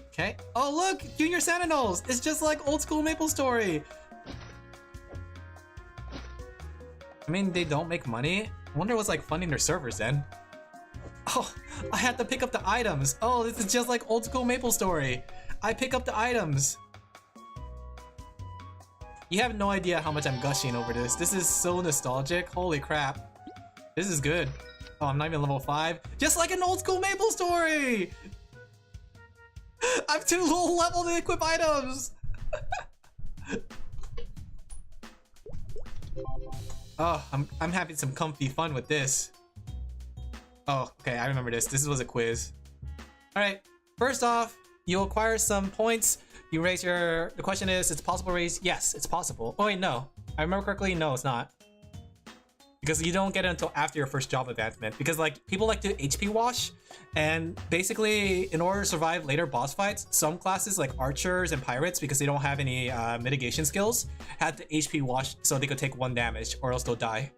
Okay. Oh look, Junior Sentinels! It's just like old school Maplestory! I mean, they don't make money. I wonder what's like funding their servers then. Oh, I had to pick up the items. Oh, this is just like old school Maplestory. I pick up the items. You have no idea how much I'm gushing over this. This is so nostalgic. Holy crap. This is good. Oh, I'm not even level 5. Just like an old school Maplestory! I'm too low level to equip items! Oh, I'm having some comfy fun with this. Oh, okay, I remember this. This was a quiz. Alright, first off, you acquire some points. You raise your... The question is, it's possible to raise... Yes, it's possible. Oh wait, no. I remember correctly, no, it's not. Because you don't get it until after your first job advancement. Because like, people like to HP wash. And basically, in order to survive later boss fights, some classes like archers and pirates, because they don't have any mitigation skills, had to HP wash so they could take 1 damage or else they'll die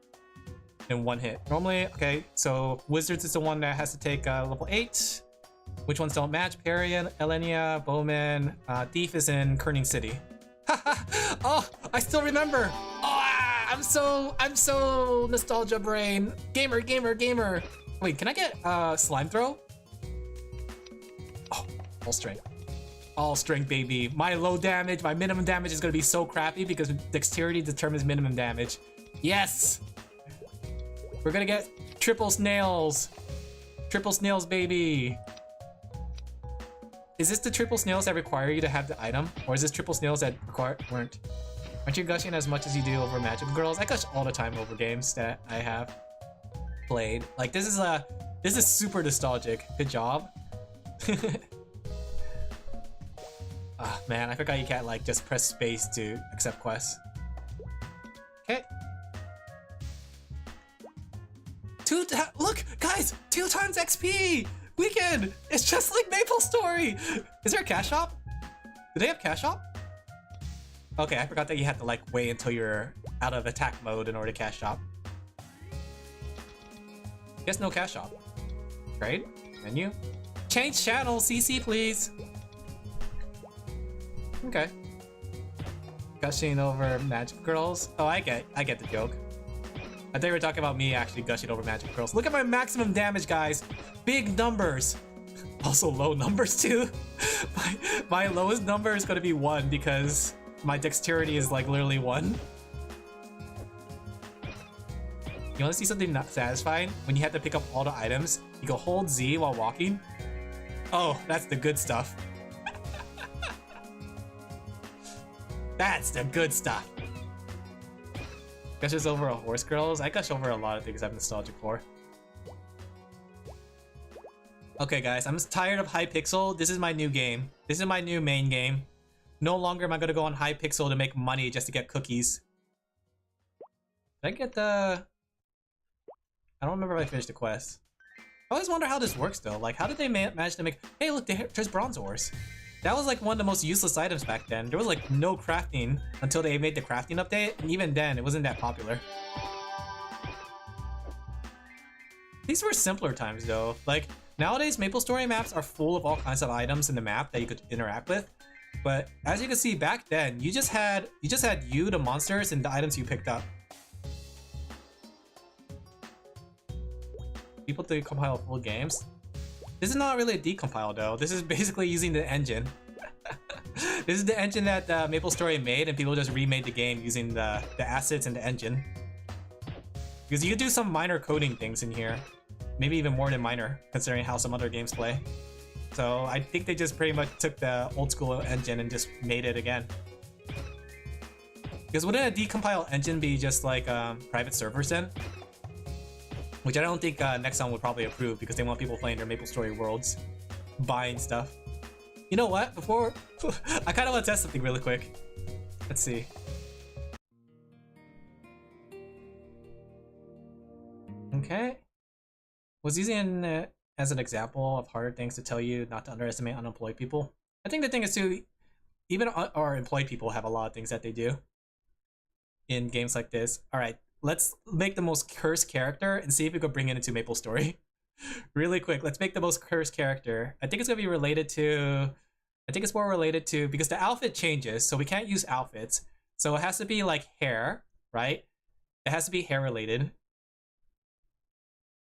in 1 hit. Normally, okay, so wizards is the one that has to take level 8. Which ones don't match? Parian, Elenia, Bowman, Thief is in Kerning City. Oh, I still remember. Oh, I'm so nostalgia brain. Gamer, gamer, gamer. Wait, can I get slime throw? Oh, all strength. All strength, baby. My low damage, my minimum damage is gonna be so crappy because dexterity determines minimum damage. Yes! We're gonna get triple snails. Triple snails, baby. Is this the triple snails that require you to have the item? Or is this triple snails that weren't? Aren't you gushing as much as you do over Magical Girls? I gush all the time over games that I have played. Like this is super nostalgic. Good job. Ah man, I forgot you can't like just press space to accept quests. Okay. Look, guys, 2 times XP! Weekend! It's just like Maplestory! Is there a cash shop? Do they have cash shop? Okay, I forgot that you had to like wait until you're out of attack mode in order to cash shop. Guess no cash shop. Trade? Menu? Change channel, CC please! Okay. Gushing over Magic Girls? Oh, I get the joke. I thought you were talking about me actually gushing over Magic Girls. Look at my maximum damage, guys! Big numbers! Also low numbers too. My lowest number is gonna be 1 because my dexterity is like literally 1. You wanna see something not satisfying? When you have to pick up all the items, you go hold Z while walking. Oh, that's the good stuff. That's the good stuff. Gushes over a horse girls? I gush over a lot of things I'm nostalgic for. Okay guys, I'm tired of Hypixel. This is my new game. This is my new main game. No longer am I gonna go on Hypixel to make money just to get cookies. Did I get the... I don't remember if I finished the quest. I always wonder how this works though. Like, how did they manage to make... Hey look, there's bronze ores. That was like one of the most useless items back then. There was like no crafting until they made the crafting update. And even then, it wasn't that popular. These were simpler times though. Like nowadays, Maplestory maps are full of all kinds of items in the map that you could interact with. But as you can see back then, you just had you, the monsters, and the items you picked up. People decompile full games. This is not really a decompile though. This is basically using the engine. This is the engine that Maplestory made, and people just remade the game using the assets and the engine. Because you could do some minor coding things in here. Maybe even more than minor, considering how some other games play. So I think they just pretty much took the old school engine and just made it again. Because wouldn't a decompile engine be just like private servers then? Which I don't think Nexon would probably approve because they want people playing their Maplestory worlds, buying stuff. You know what? Before I kind of want to test something really quick. Let's see. Okay. Was using it as an example of harder things to tell you not to underestimate unemployed people. I think the thing is too, even our employed people have a lot of things that they do in games like this. All right, let's make the most cursed character and see if we could bring it into Maplestory. Really quick, let's make the most cursed character. I think it's gonna be related to, I think it's more related to, because the outfit changes, so we can't use outfits. So it has to be like hair, right? It has to be hair related.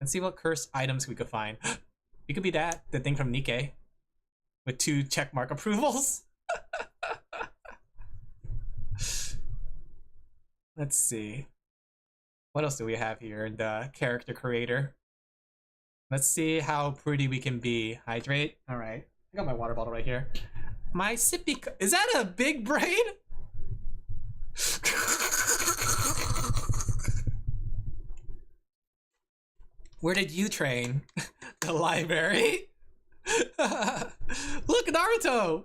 Let's see what cursed items we could find. It could be that, the thing from Nikkei, with 2 checkmark approvals. Let's see. What else do we have here in the character creator? Let's see how pretty we can be. Hydrate. All right. I got my water bottle right here. My sippy. Is that a big brain? Where did you train? The library? Look, Naruto!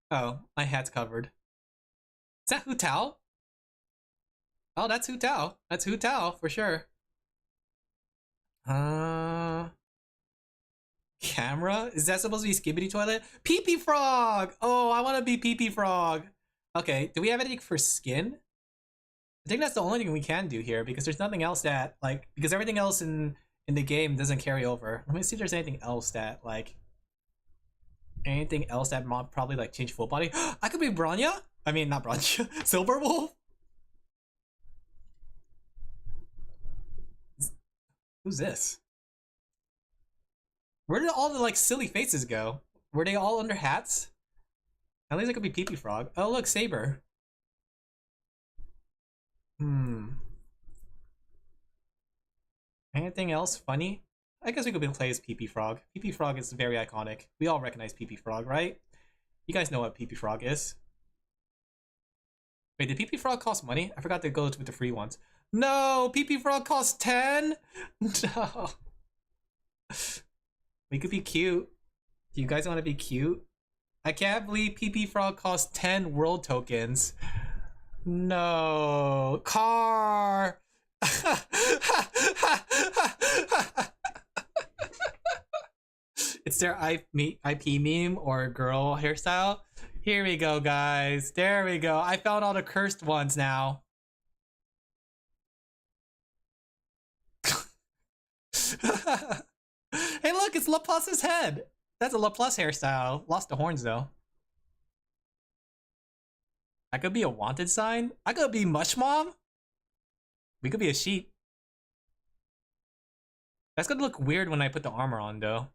Oh, my hat's covered. Is that Hu Tao? Oh, that's Hu Tao. That's Hu Tao for sure. Camera? Is that supposed to be Skibbity Toilet? Pee-Pee Frog! Oh, I want to be Pee-Pee Frog. Okay, do we have anything for skin? I think that's the only thing we can do here because there's nothing else that, like, because everything else in the game doesn't carry over. Let me see if there's anything else that, like, anything else that might probably, like, change full body. I could be Bronya? I mean, not Bronya. Silver Wolf? Who's this? Where did all the, like, silly faces go? Were they all under hats? At least it could be Pee-Pee Frog. Oh, look, Saber. Anything else funny? I guess we could play as Pee-Pee Frog. Pee-Pee Frog is very iconic. We all recognize Pee-Pee Frog, right? You guys know what Pee-Pee Frog is. Wait, did Pee-Pee Frog cost money? I forgot to go with the free ones. No! Pee-Pee Frog costs 10? No. We could be cute. Do you guys want to be cute? I can't believe Pee-Pee Frog costs 10 world tokens. No. Car! It's their IP meme or girl hairstyle. Here we go, guys. There we go. I found all the cursed ones now. Hey, look, it's Laplace's head. That's a Laplace hairstyle. Lost the horns, though. I could be a wanted sign. I could be Mush Mom. We could be a sheep. That's gonna look weird when I put the armor on, though.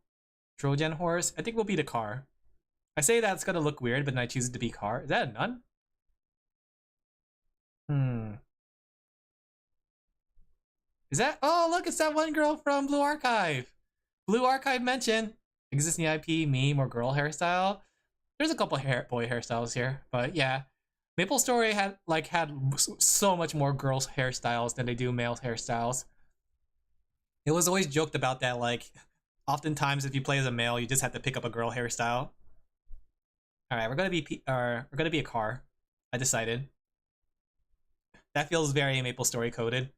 Trojan horse. I think we'll be the car. I say that's gonna look weird, but then I choose it to be car. Is that a nun? Is that? Oh, look, it's that one girl from Blue Archive. Blue Archive mention existing IP meme or girl hairstyle. There's a couple boy hairstyles here, but yeah, Maplestory had so much more girls hairstyles than they do male hairstyles. It was always joked about that, like, oftentimes if you play as a male, you just have to pick up a girl hairstyle. All right, we're gonna be a car. I decided. That feels very Maplestory coded.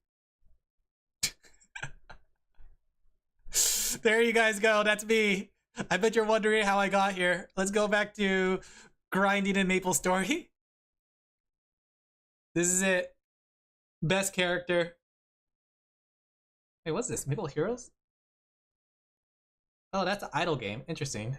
There you guys go. That's me. I bet you're wondering how I got here. Let's go back to grinding in Maplestory. This is it. Best character. Hey, what's this? Maple Heroes? Oh, that's an idol game. Interesting.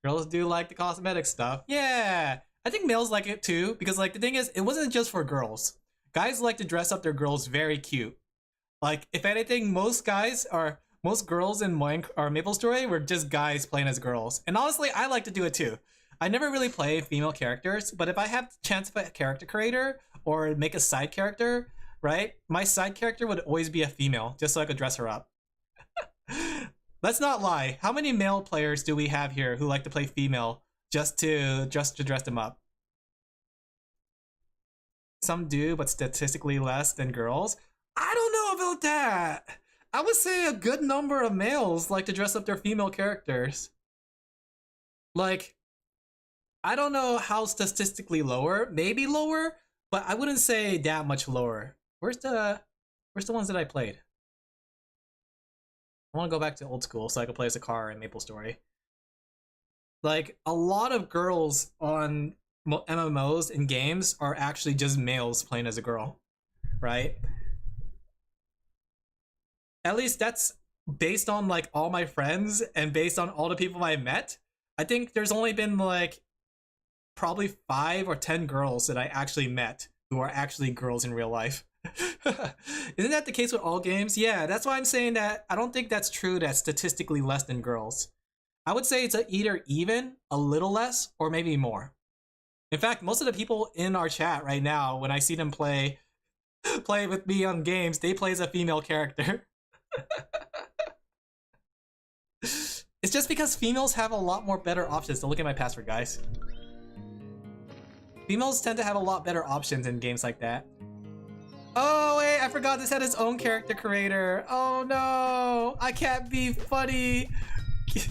Girls do like the cosmetic stuff. Yeah! I think males like it too, because like the thing is, it wasn't just for girls. Guys like to dress up their girls very cute. Like, if anything, most girls in Maplestory were just guys playing as girls. And honestly, I like to do it too. I never really play female characters, but if I have the chance to put a character creator or make a side character, right? My side character would always be a female, just so I could dress her up. Let's not lie. How many male players do we have here who like to play female just to dress them up? Some do, but statistically less than girls. I don't know about that. I would say a good number of males like to dress up their female characters. Like, I don't know how statistically lower, maybe lower, but I wouldn't say that much lower. Where's the ones that I played? I want to go back to old school so I can play as a car in Maplestory. Like, a lot of girls on MMOs and games are actually just males playing as a girl, right? At least that's based on like all my friends and based on all the people I met. I think there's only been like probably 5 or 10 girls that I actually met who are actually girls in real life. Isn't that the case with all games? Yeah, that's why I'm saying that I don't think that's true that statistically less than girls. I would say it's either even, a little less, or maybe more. In fact, most of the people in our chat right now, when I see them play with me on games, they play as a female character. It's just because females have a lot more better options. So look at my password, guys. Females tend to have a lot better options in games like that. Oh wait, I forgot this had its own character creator. Oh no, I can't be funny.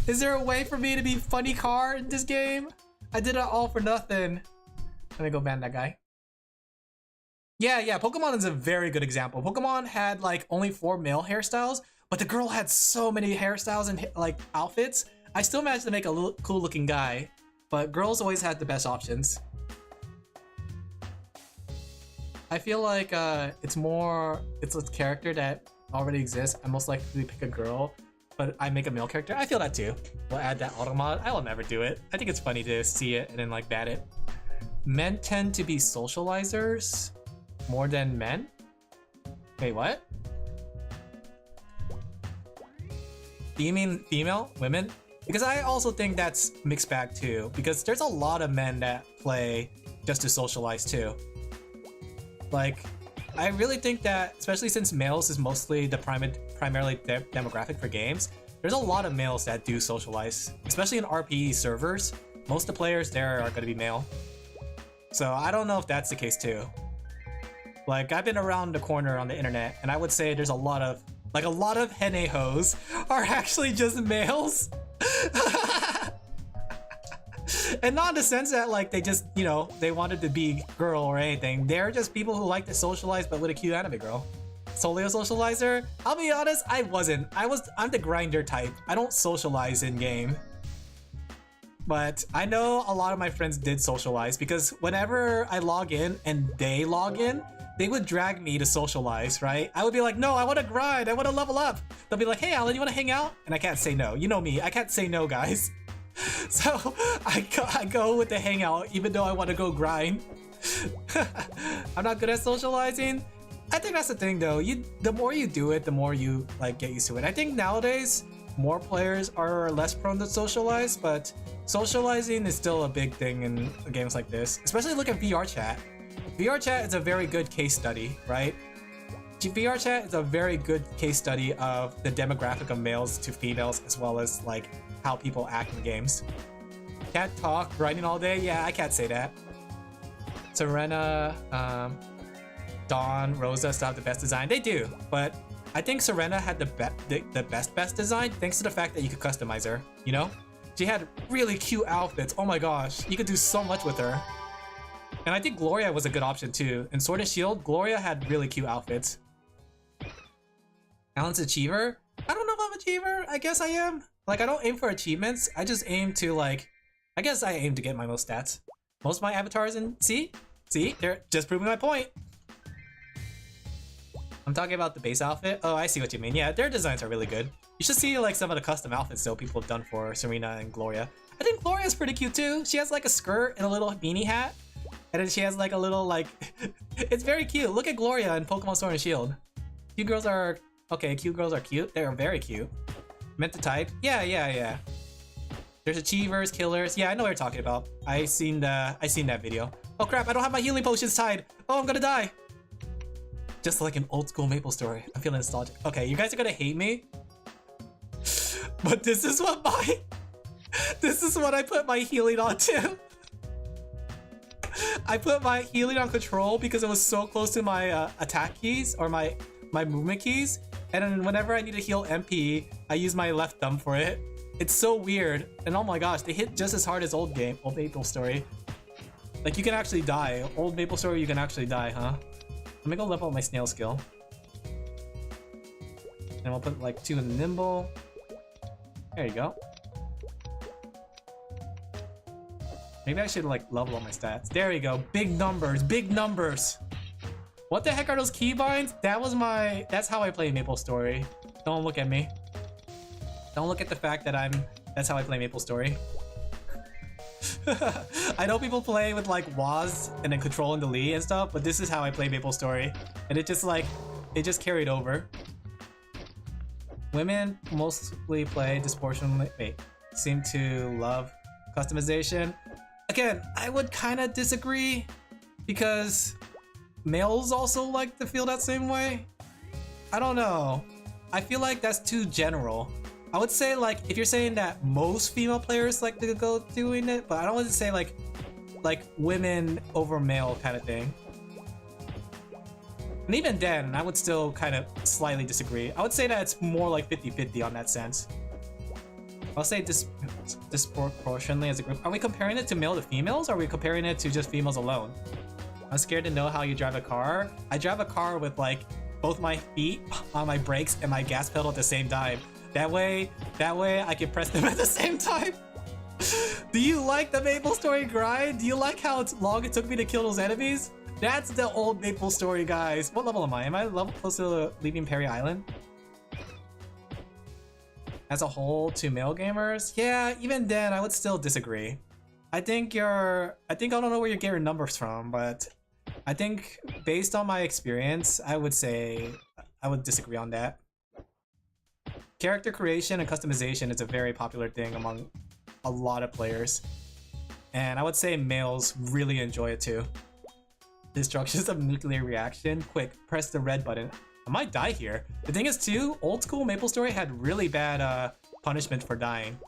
Is there a way for me to be funny car in this game? I did it all for nothing. Let me go ban that guy. Yeah, Pokemon is a very good example. Pokemon had like only 4 male hairstyles, but the girl had so many hairstyles and like outfits. I still managed to make a cool looking guy, but girls always had the best options. I feel like it's a character that already exists. I most likely pick a girl, but I make a male character. I feel that too. We'll add that auto mod. I will never do it. I think it's funny to see it and then like ban it. Men tend to be socializers more than men? Wait, what? Do you mean female? Women? Because I also think that's mixed bag too, because there's a lot of men that play just to socialize too. Like, I really think that, especially since males is mostly the primarily demographic for games, there's a lot of males that do socialize, especially in RPE servers. Most of the players there are going to be male. So I don't know if that's the case too. Like, I've been around the corner on the internet, and I would say there's a lot of henne hoes are actually just males. And not in the sense that like they just, you know, they wanted to be girl or anything. They're just people who like to socialize but with a cute anime girl. Solely a socializer? I'll be honest, I wasn't. I'm the grinder type. I don't socialize in game. But I know a lot of my friends did socialize because whenever I log in and they log in, they would drag me to socialize, right? I would be like, no, I want to grind, I want to level up. They'll be like, hey Alan, you want to hang out? And I can't say no. You know me, I can't say no, guys. So I go with the hangout even though I want to go grind. I'm not good at socializing. I think that's the thing though. The more you do it, the more you like get used to it. I think nowadays more players are less prone to socialize, but socializing is still a big thing in games like this. Especially look at VR chat. VR chat is a very good case study, right? VR chat is a very good case study of the demographic of males to females as well as like how people act in games. Can't talk, grinding all day? Yeah, I can't say that. Serena, Dawn, Rosa still have the best design. They do, but I think Serena had the best design thanks to the fact that you could customize her, you know? She had really cute outfits. Oh my gosh, you could do so much with her. And I think Gloria was a good option too. In Sword and Shield, Gloria had really cute outfits. Alan's achiever? I don't know if I'm an achiever. I guess I am. Like, I don't aim for achievements. I just aim to like, I guess I aim to get my most stats. Most of my avatars in, see, they're just proving my point. I'm talking about the base outfit. Oh, I see what you mean. Yeah, their designs are really good. You should see like some of the custom outfits though people have done for Serena and Gloria. I think Gloria's pretty cute too. She has like a skirt and a little beanie hat. And then she has like a little like... It's very cute. Look at Gloria in Pokemon Sword and Shield. Cute girls are... Okay, cute girls are cute. They're very cute. Meant to type. Yeah. There's achievers, killers. Yeah, I know what you're talking about. I seen that video. Oh crap, I don't have my healing potions tied. Oh, I'm gonna die. Just like an old school Maple Story. I'm feeling nostalgic. Okay, you guys are gonna hate me. But this is what I put my healing on to. I put my healing on control because it was so close to my attack keys or my movement keys. And then whenever I need to heal MP, I use my left thumb for it. It's so weird. And oh my gosh, they hit just as hard as old Maple Story. Like you can actually die. Old Maple Story, you can actually die, huh? Let me go level up my snail skill. And we'll put like 2 in the nimble. There you go. Maybe I should like level up my stats. There you go. Big numbers, big numbers. What the heck are those keybinds? That's how I play Maple Story. Don't look at me. Don't look at the fact that that's how I play Maple Story. I know people play with like WAS and then control and delete and stuff, but this is how I play Maple Story. And it just carried over. Women mostly play disproportionately, seem to love customization. Again, I would kind of disagree because males also like to feel that same way. I don't know. I feel like that's too general. I would say like if you're saying that most female players like to go doing it, but I don't want to say like women over male kind of thing. And even then, I would still kind of slightly disagree. I would say that it's more like 50-50 on that sense. I'll say disproportionately as a group. Are we comparing it to male to females, or are we comparing it to just females alone? I'm scared to know how you drive a car. I drive a car with like both my feet on my brakes and my gas pedal at the same time. That way I can press them at the same time. Do you like the Maple Story grind? Do you like how long it took me to kill those enemies? That's the old Maple Story, guys. What level am I? Am I level close to leaving Perry Island? As a whole, to male gamers? Yeah, even then, I would still disagree. I don't know where you're getting your numbers from, but I think based on my experience, I would say I would disagree on that. Character creation and customization is a very popular thing among a lot of players. And I would say males really enjoy it too. Destructions of nuclear reaction. Quick, press the red button. I might die here. The thing is too, old school Maple Story had really bad punishment for dying.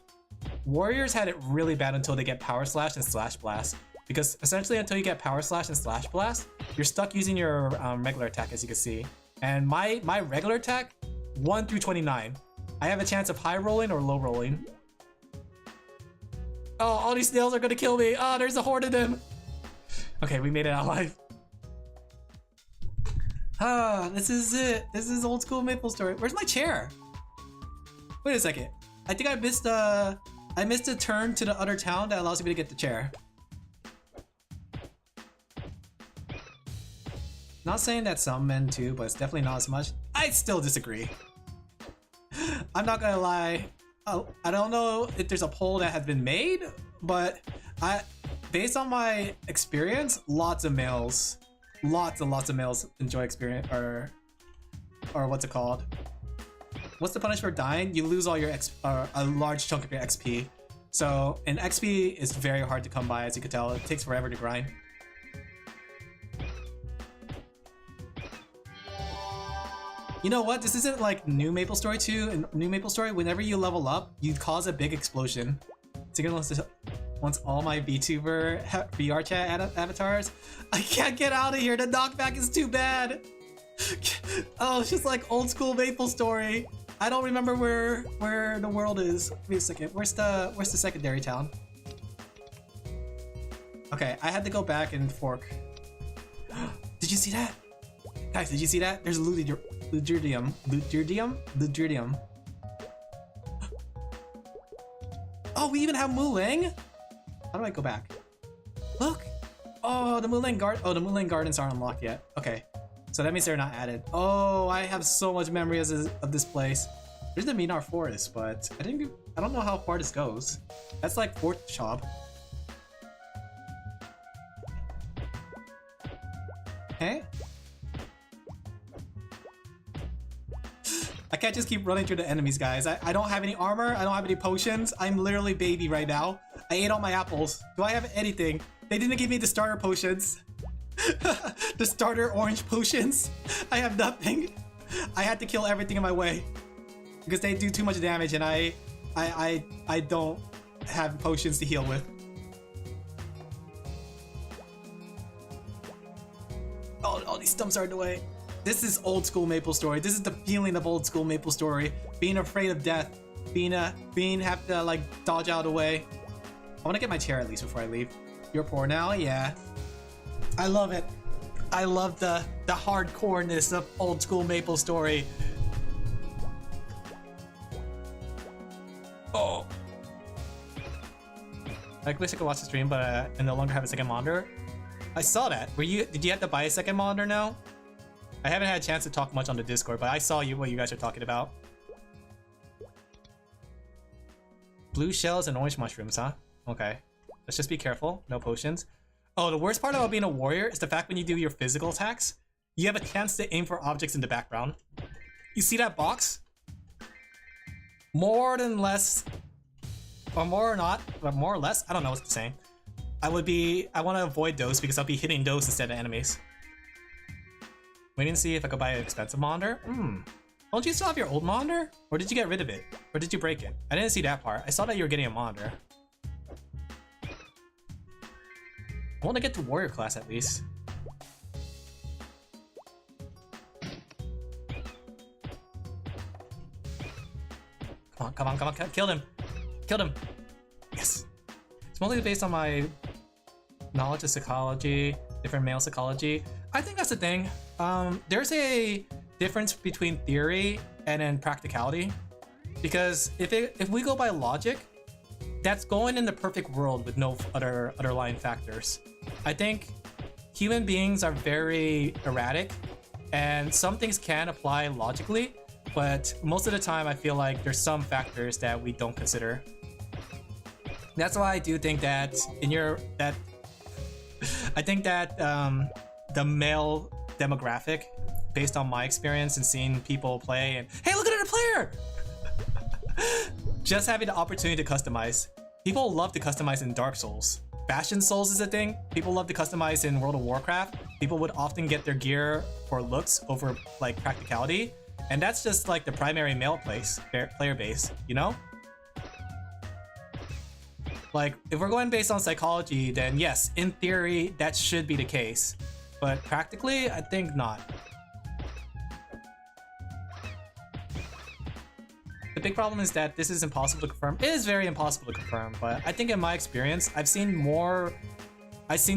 Warriors had it really bad until they get Power Slash and Slash Blast. Because essentially until you get Power Slash and Slash Blast, you're stuck using your regular attack, as you can see. And my regular attack, 1 through 29. I have a chance of high rolling or low rolling. Oh, all these snails are gonna kill me. Oh, there's a horde of them. Okay, we made it out alive. Ah, this is it. This is old school Maple Story. Where's my chair? Wait a second. I think I missed a turn to the other town that allows me to get the chair. Not saying that some men too, but it's definitely not as much. I still disagree. I'm not gonna lie. I don't know if there's a poll that has been made, but based on my experience, lots and lots of males enjoy experience or what's it called? What's the punishment for dying? You lose all your a large chunk of your XP. So, and XP is very hard to come by, as you can tell. It takes forever to grind. You know what? This isn't like new Maple Story 2. In new Maple Story, whenever you level up, you cause a big explosion. So once all my VTuber VR chat avatars. I can't get out of here. The knockback is too bad. Oh, it's just like old school Maple Story. I don't remember where the world is. Wait a second. Where's the secondary town? Okay, I had to go back and fork. Did you see that? Guys, did you see that? There's a Ludridium. Oh, we even have Muling? How do I go back? Look! Oh, the Muling Gardens aren't unlocked yet. Okay, so that means they're not added. Oh, I have so much memory of this place. There's the Minar Forest, but I don't know how far this goes. That's like 4th shop. Hey? I can't just keep running through the enemies, guys. I don't have any armor, I don't have any potions. I'm literally baby right now. I ate all my apples. Do I have anything? They didn't give me the starter potions. The starter orange potions. I have nothing. I had to kill everything in my way. Because they do too much damage and I don't have potions to heal with. Oh, all these stumps are in the way. This is old school Maplestory. This is the feeling of old school Maplestory. Being afraid of death. Being have to like dodge out of the way. I want to get my chair at least before I leave. You're poor now? Yeah. I love it. I love the hardcoreness of old school Maplestory. Oh. I wish I could watch the stream, but I no longer have a second monitor. I saw that. Did you have to buy a second monitor now? I haven't had a chance to talk much on the Discord, but I saw what you guys are talking about. Blue shells and orange mushrooms, huh? Okay. Let's just be careful. No potions. Oh, the worst part about being a warrior is the fact when you do your physical attacks, you have a chance to aim for objects in the background. You see that box? More than less, or more or not, but more or less, I don't know what to say. I want to avoid those because I'll be hitting those instead of enemies. Waiting to see if I could buy an expensive monitor. Don't you still have your old monitor? Or did you get rid of it? Or did you break it? I didn't see that part. I saw that you were getting a monitor. I want to get to warrior class at least. Come on, kill him! Killed him! Yes! It's mostly based on my knowledge of psychology, different male psychology. I think that's the thing. There's a difference between theory and then practicality. Because if we go by logic, that's going in the perfect world with no other underlying factors. I think human beings are very erratic, and some things can apply logically, but most of the time I feel like there's some factors that we don't consider. That's why I do think that I think that the male demographic, based on my experience and seeing people play, and hey, look at a player! Just having the opportunity to customize. People love to customize in Dark Souls. Bastion Souls is a thing. People love to customize in World of Warcraft. People would often get their gear for looks over like practicality. And that's just like the primary male player base, you know? Like, if we're going based on psychology, then yes, in theory, that should be the case. But practically, I think not. The big problem is that this is impossible to confirm. It is very impossible to confirm, but I think in my experience, I've seen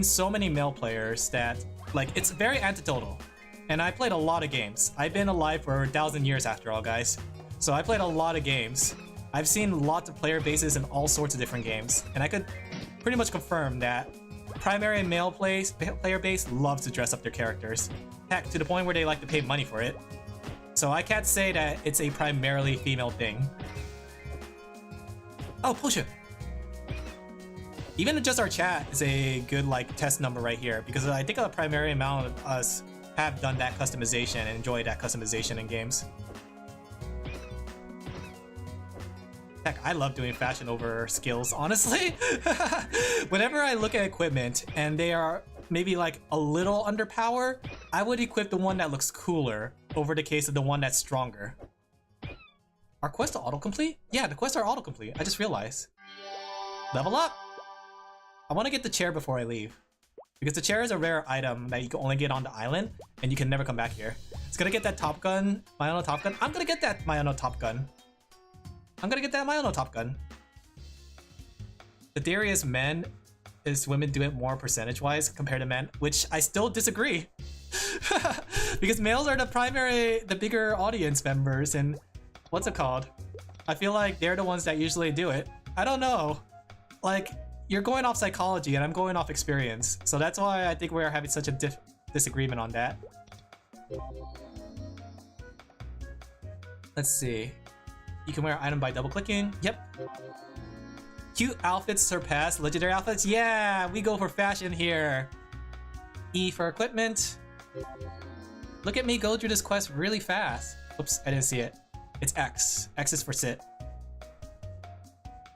so many male players that, like, it's very anecdotal. And I played a lot of games. I've been alive for 1,000 years after all, guys. So I played a lot of games. I've seen lots of player bases in all sorts of different games. And I could pretty much confirm that primary male player base loves to dress up their characters. Heck, to the point where they like to pay money for it. So I can't say that it's a primarily female thing. Oh, potion! Even just our chat is a good like test number right here, because I think a primary amount of us have done that customization and enjoy that customization in games. Heck, I love doing fashion over skills, honestly. Whenever I look at equipment and they are maybe like a little underpowered, I would equip the one that looks cooler over the case of the one that's stronger. Are quests autocomplete? Yeah, the quests are autocomplete. I just realized. Level up! I want to get the chair before I leave. Because the chair is a rare item that you can only get on the island, and you can never come back here. It's gonna get that Top Gun, Mayano Top Gun. I'm gonna get that Mayano Top Gun. The theory is women do it more percentage-wise compared to men, which I still disagree. Because males are the bigger audience members, and what's it called? I feel like they're the ones that usually do it. I don't know. Like, you're going off psychology and I'm going off experience. So that's why I think we're having such a disagreement on that. Let's see. You can wear an item by double clicking. Yep. Cute outfits surpass legendary outfits. Yeah, we go for fashion here. E for equipment. Look at me go through this quest really fast. Oops, I didn't see it. It's X. X is for sit.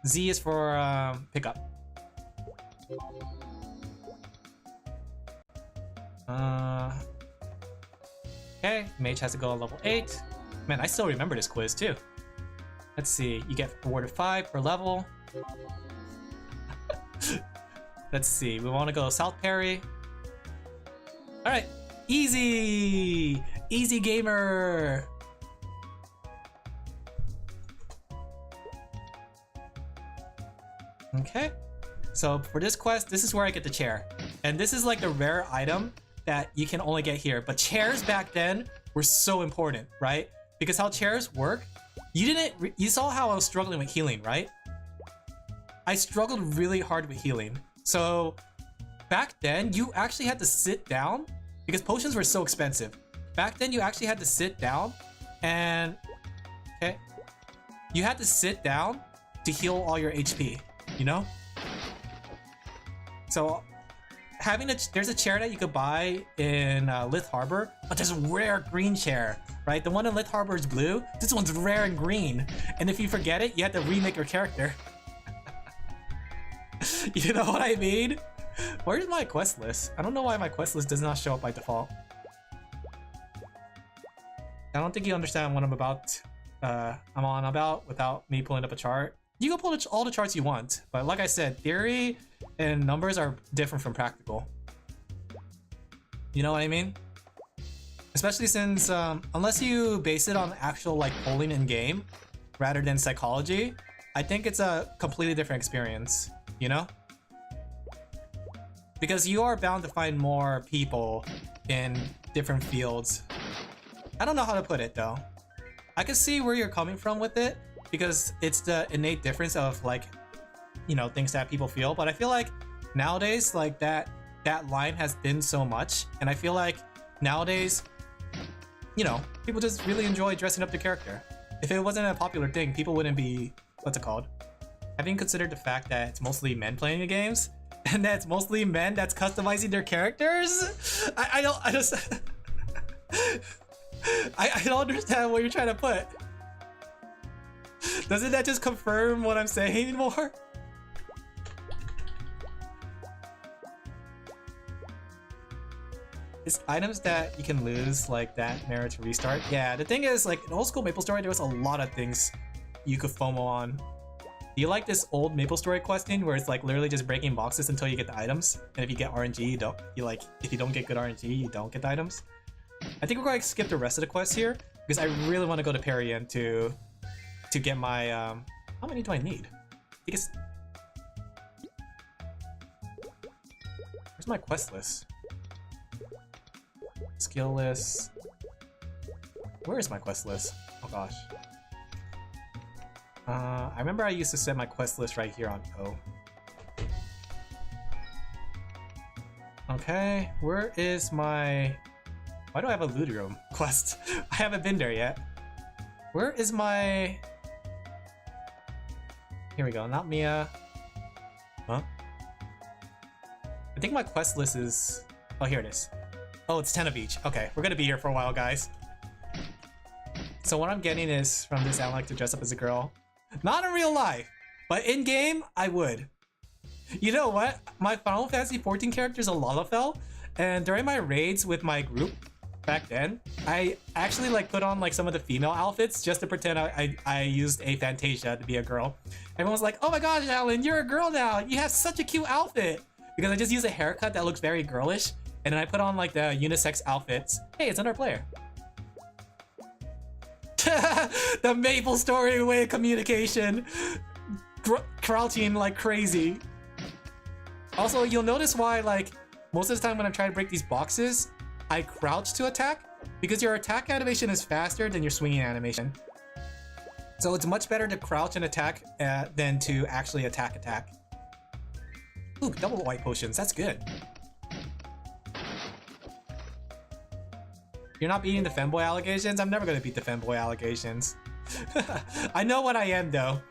Z is for pickup. Okay, mage has to go on level 8. Man, I still remember this quiz too. Let's see, you get rewarded 5 per level. Let's see, we want to go South Parry. Alright, easy! Easy gamer! Okay, so for this quest, this is where I get the chair. And this is like the rare item that you can only get here. But chairs back then were so important, right? Because how chairs work, you saw how I was struggling with healing, right? I struggled really hard with healing. So back then, you actually had to sit down because potions were so expensive. Back then, you actually had to sit down and, okay, you had to sit down to heal all your HP, you know? So there's a chair that you could buy in Lith Harbor, but there's a rare green chair, right? The one in Lith Harbor is blue. This one's rare and green. And if you forget it, you have to remake your character. You know what I mean? Where's my quest list? I don't know why my quest list does not show up by default. I don't think you understand what I'm on about without me pulling up a chart. You can pull all the charts you want, but like I said, theory and numbers are different from practical. You know what I mean? Especially since, unless you base it on actual like polling in game rather than psychology, I think it's a completely different experience, you know? Because you are bound to find more people in different fields. I don't know how to put it though. I can see where you're coming from with it because it's the innate difference of like, you know, things that people feel. But I feel like nowadays, like that line has thinned so much, and I feel like nowadays, you know, people just really enjoy dressing up the character. If it wasn't a popular thing, people wouldn't be, what's it called? Having considered the fact that it's mostly men playing the games, and that it's mostly men that's customizing their characters, I don't understand what you're trying to put. Doesn't that just confirm what I'm saying more? It's items that you can lose like that merit to restart. Yeah, the thing is, like in old school Maplestory, there was a lot of things you could FOMO on. Do you like this old Maplestory questing where it's like literally just breaking boxes until you get the items? And if you get RNG, if you don't get good RNG, you don't get the items? I think we're going to skip the rest of the quests here because I really want to go to Parian to get my how many do I need? I think it's, where's my quest list? Skill list. Where is my quest list? Oh gosh. I remember I used to set my quest list right here on O. Okay, where is my... Why do I have a loot room quest? I haven't been there yet. Where is my... Here we go, not Mia. Huh? I think my quest list is... Oh, here it is. Oh, it's 10 of each. Okay, we're gonna be here for a while, guys. So what I'm getting is from this, I like to dress up as a girl. Not in real life, but in game, I would. You know what? My Final Fantasy 14 character is a Laphel, and during my raids with my group back then, I actually like put on like some of the female outfits just to pretend I used a Fantasia to be a girl. Everyone was like, "Oh my gosh, Alin, you're a girl now. You have such a cute outfit." Because I just use a haircut that looks very girlish, and then I put on like the unisex outfits. Hey, it's another player. The Maplestory way of communication. Crouching like crazy. Also, you'll notice why, like, most of the time when I'm trying to break these boxes, I crouch to attack, because your attack animation is faster than your swinging animation. So it's much better to crouch and attack than to actually attack. Ooh, double white potions, that's good. You're not beating the femboy allegations? I'm never gonna beat the femboy allegations. I know what I am though.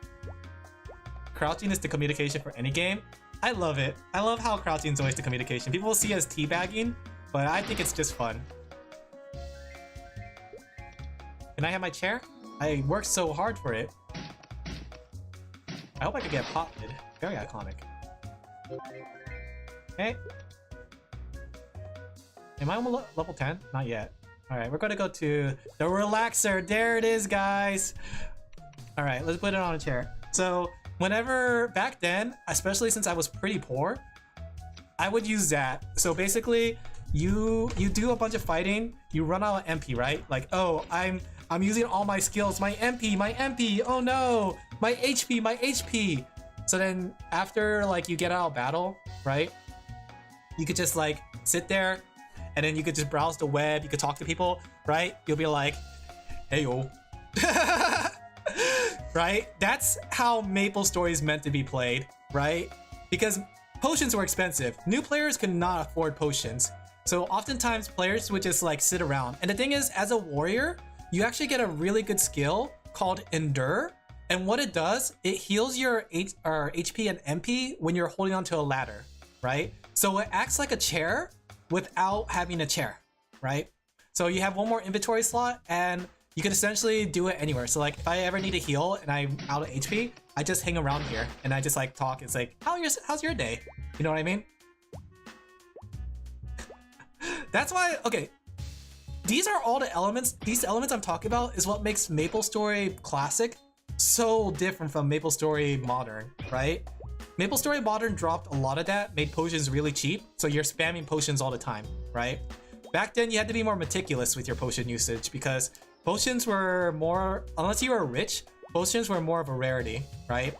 Crouching is the communication for any game. I love it. I love how crouching is always the communication. People will see it as teabagging, but I think it's just fun. Can I have my chair? I worked so hard for it. I hope I could get potted. Very iconic. Okay. Am I on level 10? Not yet. Alright, we're gonna go to the relaxer. There it is, guys. Alright, let's put it on a chair. So, whenever, back then, especially since I was pretty poor, I would use that. So basically, you do a bunch of fighting, you run out of MP, right? Like, oh, I'm using all my skills, my MP, oh no, my HP. So then after like you get out of battle, right? You could just like sit there and then you could just browse the web, you could talk to people, right? You'll be like, hey yo. Right? That's how Maplestory is meant to be played, right? Because potions were expensive. New players could not afford potions. So oftentimes players would just like sit around. And the thing is, as a warrior, you actually get a really good skill called Endure. And what it does, it heals your HP and MP when you're holding onto a ladder, right? So it acts like a chair without having a chair, right? So you have one more inventory slot and you can essentially do it anywhere. So like if I ever need a heal and I'm out of HP, I just hang around here and I just like talk. It's like, how's your day? You know what I mean? That's why, okay. These are all the elements, these elements I'm talking about is what makes Maplestory Classic so different from Maplestory Modern, right? Maplestory Modern dropped a lot of that, made potions really cheap, so you're spamming potions all the time, right? Back then you had to be more meticulous with your potion usage because potions were more, unless you were rich, potions were more of a rarity, right?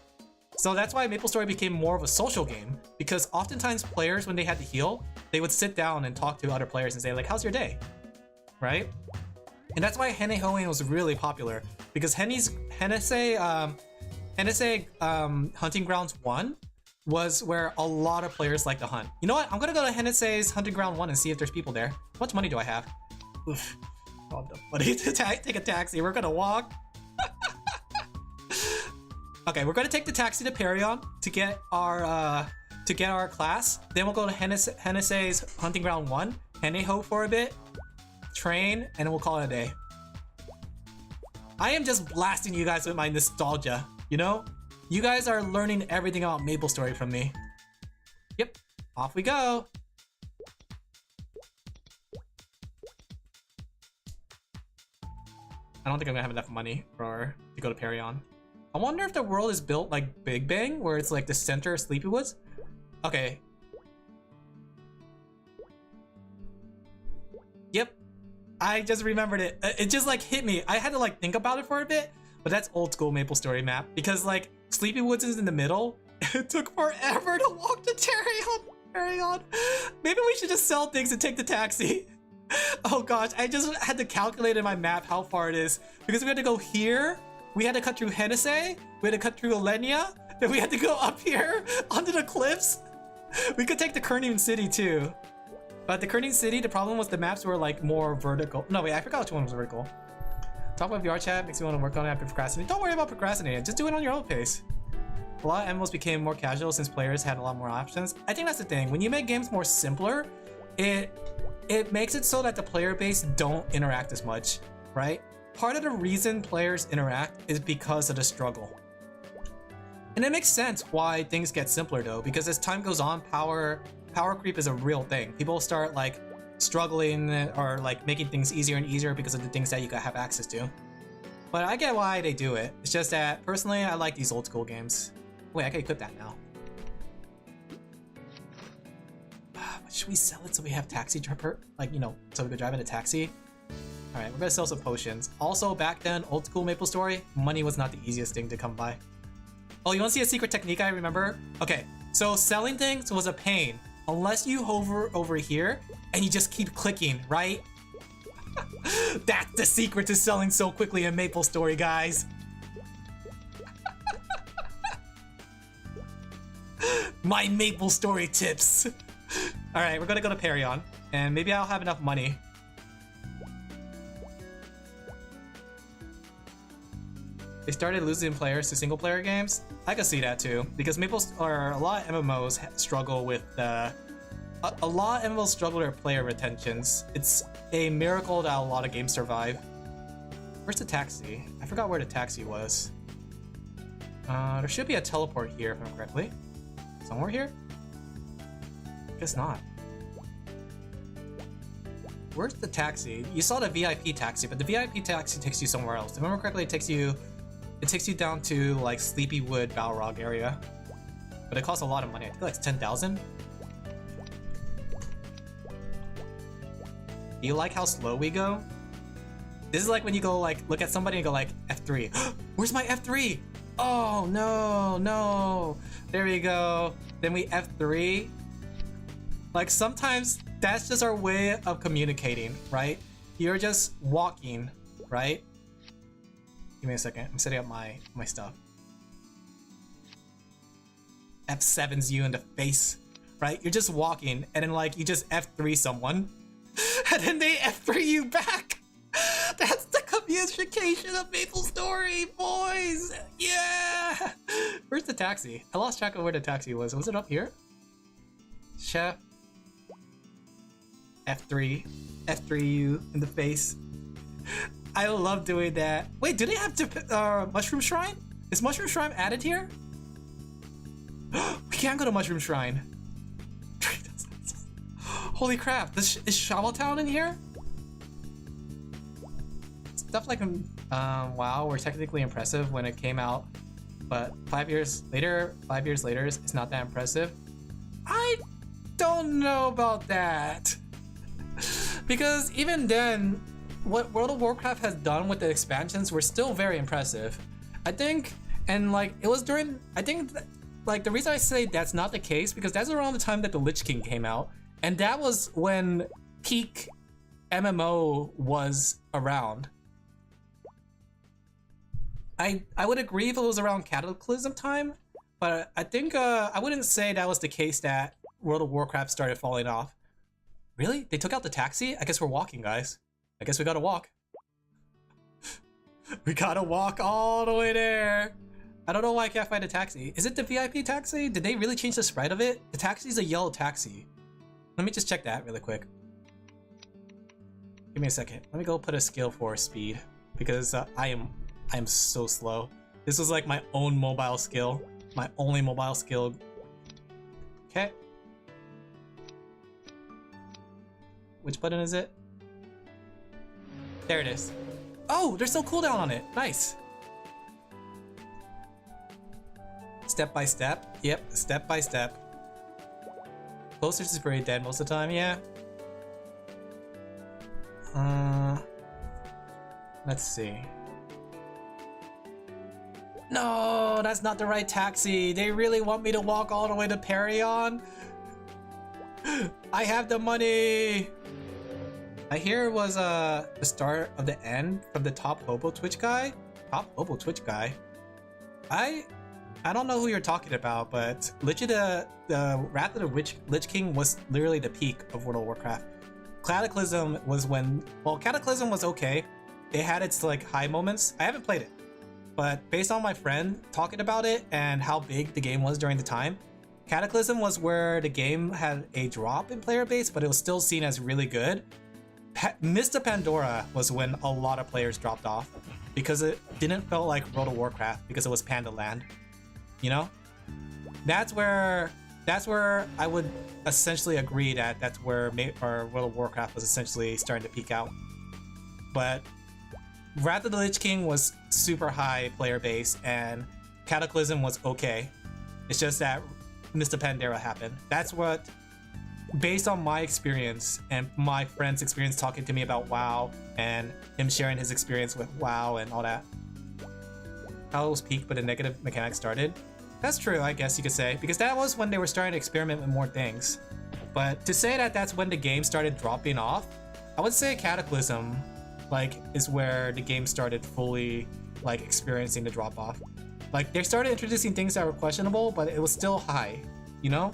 So that's why Maplestory became more of a social game, because oftentimes players, when they had to heal, they would sit down and talk to other players and say like, how's your day? Right? And that's why Henne Hoeing was really popular, because Hennessy Hunting Grounds 1 was where a lot of players like to hunt. You know what? I'm gonna go to Hennessy's Hunting Ground 1 and see if there's people there. How much money do I have? Oof. Oh, no money to take a taxi. We're gonna walk. Okay, we're gonna take the taxi to Perion to get our class. Then we'll go to Hennessy's Hunting Ground 1, Henneho for a bit, train, and we'll call it a day. I am just blasting you guys with my nostalgia, you know? You guys are learning everything about Maplestory from me. Yep, off we go. I don't think I'm gonna have enough money to go to Perion. I wonder if the world is built like Big Bang, where it's like the center of Sleepy Woods. Okay. Yep. I just remembered it. It just like hit me. I had to like think about it for a bit, but that's old school Maplestory map because like Sleepy Woods is in the middle. It took forever to walk to Perion. Maybe we should just sell things and take the taxi. Oh gosh, I just had to calculate in my map how far it is because we had to go here. We had to cut through Hennessy, we had to cut through Alenia, then we had to go up here onto the cliffs. We could take the Kerning City too. But the Kerning City, the problem was the maps were like more vertical. No, wait, I forgot which one was vertical. Talk about VR chat makes me want to work on it after procrastinating. Don't worry about procrastinating, just do it on your own pace. A lot of MMOs became more casual since players had a lot more options. I think that's the thing. When you make games more simpler, it makes it so that the player base don't interact as much, right? Part of the reason players interact is because of the struggle. And it makes sense why things get simpler though, because as time goes on, power creep is a real thing. People start like struggling or like making things easier and easier because of the things that you have access to. But I get why they do it. It's just that personally, I like these old school games. Wait, I can equip that now. Should we sell it so we have taxi driver? Like, you know, so we could drive in a taxi? Alright, we're gonna sell some potions. Also, back then, old school Maplestory, money was not the easiest thing to come by. Oh, you wanna see a secret technique I remember? Okay, so selling things was a pain. Unless you hover over here and you just keep clicking, right? That's the secret to selling so quickly in Maplestory, guys. My Maplestory tips. Alright, we're gonna go to Perion, and maybe I'll have enough money. They started losing players to single player games. I could see that too, because a lot of MMOs struggle with a lot of MMOs struggle with player retentions. It's a miracle that a lot of games survive. Where's the taxi? I forgot where the taxi was. There should be a teleport here if I'm correctly. Somewhere here? Guess not. Where's the taxi? You saw the VIP taxi, but the VIP taxi takes you somewhere else. If I remember correctly, it takes you down to like Sleepywood Balrog area. But it costs a lot of money. I think like it's 10,000. Do you like how slow we go? This is like when you go like look at somebody and go like F3. Where's my F3? Oh no, no. There we go. Then we F3. Like sometimes that's just our way of communicating, right? You're just walking, right? Give me a second. I'm setting up my stuff. F7's you in the face, right? You're just walking and then like you just F3 someone and then they F3 you back. That's the communication of Maplestory, boys! Yeah! Where's the taxi? I lost track of where the taxi was. Was it up here? Chef. F3. F3 you in the face. I love doing that. Wait, do they have Mushroom Shrine? Is Mushroom Shrine added here? We can't go to Mushroom Shrine. Holy crap, is Shovel Town in here? Stuff like WoW were technically impressive when it came out, but 5 years later, it's not that impressive. I don't know about that. Because even then, what World of Warcraft has done with the expansions were still very impressive. I think, and like, it was during, I think, like, the reason I say that's not the case, because that's around the time that the Lich King came out, and that was when peak MMO was around. I would agree if it was around Cataclysm time, but I think, I wouldn't say that was the case that World of Warcraft started falling off. Really? They took out the taxi? I guess we're walking, guys. I guess we gotta walk. We gotta walk all the way there. I don't know why I can't find a taxi. Is it the VIP taxi? Did they really change the sprite of it? The taxi's a yellow taxi. Let me just check that really quick. Give me a second. Let me go put a skill for speed, because I am so slow. This was like my own mobile skill. My only mobile skill. Okay. Which button is it? There it is. Oh, there's no cooldown on it. Nice. Step by step. Yep, step by step. Closer is pretty dead most of the time, yeah. Let's see. No, that's not the right taxi. They really want me to walk all the way to Perion? I have the money. I hear it was the start of the end from the top hobo Twitch guy. Top hobo Twitch guy. I don't know who you're talking about, but literally the Wrath of the Lich King was literally the peak of World of Warcraft. Cataclysm was when, well, Cataclysm was okay. It had its like high moments. I haven't played it, but based on my friend talking about it and how big the game was during the time, Cataclysm was where the game had a drop in player base, but it was still seen as really good. Mist of Pandora was when a lot of players dropped off because it didn't feel like World of Warcraft because it was Panda Land. You know? That's where I would essentially agree that that's where World of Warcraft was essentially starting to peak out. But Wrath of the Lich King was super high player base and Cataclysm was okay. It's just that Mr. Pandora happened. That's what, based on my experience and my friend's experience talking to me about WoW and him sharing his experience with WoW and all that. How it was peaked but the negative mechanics started. That's true, I guess you could say, because that was when they were starting to experiment with more things. But to say that that's when the game started dropping off, I would say Cataclysm like is where the game started fully like experiencing the drop off. Like they started introducing things that were questionable, but it was still high, you know?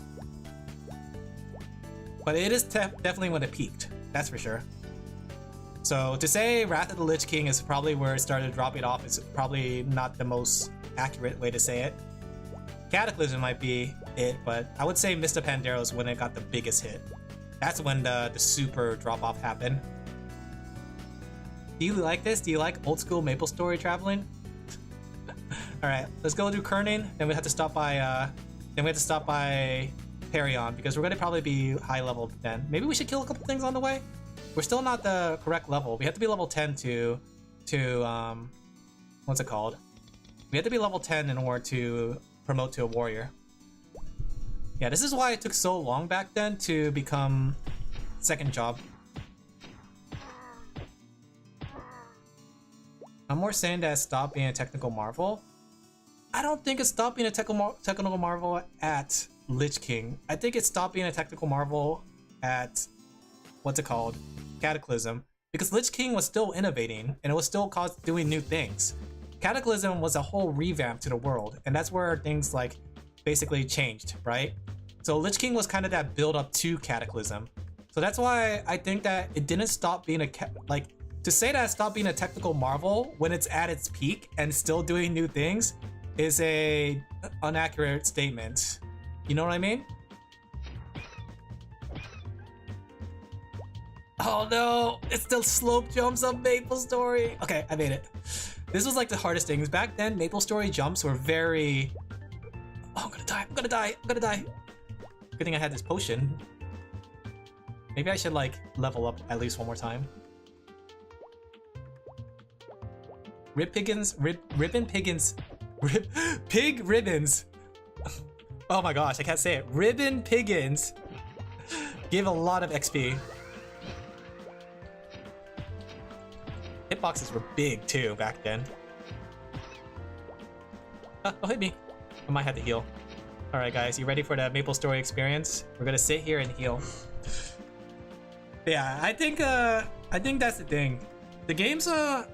But it is definitely when it peaked, that's for sure. So to say Wrath of the Lich King is probably where it started dropping off is probably not the most accurate way to say it. Cataclysm might be it, but I would say Mist of Pandaria is when it got the biggest hit. That's when the super drop-off happened. Do you like this? Do you like old school Maplestory traveling? Alright, let's go do Kerning, then we have to stop by Perion, because we're gonna probably be high level then. Maybe we should kill a couple things on the way? We're still not the correct level. We have to be level 10 to what's it called? We have to be level 10 in order to promote to a warrior. Yeah, this is why it took so long back then to become second job. I'm more saying that it stopped being a technical marvel. I don't think it stopped being a technical marvel at Lich King. I think it stopped being a technical marvel at what's it called? Cataclysm. Because Lich King was still innovating and it was still doing new things. Cataclysm was a whole revamp to the world, and that's where things like basically changed, right? So Lich King was kind of that build up to Cataclysm. So that's why I think that it didn't stop being to say that it stopped being a technical marvel when it's at its peak and still doing new things is a inaccurate statement. You know what I mean? Oh no, it's the slope jumps of Maplestory. Okay, I made it. This was like the hardest things. Back then, Maplestory jumps were very... Oh, I'm gonna die, I'm gonna die, I'm gonna die. Good thing I had this potion. Maybe I should like level up at least one more time. Pig ribbons. Oh my gosh, I can't say it. Ribbon piggins give a lot of XP. Hitboxes were big too back then. Don't hit me. I might have to heal. Alright guys, you ready for the Maplestory experience? We're gonna sit here and heal. Yeah, I think that's the thing. The games I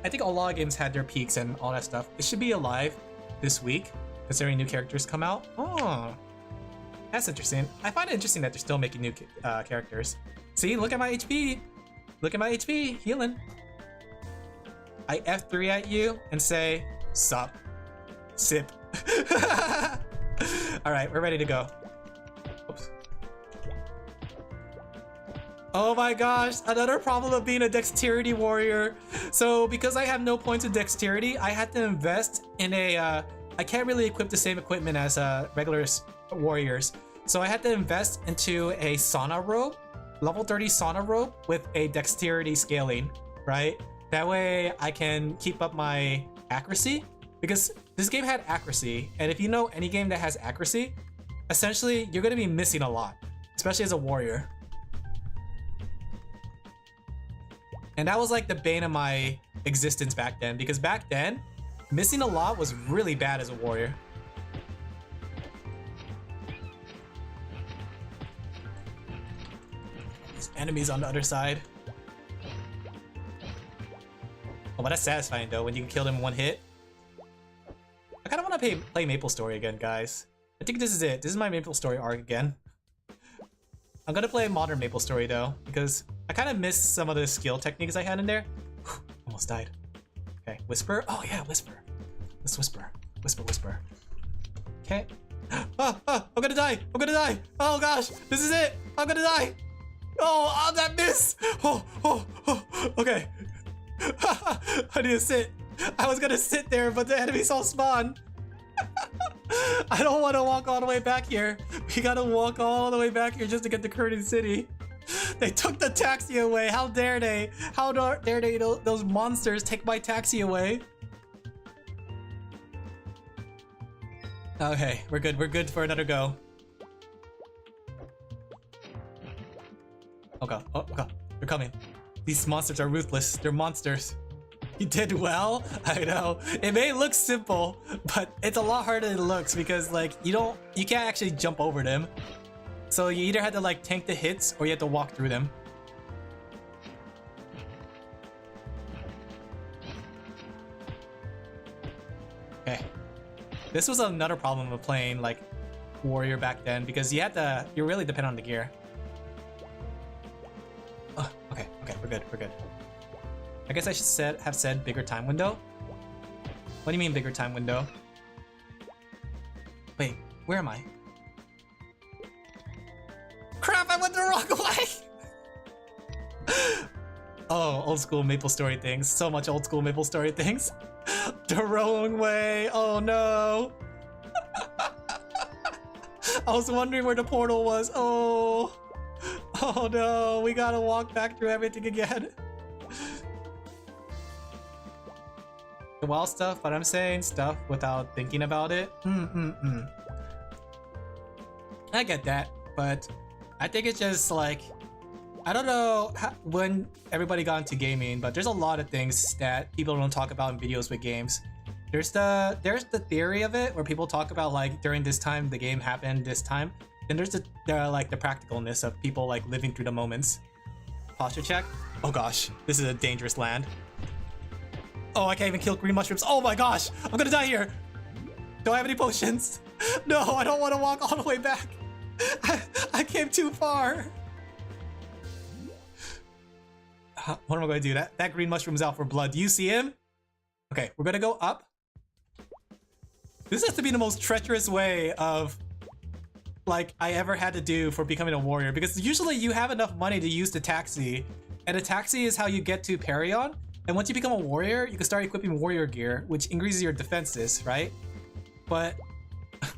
think a lot of games had their peaks and all that stuff. It should be alive this week, considering new characters come out. Oh, that's interesting. I find it interesting that they're still making new characters. See, look at my HP. Look at my HP, healing. I F3 at you and say, sup, sip. All right, we're ready to go. Oops. Oh my gosh, another problem of being a dexterity warrior. So because I have no points of dexterity, I had to invest in a, I can't really equip the same equipment as regular warriors. So I had to invest into a sauna robe, level 30 sauna robe with a dexterity scaling, right? That way I can keep up my accuracy, because this game had accuracy. And if you know any game that has accuracy, essentially you're gonna be missing a lot, especially as a warrior. And that was like the bane of my existence back then, because back then, missing a lot was really bad as a warrior. There's enemies on the other side. Oh, but that's satisfying though, when you can kill them in one hit. I kind of want to play Maplestory again, guys. I think this is it. This is my Maplestory arc again. I'm gonna play modern Maplestory though, because I kind of missed some of the skill techniques I had in there. Whew, almost died. Okay, whisper. Oh yeah, whisper. Let's whisper. Whisper, whisper. Okay. Oh, I'm gonna die. I'm gonna die. Oh gosh, this is it. I'm gonna die. Oh, that miss. Oh. Okay. I need to sit. I was gonna sit there, but the enemies all spawn. I don't want to walk all the way back here. We gotta walk all the way back here just to get to Kerning City. They took the taxi away. How dare they? How dare they? Those monsters take my taxi away. Okay, we're good. We're good for another go. Oh god. Oh god. They're coming. These monsters are ruthless. They're monsters. You did well. I know. It may look simple, but it's a lot harder than it looks, because like you can't actually jump over them. So you either had to like tank the hits or you had to walk through them. Okay. This was another problem of playing like warrior back then, because you really depend on the gear. Oh, okay, we're good. good, we're good. I guess I should have said bigger time window. What do you mean bigger time window? Wait, where am I? Crap, I went the wrong way! Oh, old school Maplestory things. So much old school Maplestory things. The wrong way, oh no! I was wondering where the portal was, oh! Oh no, we gotta walk back through everything again. The wild stuff, but I'm saying stuff without thinking about it. I get that, but I think it's just like, I don't know when everybody got into gaming, but there's a lot of things that people don't talk about in videos with games. There's the theory of it where people talk about like during this time the game happened this time. Then there's the practicalness of people like living through the moments. Posture check. Oh gosh, this is a dangerous land. Oh, I can't even kill green mushrooms. Oh my gosh, I'm gonna die here. Do I have any potions? No, I don't want to walk all the way back. I came too far. What am I gonna do? That green mushroom's out for blood. Do you see him? Okay, we're gonna go up. This has to be the most treacherous way of like I ever had to do for becoming a warrior, because usually you have enough money to use the taxi, and a taxi is how you get to Perion. And once you become a warrior, you can start equipping warrior gear, which increases your defenses, right? But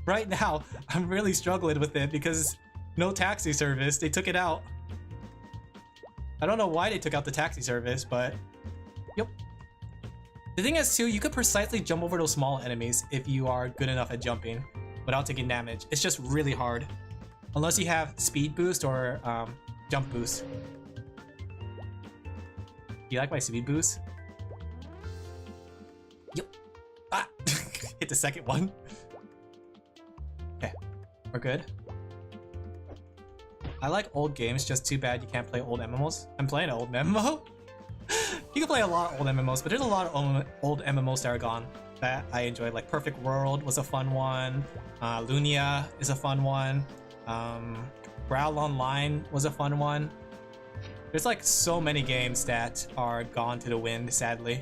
right now, I'm really struggling with it because no taxi service. They took it out. I don't know why they took out the taxi service, but yep. The thing is too, you could precisely jump over those small enemies if you are good enough at jumping without taking damage. It's just really hard. Unless you have speed boost or jump boost. You like my speed boost? Yep. Ah! Hit the second one. Okay, we're good. I like old games, just too bad you can't play old MMOs. I'm playing an old MMO. You can play a lot of old MMOs, but there's a lot of old MMOs that are gone that I enjoyed. Like Perfect World was a fun one. Lunia is a fun one. Growl Online was a fun one. There's like so many games that are gone to the wind, sadly.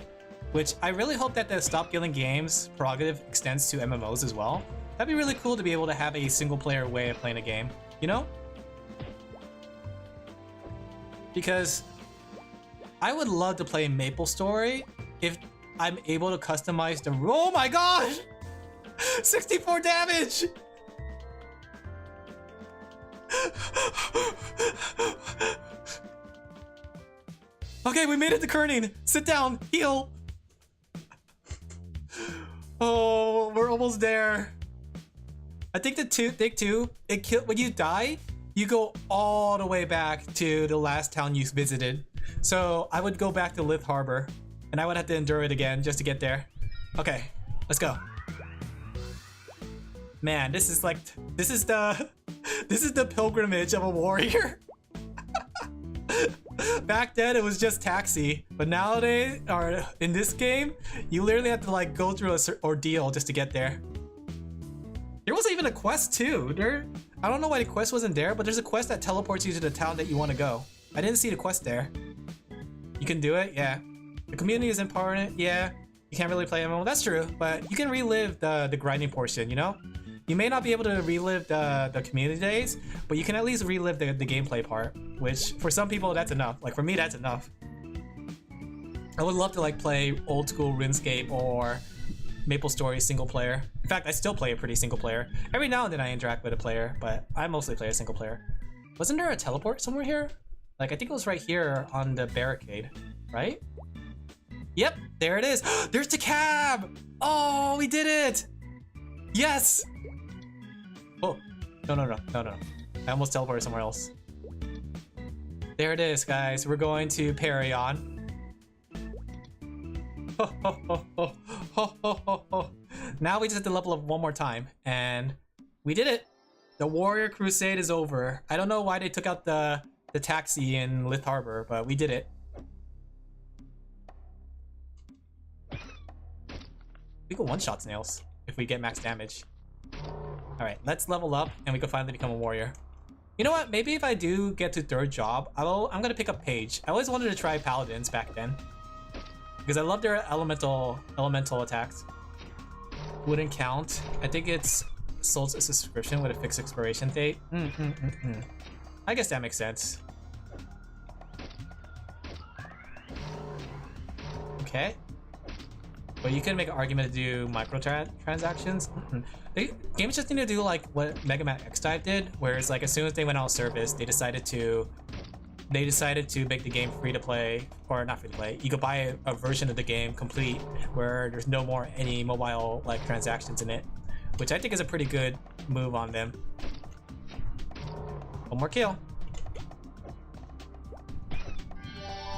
Which I really hope that the Stop Killing Games prerogative extends to MMOs as well. That'd be really cool to be able to have a single player way of playing a game, you know? Because I would love to play Maplestory if I'm able to customize the— oh my gosh! 64 damage! Okay, we made it to Kerning. Sit down, heal. Oh, we're almost there. I think thing too, when you die, you go all the way back to the last town you visited. So I would go back to Lith Harbor, and I would have to endure it again just to get there. Okay, let's go. Man, this is the pilgrimage of a warrior. Back then it was just taxi, but nowadays, or in this game, you literally have to like go through an ordeal just to get there. There was even a quest too. I don't know why the quest wasn't there, but there's a quest that teleports you to the town that you want to go. I didn't see the quest there. You can do it, yeah. The community is important, yeah. You can't really play MMO, that's true, but you can relive the grinding portion, you know? You may not be able to relive the community days, but you can at least relive the gameplay part, which for some people that's enough. Like for me, that's enough. I would love to like play old school RuneScape or Maplestory single player. In fact, I still play a pretty single player. Every now and then I interact with a player, but I mostly play a single player. Wasn't there a teleport somewhere here? Like I think it was right here on the barricade, right? Yep, there it is. There's the cab! Oh, we did it! Yes! Oh, no. I almost teleported somewhere else. There it is, guys. We're going to Perion. Now we just have to level up one more time, and we did it. The Warrior Crusade is over. I don't know why they took out the taxi in Lith Harbor, but we did it. We can one-shot snails if we get max damage. Alright, let's level up and we can finally become a warrior. You know what? Maybe if I do get to 3rd job, I'm gonna pick up Page. I always wanted to try Paladins back then because I love their elemental attacks. Wouldn't count. I think it's sold a subscription with a fixed expiration date. I guess that makes sense. Okay. But you can make an argument to do microtransactions. The games just need to do like what Mega Man X-Dive did, where it's like as soon as they went out of service, they decided to make the game free to play, or not free to play. You could buy a version of the game complete where there's no more any mobile like transactions in it, which I think is a pretty good move on them. One more kill.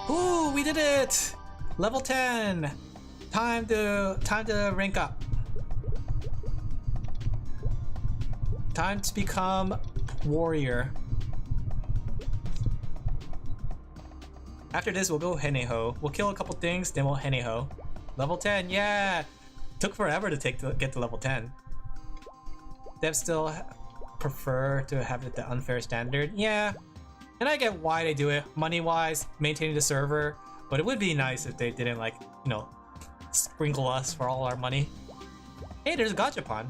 Ooh, we did it! Level 10. Time to rank up. Time to become warrior. After this, we'll go Heneho. We'll kill a couple things, then we'll Heneho. Level 10, yeah! Took forever to get to level 10. Devs still prefer to have it the unfair standard. Yeah, and I get why they do it, money-wise, maintaining the server. But it would be nice if they didn't, like, you know, sprinkle us for all our money. Hey, there's a gachapon.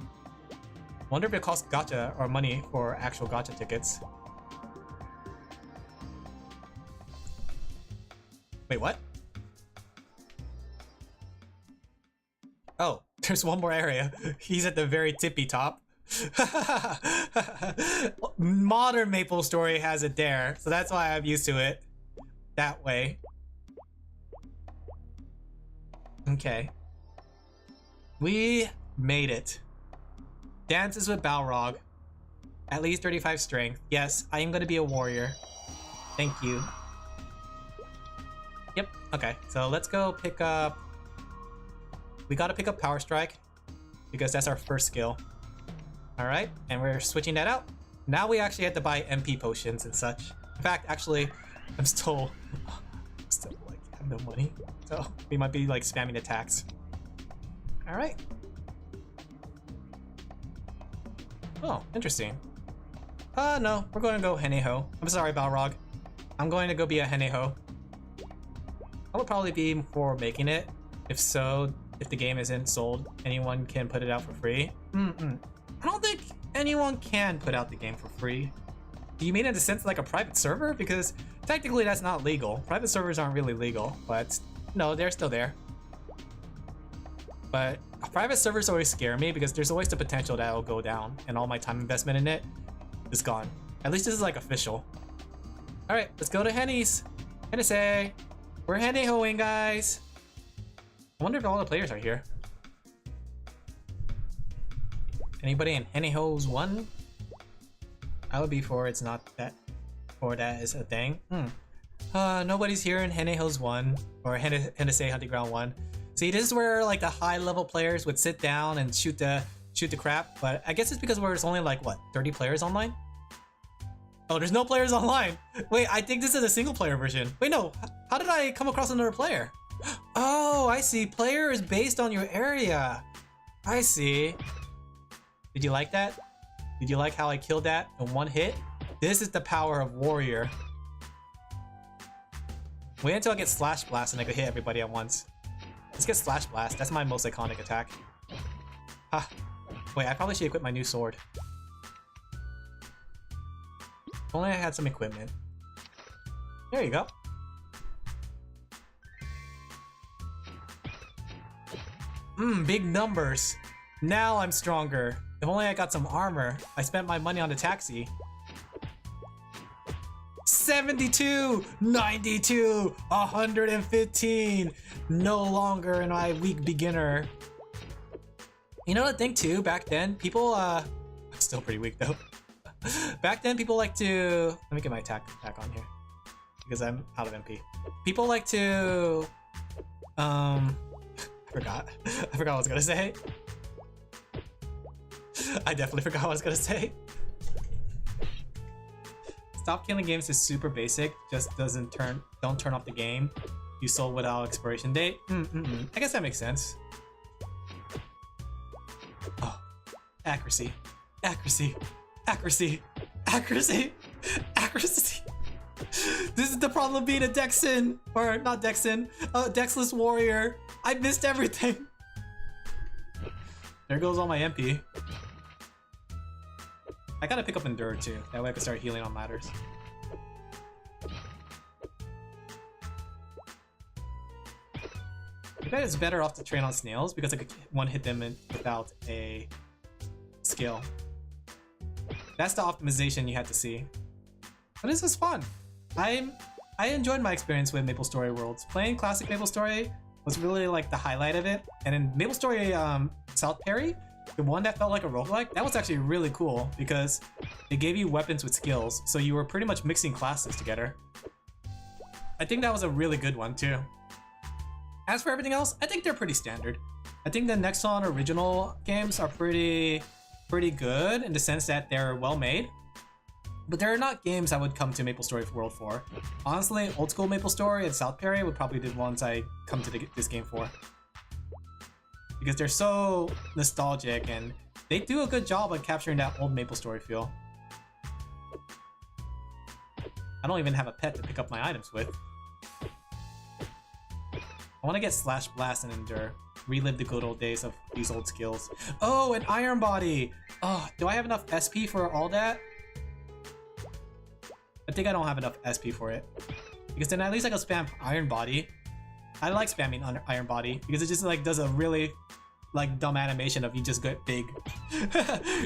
Wonder if it costs gacha or money for actual gacha tickets. Wait, what? Oh, there's one more area. He's at the very tippy top. Modern Maplestory has it there, so that's why I'm used to it that way. Okay. We made it. Dances with Balrog. At least 35 strength. Yes, I am gonna be a warrior. Thank you. Yep, okay. So let's go pick up... We gotta pick up Power Strike, because that's our first skill. Alright, and we're switching that out. Now we actually have to buy MP potions and such. In fact, actually, I'm still like, have no money. So we might be like spamming attacks. Alright. Oh, interesting. No, we're going to go Heneho. I'm sorry, Balrog. I'm going to go be a Heneho. I would probably be for making it. If so, if the game isn't sold, anyone can put it out for free. I don't think anyone can put out the game for free. Do you mean in the sense of like a private server? Because technically that's not legal. Private servers aren't really legal, but no, they're still there. But private servers always scare me because there's always the potential that it'll go down and all my time investment in it is gone. At least this is like official. All right, let's go to Henny's. Hennessy. We're Henny-hoing, guys. I wonder if all the players are here. Anybody in Henny-Ho's 1? I would be for it's not that, or that is a thing. Nobody's here in Henny-Ho's 1 or Hennessy Hunting Ground 1. See, this is where like the high level players would sit down and shoot the crap. But I guess it's because there's only like what 30 players online. Oh, there's no players online. Wait, I think this is a single player version. Wait, no. How did I come across another player? Oh, I see. Player is based on your area. I see. Did you like that? Did you like how I killed that in one hit? This is the power of warrior. Wait until I get Slash Blast and I could hit everybody at once. Let's get Slash Blast. That's my most iconic attack. Ha. Wait, I probably should equip my new sword. If only I had some equipment. There you go. Big numbers. Now I'm stronger. If only I got some armor. I spent my money on the taxi. 72, 92, 115. No longer am I weak beginner. You know the thing too, back then, people, I'm still pretty weak though. Back then, people like to, let me get my attack back on here because I'm out of MP. People like to, I forgot what I was gonna say. I definitely forgot what I was gonna say. Stop killing games is super basic. Just don't turn off the game. You sold without expiration date. I guess that makes sense. Oh, accuracy, accuracy, accuracy, accuracy. Accuracy. This is the problem of being a Dexin, or not Dexin, a Dexless warrior. I missed everything. There goes all my MP. I gotta pick up Endure too. That way I can start healing on ladders. I bet it's better off to train on snails because I could one hit them without a skill. That's the optimization you had to see. But this was fun. I enjoyed my experience with MapleStory Worlds. Playing classic MapleStory was really like the highlight of it. And in MapleStory South Perry, the one that felt like a roguelike, that was actually really cool because it gave you weapons with skills. So you were pretty much mixing classes together. I think that was a really good one too. As for everything else, I think they're pretty standard. I think the Nexon original games are pretty good in the sense that they're well made. But they're not games I would come to MapleStory World for. Honestly, old school MapleStory and South Perry would probably be the ones I come to this game for. Because they're so nostalgic and they do a good job on capturing that old MapleStory feel. I don't even have a pet to pick up my items with. I want to get Slash Blast and Endure. Relive the good old days of these old skills. Oh, an Iron Body! Oh, do I have enough SP for all that? I think I don't have enough SP for it. Because then at least I can spam Iron Body. I like spamming Iron Body because it just like does a really like dumb animation of you just get big.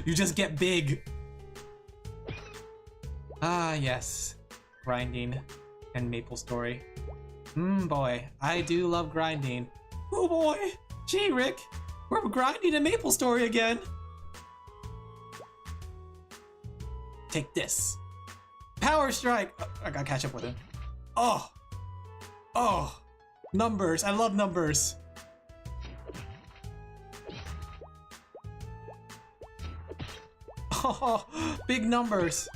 You just get big. Ah, yes. Grinding and MapleStory. Boy, I do love grinding. Oh boy! Gee, Rick! We're grinding in MapleStory again! Take this. Power Strike! Oh, I gotta catch up with him. Oh! Oh! Numbers! I love numbers! Oh! Big numbers!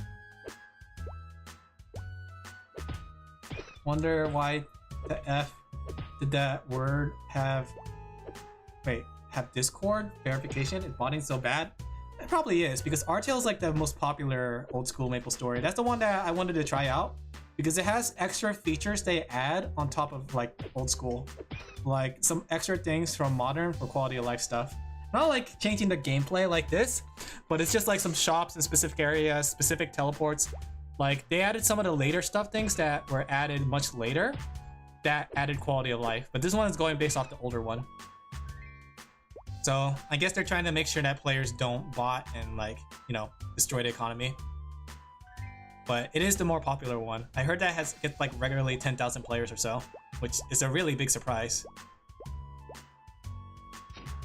Wonder why the F did that word have... Wait, have Discord verification? Is botting so bad? It probably is, because RTL is like the most popular old school MapleStory. That's the one that I wanted to try out, because it has extra features they add on top of like old school. Like some extra things from modern for quality of life stuff. Not like changing the gameplay like this, but it's just like some shops in specific areas, specific teleports. Like they added some of the later stuff, things that were added much later that added quality of life. But this one is going based off the older one. So I guess they're trying to make sure that players don't bot and like, you know, destroy the economy. But it is the more popular one. I heard that gets like regularly 10,000 players or so, which is a really big surprise.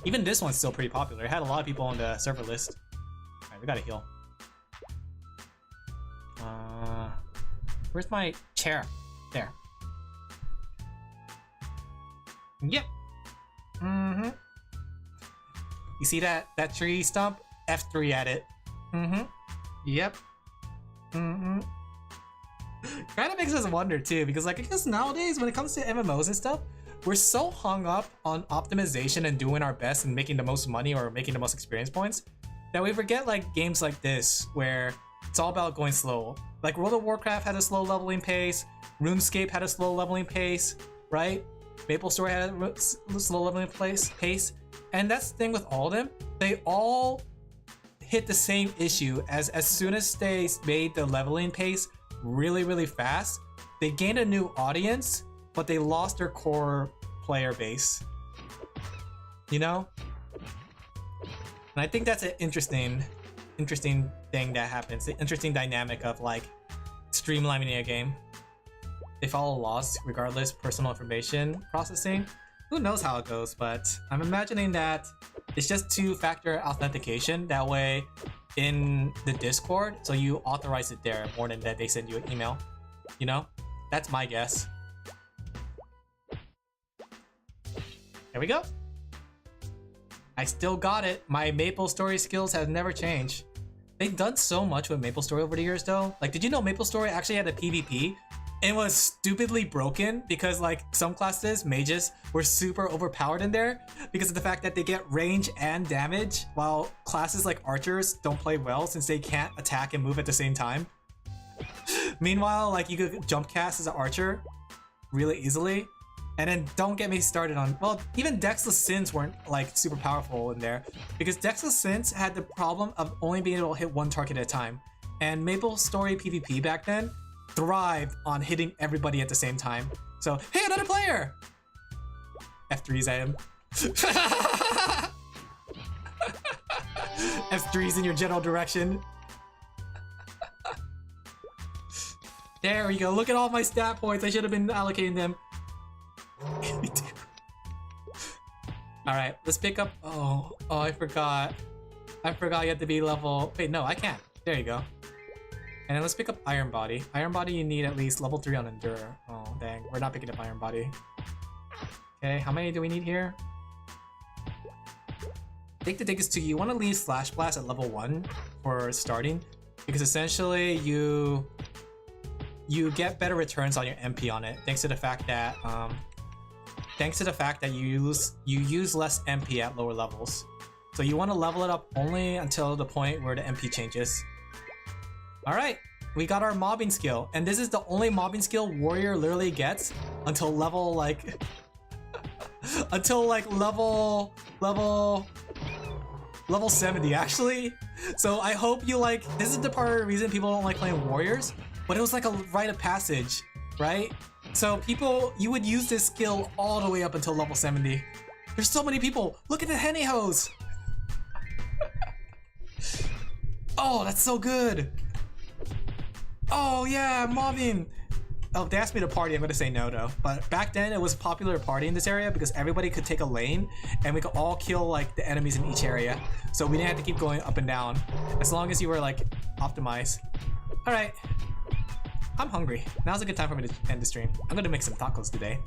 Even this one's still pretty popular. It had a lot of people on the server list. Alright, we gotta heal. Where's my chair? There. Yep. You see that tree stump? F3 at it. Yep. Kind of makes us wonder too, because like I guess nowadays when it comes to MMOs and stuff, we're so hung up on optimization and doing our best and making the most money or making the most experience points that we forget like games like this where it's all about going slow. Like World of Warcraft had a slow leveling pace, RuneScape had a slow leveling pace, right? MapleStory had a slow leveling pace, and that's the thing with all of them. They all hit the same issue as soon as they made the leveling pace really fast, they gained a new audience, but they lost their core player base. You know? And I think that's an interesting thing that happens. The interesting dynamic of like streamlining a game. They follow laws regardless, personal information processing. Who knows how it goes, but I'm imagining that it's just two-factor authentication. That way in the Discord, so you authorize it there more than that they send you an email. You know? That's my guess. There we go. I still got it. My MapleStory skills have never changed. They've done so much with MapleStory over the years though. Like, did you know MapleStory actually had a PvP? It was stupidly broken because like some classes, mages, were super overpowered in there because of the fact that they get range and damage, while classes like archers don't play well since they can't attack and move at the same time. Meanwhile, like you could jump cast as an archer really easily. And then don't get me started on, well, even Dexless Sins weren't like super powerful in there because Dexless Sins had the problem of only being able to hit one target at a time. And Maplestory PvP back then thrived on hitting everybody at the same time. So, hey, another player! F3's at him. F3's in your general direction. There we go. Look at all my stat points. I should have been allocating them. Alright, let's pick up. Oh, I forgot. I forgot you have to be level. Wait, no, I can't. There you go. And then let's pick up Iron Body. Iron Body, you need at least level 3 on Endure. Oh, dang. We're not picking up Iron Body. Okay, how many do we need here? I think the thing is too, you want to leave Slash Blast at level 1 for starting. Because essentially, you get better returns on your MP on it. Thanks to the fact that you use less MP at lower levels. So you want to level it up only until the point where the MP changes. Alright, we got our mobbing skill. And this is the only mobbing skill Warrior literally gets until level like... until like level 70 actually. So I hope you like... This is the part of the reason people don't like playing Warriors. But it was like a rite of passage, right? So people, you would use this skill all the way up until level 70. There's so many people. Look at the Henny Hose. Oh, that's so good. Oh yeah, mobbing. Oh, they asked me to party. I'm gonna say no though. But back then it was popular to party in this area because everybody could take a lane and we could all kill like the enemies in each area. So we didn't have to keep going up and down as long as you were like optimized. All right. I'm hungry. Now's a good time for me to end the stream. I'm gonna make some tacos today.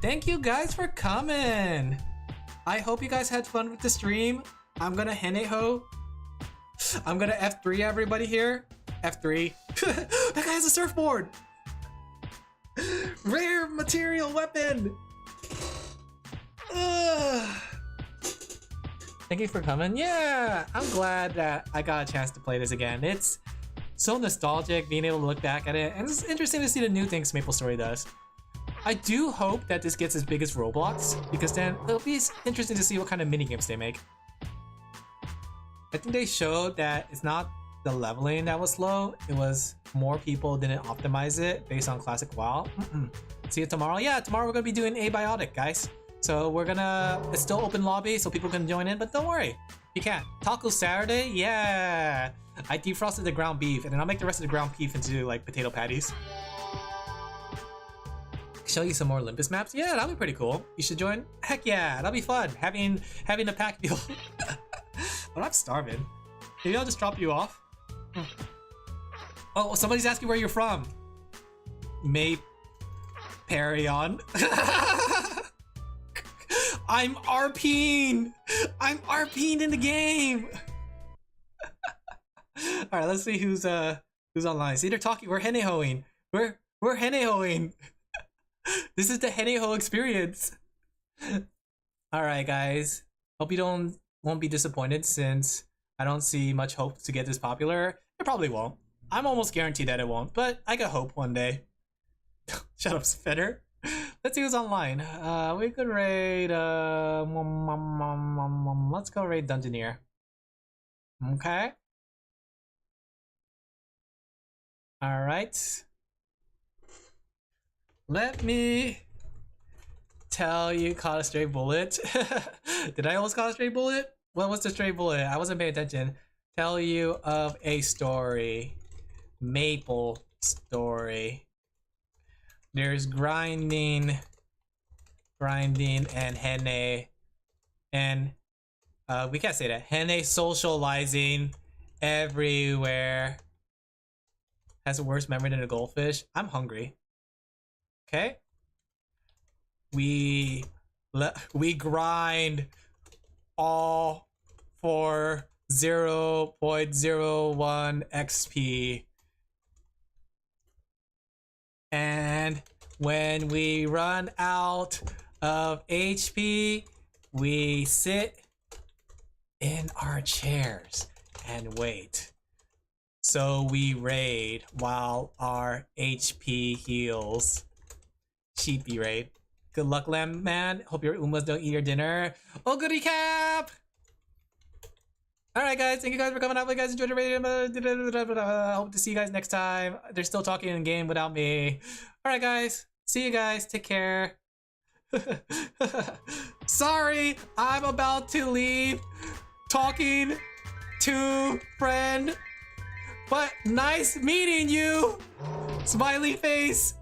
Thank you guys for coming. I hope you guys had fun with the stream. I'm gonna Heneho. I'm gonna F3 everybody here. F3. That guy has a surfboard. Rare material weapon. Thank you for coming. Yeah, I'm glad that I got a chance to play this again. It's so nostalgic being able to look back at it, and it's interesting to see the new things Maplestory does. I do hope that this gets as big as Roblox, because then it'll be interesting to see what kind of minigames they make. I think they showed that it's not the leveling that was slow, it was more people didn't optimize it based on classic WoW. See you tomorrow. Yeah, tomorrow we're gonna be doing Abiotic, guys. So we're gonna, it's still open lobby so people can join in, but don't worry, you can't. Taco Saturday, yeah. I defrosted the ground beef, and then I'll make the rest of the ground beef into like potato patties. Show you some more Olympus maps. Yeah, that'll be pretty cool. You should join. Heck yeah, that'll be fun. Having a pack deal. But I'm starving. Maybe I'll just drop you off. Oh, somebody's asking where you're from. Parryon. I'm RPing. I'm RPing in the game. All right, let's see who's online. See, they're talking. We're Henehoing. We're Henehoing. This is the Heneho experience. All right, guys. Hope you won't be disappointed since I don't see much hope to get this popular. It probably won't. I'm almost guaranteed that it won't, but I got hope one day. Shut up, Spitter. Let's see who's online. We could raid. Let's go raid Dungeoneer. Okay. All right. Let me tell you, caught a stray bullet. Did I almost caught a stray bullet? What was the stray bullet? I wasn't paying attention. Tell you of a story. Maplestory. There's grinding, and Henne, and we can't say that. Henne socializing everywhere. Has a worse memory than a goldfish. I'm hungry. Okay. We grind all for 0.01 XP. And when we run out of HP, we sit in our chairs and wait. So we raid while our HP heals. Sheepy raid. Good luck, lamb man. Hope your umas don't eat your dinner. Oh, good recap! Alright guys, thank you guys for coming out. Hope you guys enjoyed the radio. Hope to see you guys next time. They're still talking in game without me. Alright guys, see you guys. Take care. Sorry, I'm about to leave. Talking to friend. But nice meeting you. Smiley face.